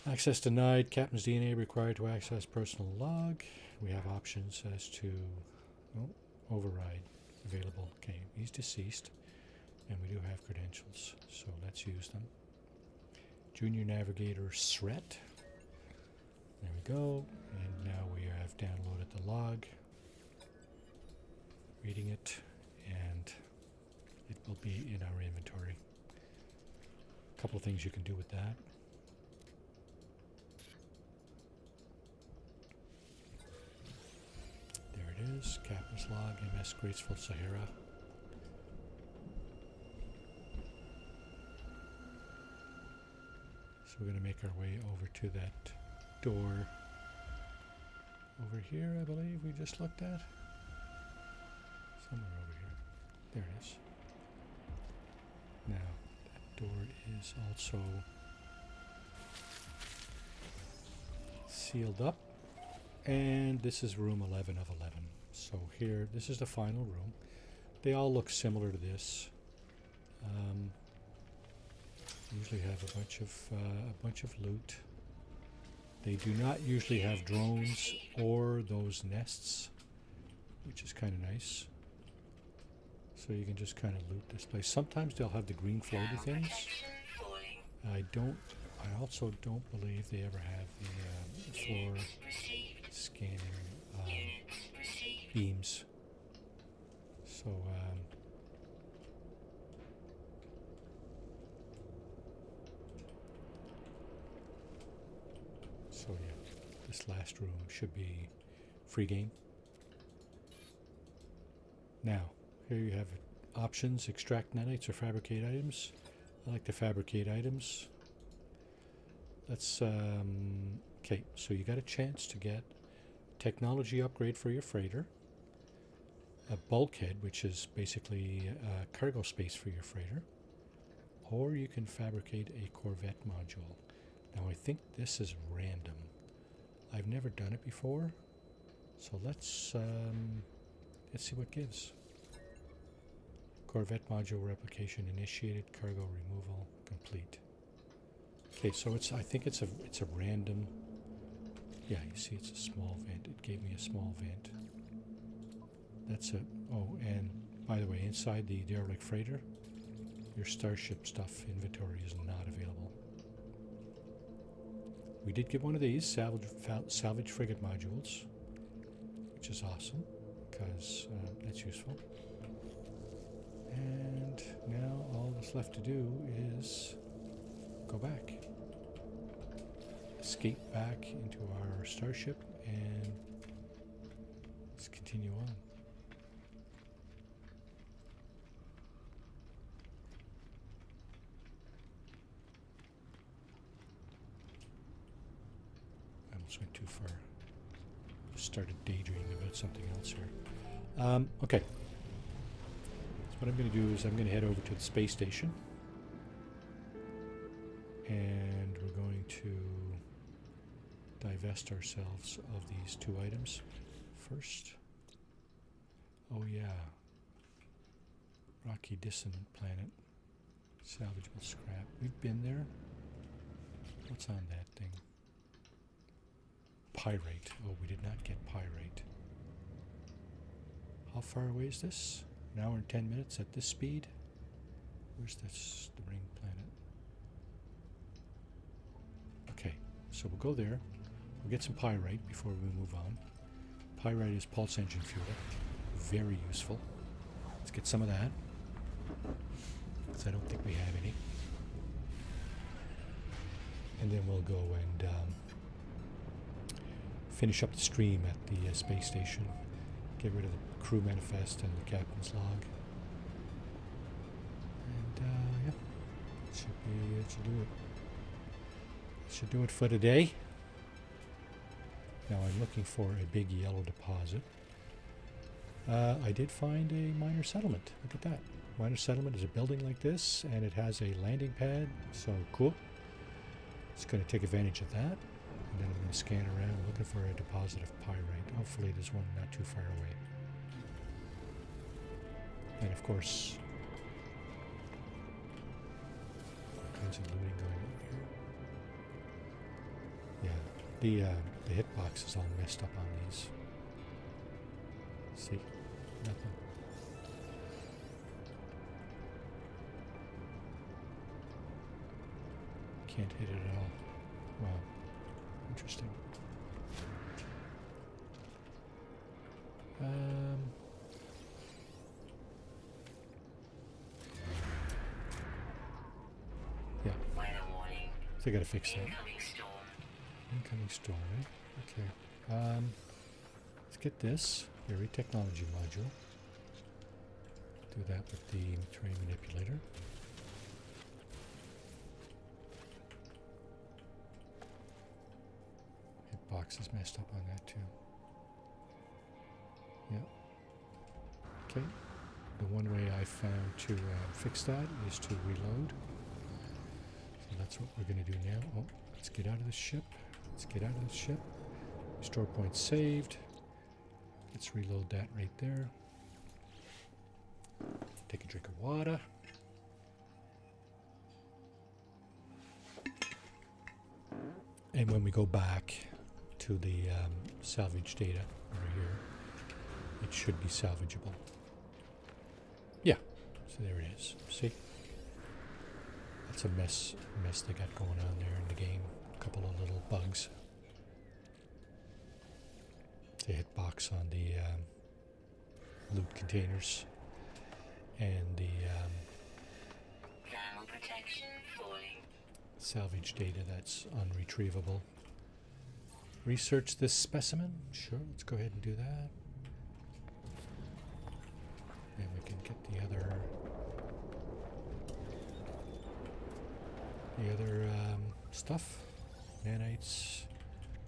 Access denied. Captain's DNA required to access personal log. We have options as to override available. Okay, he's deceased. And we do have credentials, so let's use them. Junior Navigator Threat. There we go. And now we have downloaded the log. Reading it, and it will be in our inventory. A couple of things you can do with that. There it is. Captain's log, MS Graceful Sahara. So we're going to make our way over to that door over here, I believe we just looked at. Somewhere over here. There it is. Now, that door is also sealed up. And this is room 11 of 11. So here, this is the final room. They all look similar to this. Usually have a bunch of loot. They do not usually have drones or those nests, which is kind of nice. So you can just kind of loot this place. Sometimes they'll have the green floaty things. I also don't believe they ever have the floor scanning beams. So So yeah, this last room should be free game. Now, here you have options: extract nanites or fabricate items. I like to fabricate items. Let's, okay, so you got a chance to get technology upgrade for your freighter, a bulkhead, which is basically cargo space for your freighter, or you can fabricate a Corvette module. Now I think this is random. I've never done it before, so let's see what gives. Corvette module replication initiated, cargo removal complete. Okay, so I think it's a random. Yeah, you see it's a small vent. It gave me a small vent. That's it. Oh, and by the way, inside the derelict freighter, your starship stuff inventory is not available. We did get one of these salvage frigate modules, which is awesome because that's useful. And now all that's left to do is go back. Escape back into our starship and let's continue on. I almost went too far. Just started daydreaming about something else here. Okay. So what I'm going to do is I'm going to head over to the space station. And we're going to divest ourselves of these two items first. Oh yeah. Rocky Dissonant Planet. Salvageable scrap. We've been there. What's on that thing? Pyrite. Oh, we did not get pyrite. How far away is this? An hour and 10 minutes at this speed? Where's this, the ring planet? Okay, so we'll go there. We'll get some pyrite before we move on. Pyrite is pulse engine fuel. Very useful. Let's get some of that, because I don't think we have any. And then we'll go and finish up the stream at the space station. Get rid of the crew manifest and the captain's log. And yeah, it should do it. Should do it for today. Now I'm looking for a big yellow deposit. I did find a minor settlement. Look at that. Minor settlement is a building like this, and it has a landing pad. So cool. It's going to take advantage of that. And then I'm going to scan around looking for a deposit of pyrite. Hopefully there's one not too far away. And of course, all kinds of looting going on here. Yeah, the hitbox is all messed up on these. See? Nothing. Can't hit it at all. Wow. Interesting. Yeah. So I gotta fix that. Incoming storm, eh? Okay. Let's get this. Very technology module. Do that with the terrain manipulator. Hitbox is messed up on that too. Yeah. Okay. The one way I found to fix that is to reload. So that's what we're going to do now. Oh, let's get out of the ship. Let's get out of the ship. Restore point saved. Let's reload that right there. Take a drink of water. And when we go back to the salvage data over here, it should be salvageable. Yeah, so there it is. See? That's a mess they got going on there in the game. A couple of little bugs. The hitbox on the loot containers and the Thermal protection falling. salvage data that's unretrievable. Research this specimen. Sure, let's go ahead and do that. And we can get the other stuff. Nanites.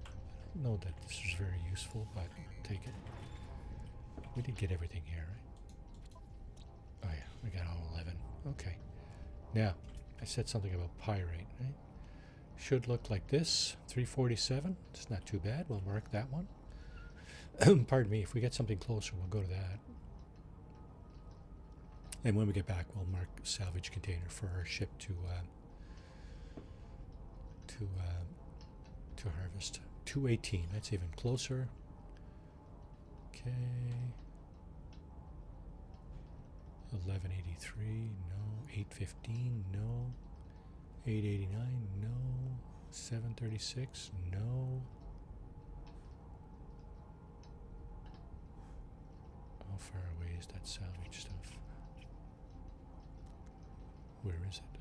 I don't know that this is very useful, but take it. We did get everything here, right? Oh yeah, we got all 11. Okay. Now, I said something about pyrite, right? Should look like this. 347. It's not too bad. We'll mark that one. Pardon me. If we get something closer, we'll go to that. And when we get back, we'll mark salvage container for our ship to harvest. 218. That's even closer. Okay. 1183. No. 815. No. 889. No. 736. No. How far away is that salvage stuff? Where is it?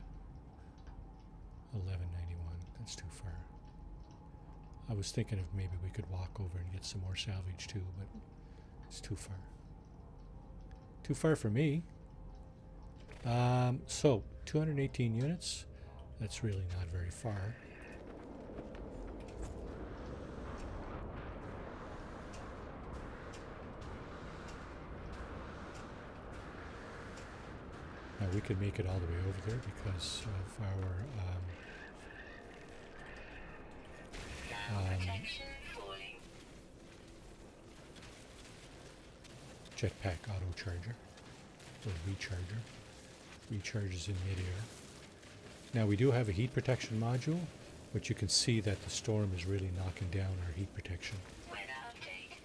1191. That's too far. I was thinking of maybe we could walk over and get some more salvage too, but it's too far. Too far for me. So 218 units. That's really not very far. Now we could make it all the way over there because of our jetpack auto charger or recharger. Recharges in midair. Now we do have a heat protection module, but you can see that the storm is really knocking down our heat protection. Weather update.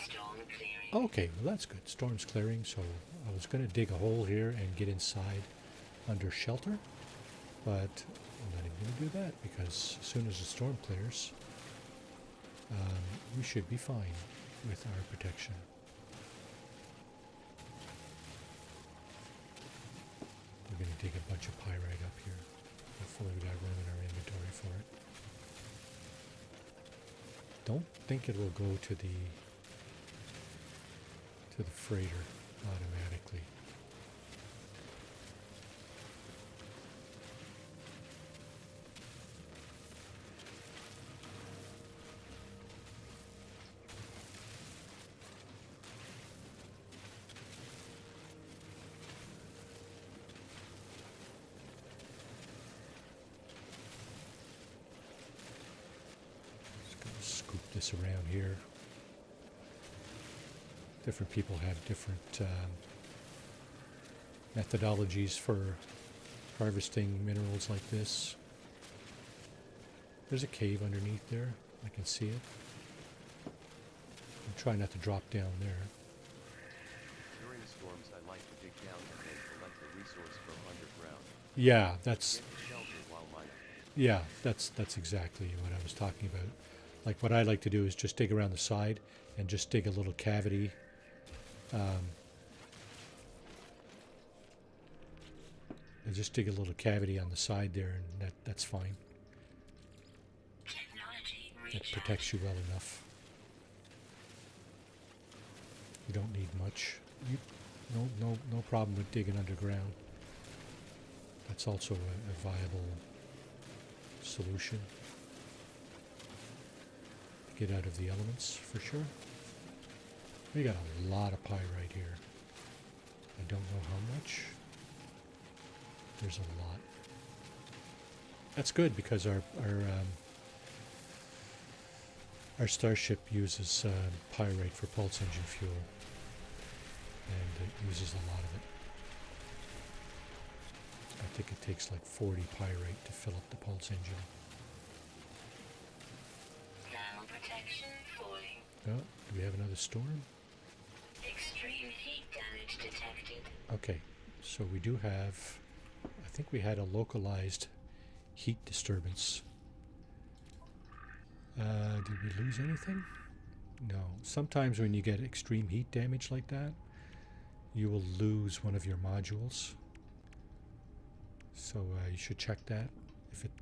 Storm clearing. Okay, well that's good. Storm's clearing, so I was going to dig a hole here and get inside under shelter, but I'm not even going to do that because as soon as the storm clears, we should be fine with our protection. We're going to dig a bunch of pyrite up here. Hopefully we got room in our inventory for it. Don't think it will go to the freighter automatically. Scoop this around here. Different people have different methodologies for harvesting minerals like this. There's a cave underneath there. I can see it. I'm trying not to drop down there. During storms, I like to dig down and then collect the resource from underground. Yeah, that's Get shelter while mining. yeah, that's exactly what I was talking about. Like what I like to do is just dig around the side and just dig a little cavity. And just dig a little cavity on the side there, and that's fine. Technology That recharge. protects you well enough. You don't need much. No problem with digging underground. That's also a viable solution. Get out of the elements for sure. We got a lot of pyrite here. I don't know how much. There's a lot. That's good because our starship uses pyrite for pulse engine fuel, and it uses a lot of it. I think it takes like 40 pyrite to fill up the pulse engine. Thermal protection falling. Oh, do we have another storm? Extreme heat damage detected. Okay, so we do have, I think we had a localized heat disturbance. Did we lose anything? No. Sometimes when you get extreme heat damage like that, you will lose one of your modules. So you should check that.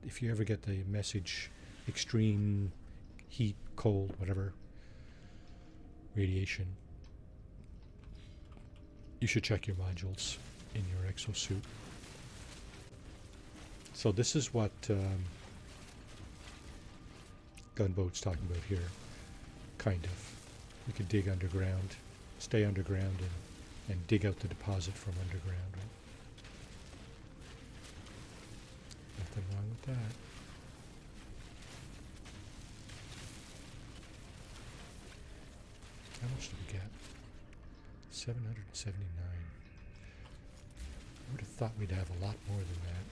If you ever get the message extreme heat, cold, whatever, radiation, you should check your modules in your exosuit. So this is what Gunboat's talking about here, kind of. You could dig underground, stay underground, and dig out the deposit from underground. Right? Nothing wrong with that. How much did we get? 779. I would have thought we'd have a lot more than that.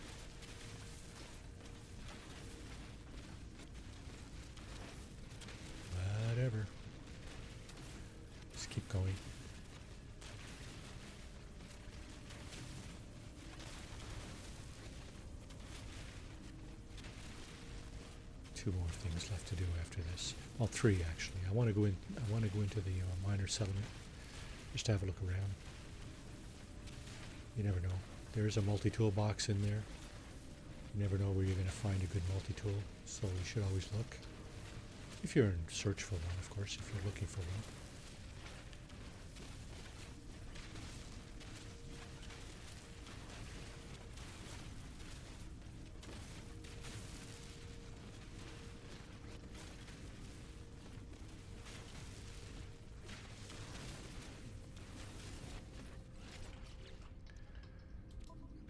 Whatever. Just keep going. Two more things left to do after this. Well, three actually. I want to go into the minor settlement. Just to have a look around. You never know. There's a multi-tool box in there. You never know where you're going to find a good multi-tool, so you should always look. If you're in search for one, of course, if you're looking for one.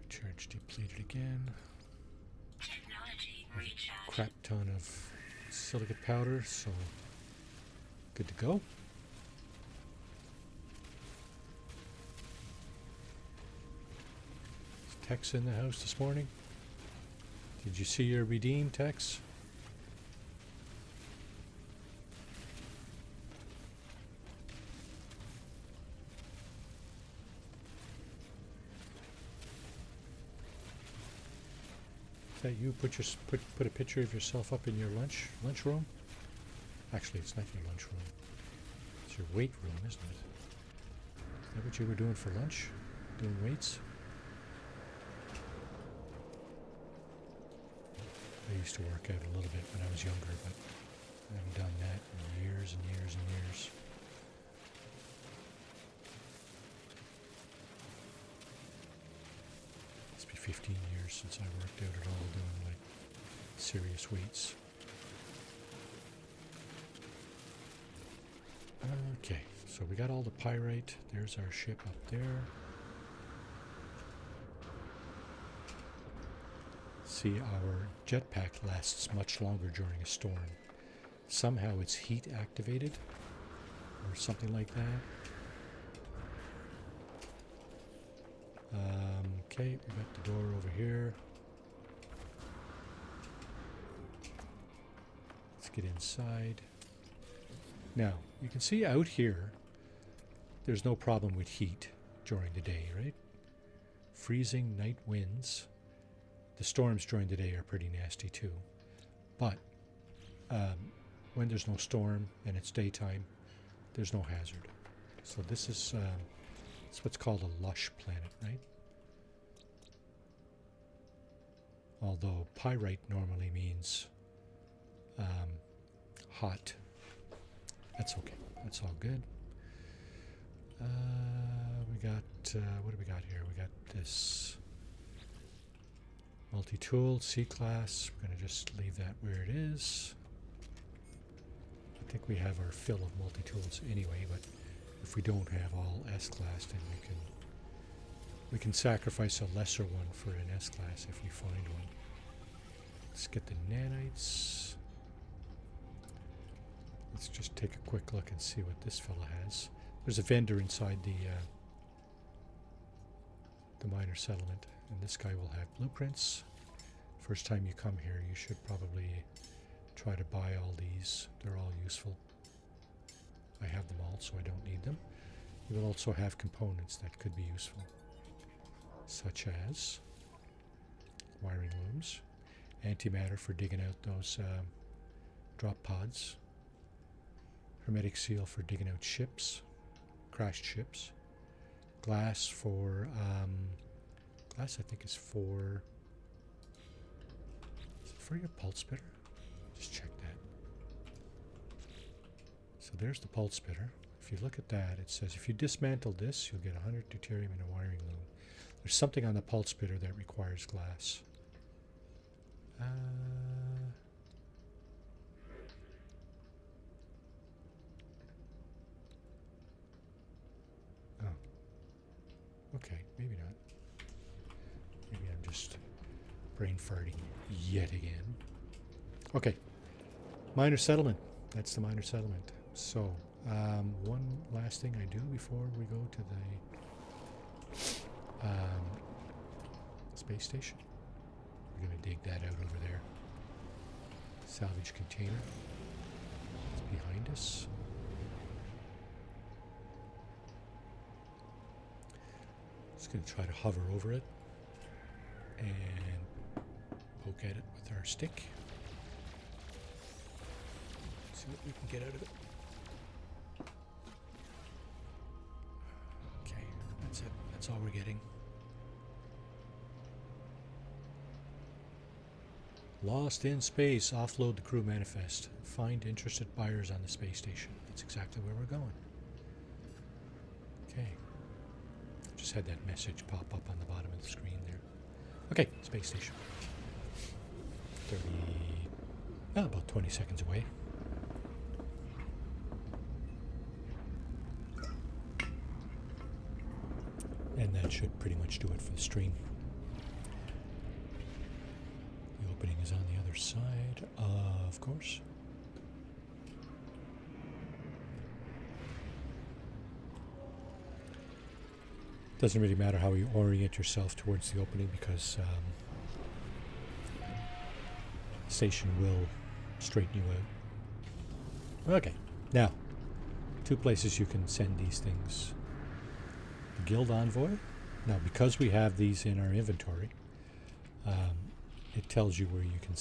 Charge depleted again. Technology recharge. Crap ton of silicate powder, so good to go. Is Tex in the house this morning? Did you see your redeem, Tex? Is that you? Put a picture of yourself up in your lunch room? Actually, it's not your lunch room. It's your weight room, isn't it? Is that what you were doing for lunch? Doing weights? I used to work out a little bit when I was younger, but I haven't done that in years and years and years. Must be 15 years since I worked out at all doing like serious weights. Okay, so we got all the pyrite. There's our ship up there. See, our jetpack lasts much longer during a storm. Somehow it's heat activated or something like that. Okay, we got the door over here. Let's get inside. Now, you can see out here, there's no problem with heat during the day, right? Freezing night winds. The storms during the day are pretty nasty too. But when there's no storm and it's daytime, there's no hazard. So this is it's what's called a lush planet, right? Although pyrite normally means hot. That's okay. That's all good. We got, what do we got here? We got this multi-tool, C-class. We're going to just leave that where it is. I think we have our fill of multi-tools anyway, but if we don't have all S-class, then we can sacrifice a lesser one for an S-class if we find one. Let's get the nanites. Let's just take a quick look and see what this fella has. There's a vendor inside the minor settlement, and this guy will have blueprints. First time you come here, you should probably try to buy all these. They're all useful. I have them all, so I don't need them. You will also have components that could be useful, such as wiring looms, antimatter for digging out those drop pods, hermetic seal for digging out ships, crashed ships, glass for glass I think is for your pulse splitter. Just check that. So there's the pulse splitter. If you look at that, it says if you dismantle this, you'll get 100 deuterium in a wiring loom. There's something on the pulse splitter that requires glass. Oh. Okay, maybe not. Maybe I'm just brain farting yet again. Okay. Minor settlement. That's the minor settlement. So, one last thing I do before we go to the space station. We're going to dig that out over there. Salvage container. It's behind us. Just going to try to hover over it and poke at it with our stick. See what we can get out of it. Okay, that's it. That's all we're getting. Lost in space. Offload the crew manifest. Find interested buyers on the space station. That's exactly where we're going. Okay. Just had that message pop up on the bottom of the screen there. Okay, space station. About 20 seconds away. And that should pretty much do it for the stream. The opening is on the other side, of course. Doesn't really matter how you orient yourself towards the opening because the station will straighten you out. Okay, now, 2 places you can send these things. The Guild Envoy. Now, because we have these in our inventory, it tells you where you can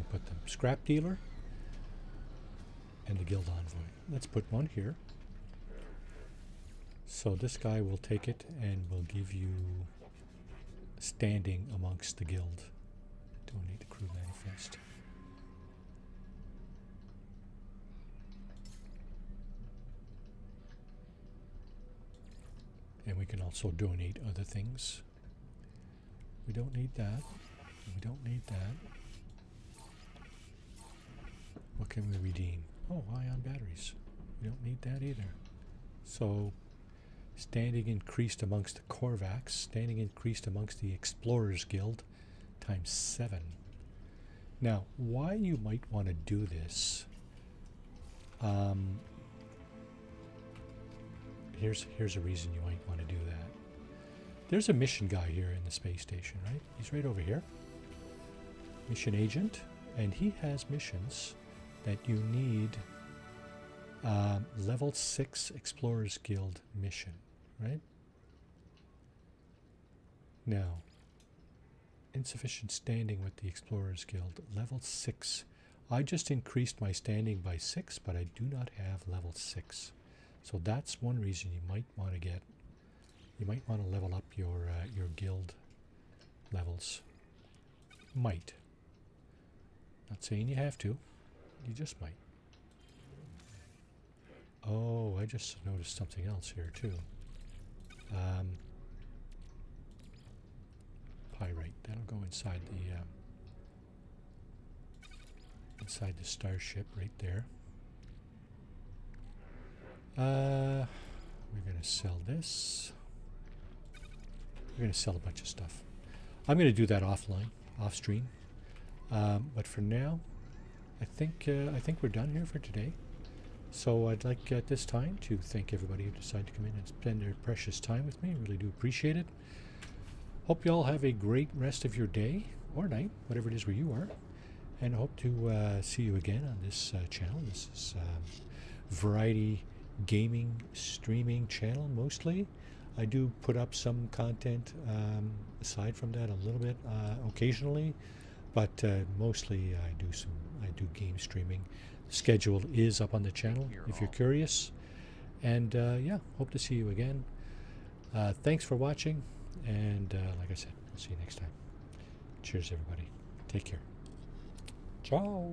put them. Scrap Dealer and the Guild Envoy. Let's put one here. So this guy will take it and will give you standing amongst the guild. Donate the crew manifest. And we can also donate other things. We don't need that. We don't need that. What can we redeem? Oh, ion batteries. We don't need that either. So, standing increased amongst the Korvax. Standing increased amongst the Explorers Guild. Times 7. Now, why you might want to do this... Here's a reason you might want to do that. There's a mission guy here in the space station, right? He's right over here. Mission agent. And he has missions that you need level 6 Explorers Guild mission, right? Now, insufficient standing with the Explorers Guild. Level 6. I just increased my standing by 6, but I do not have level 6. So that's one reason you might want to get. You might want to level up your guild levels. Might. Not saying you have to. You just might. Oh, I just noticed something else here too. Pyrite. That'll go inside the starship right there. We're going to sell this. We're going to sell a bunch of stuff. I'm going to do that offline, off stream. But for now, I think we're done here for today. So I'd like at this time to thank everybody who decided to come in and spend their precious time with me. I really do appreciate it. Hope you all have a great rest of your day or night, whatever it is where you are. And I hope to see you again on this channel. This is Variety Gaming streaming channel mostly. I do put up some content aside from that a little bit occasionally, but mostly I do game streaming. The schedule is up on the channel if you're curious. And yeah, hope to see you again. Thanks for watching, and like I said, I'll see you next time. Cheers, everybody. Take care. Ciao.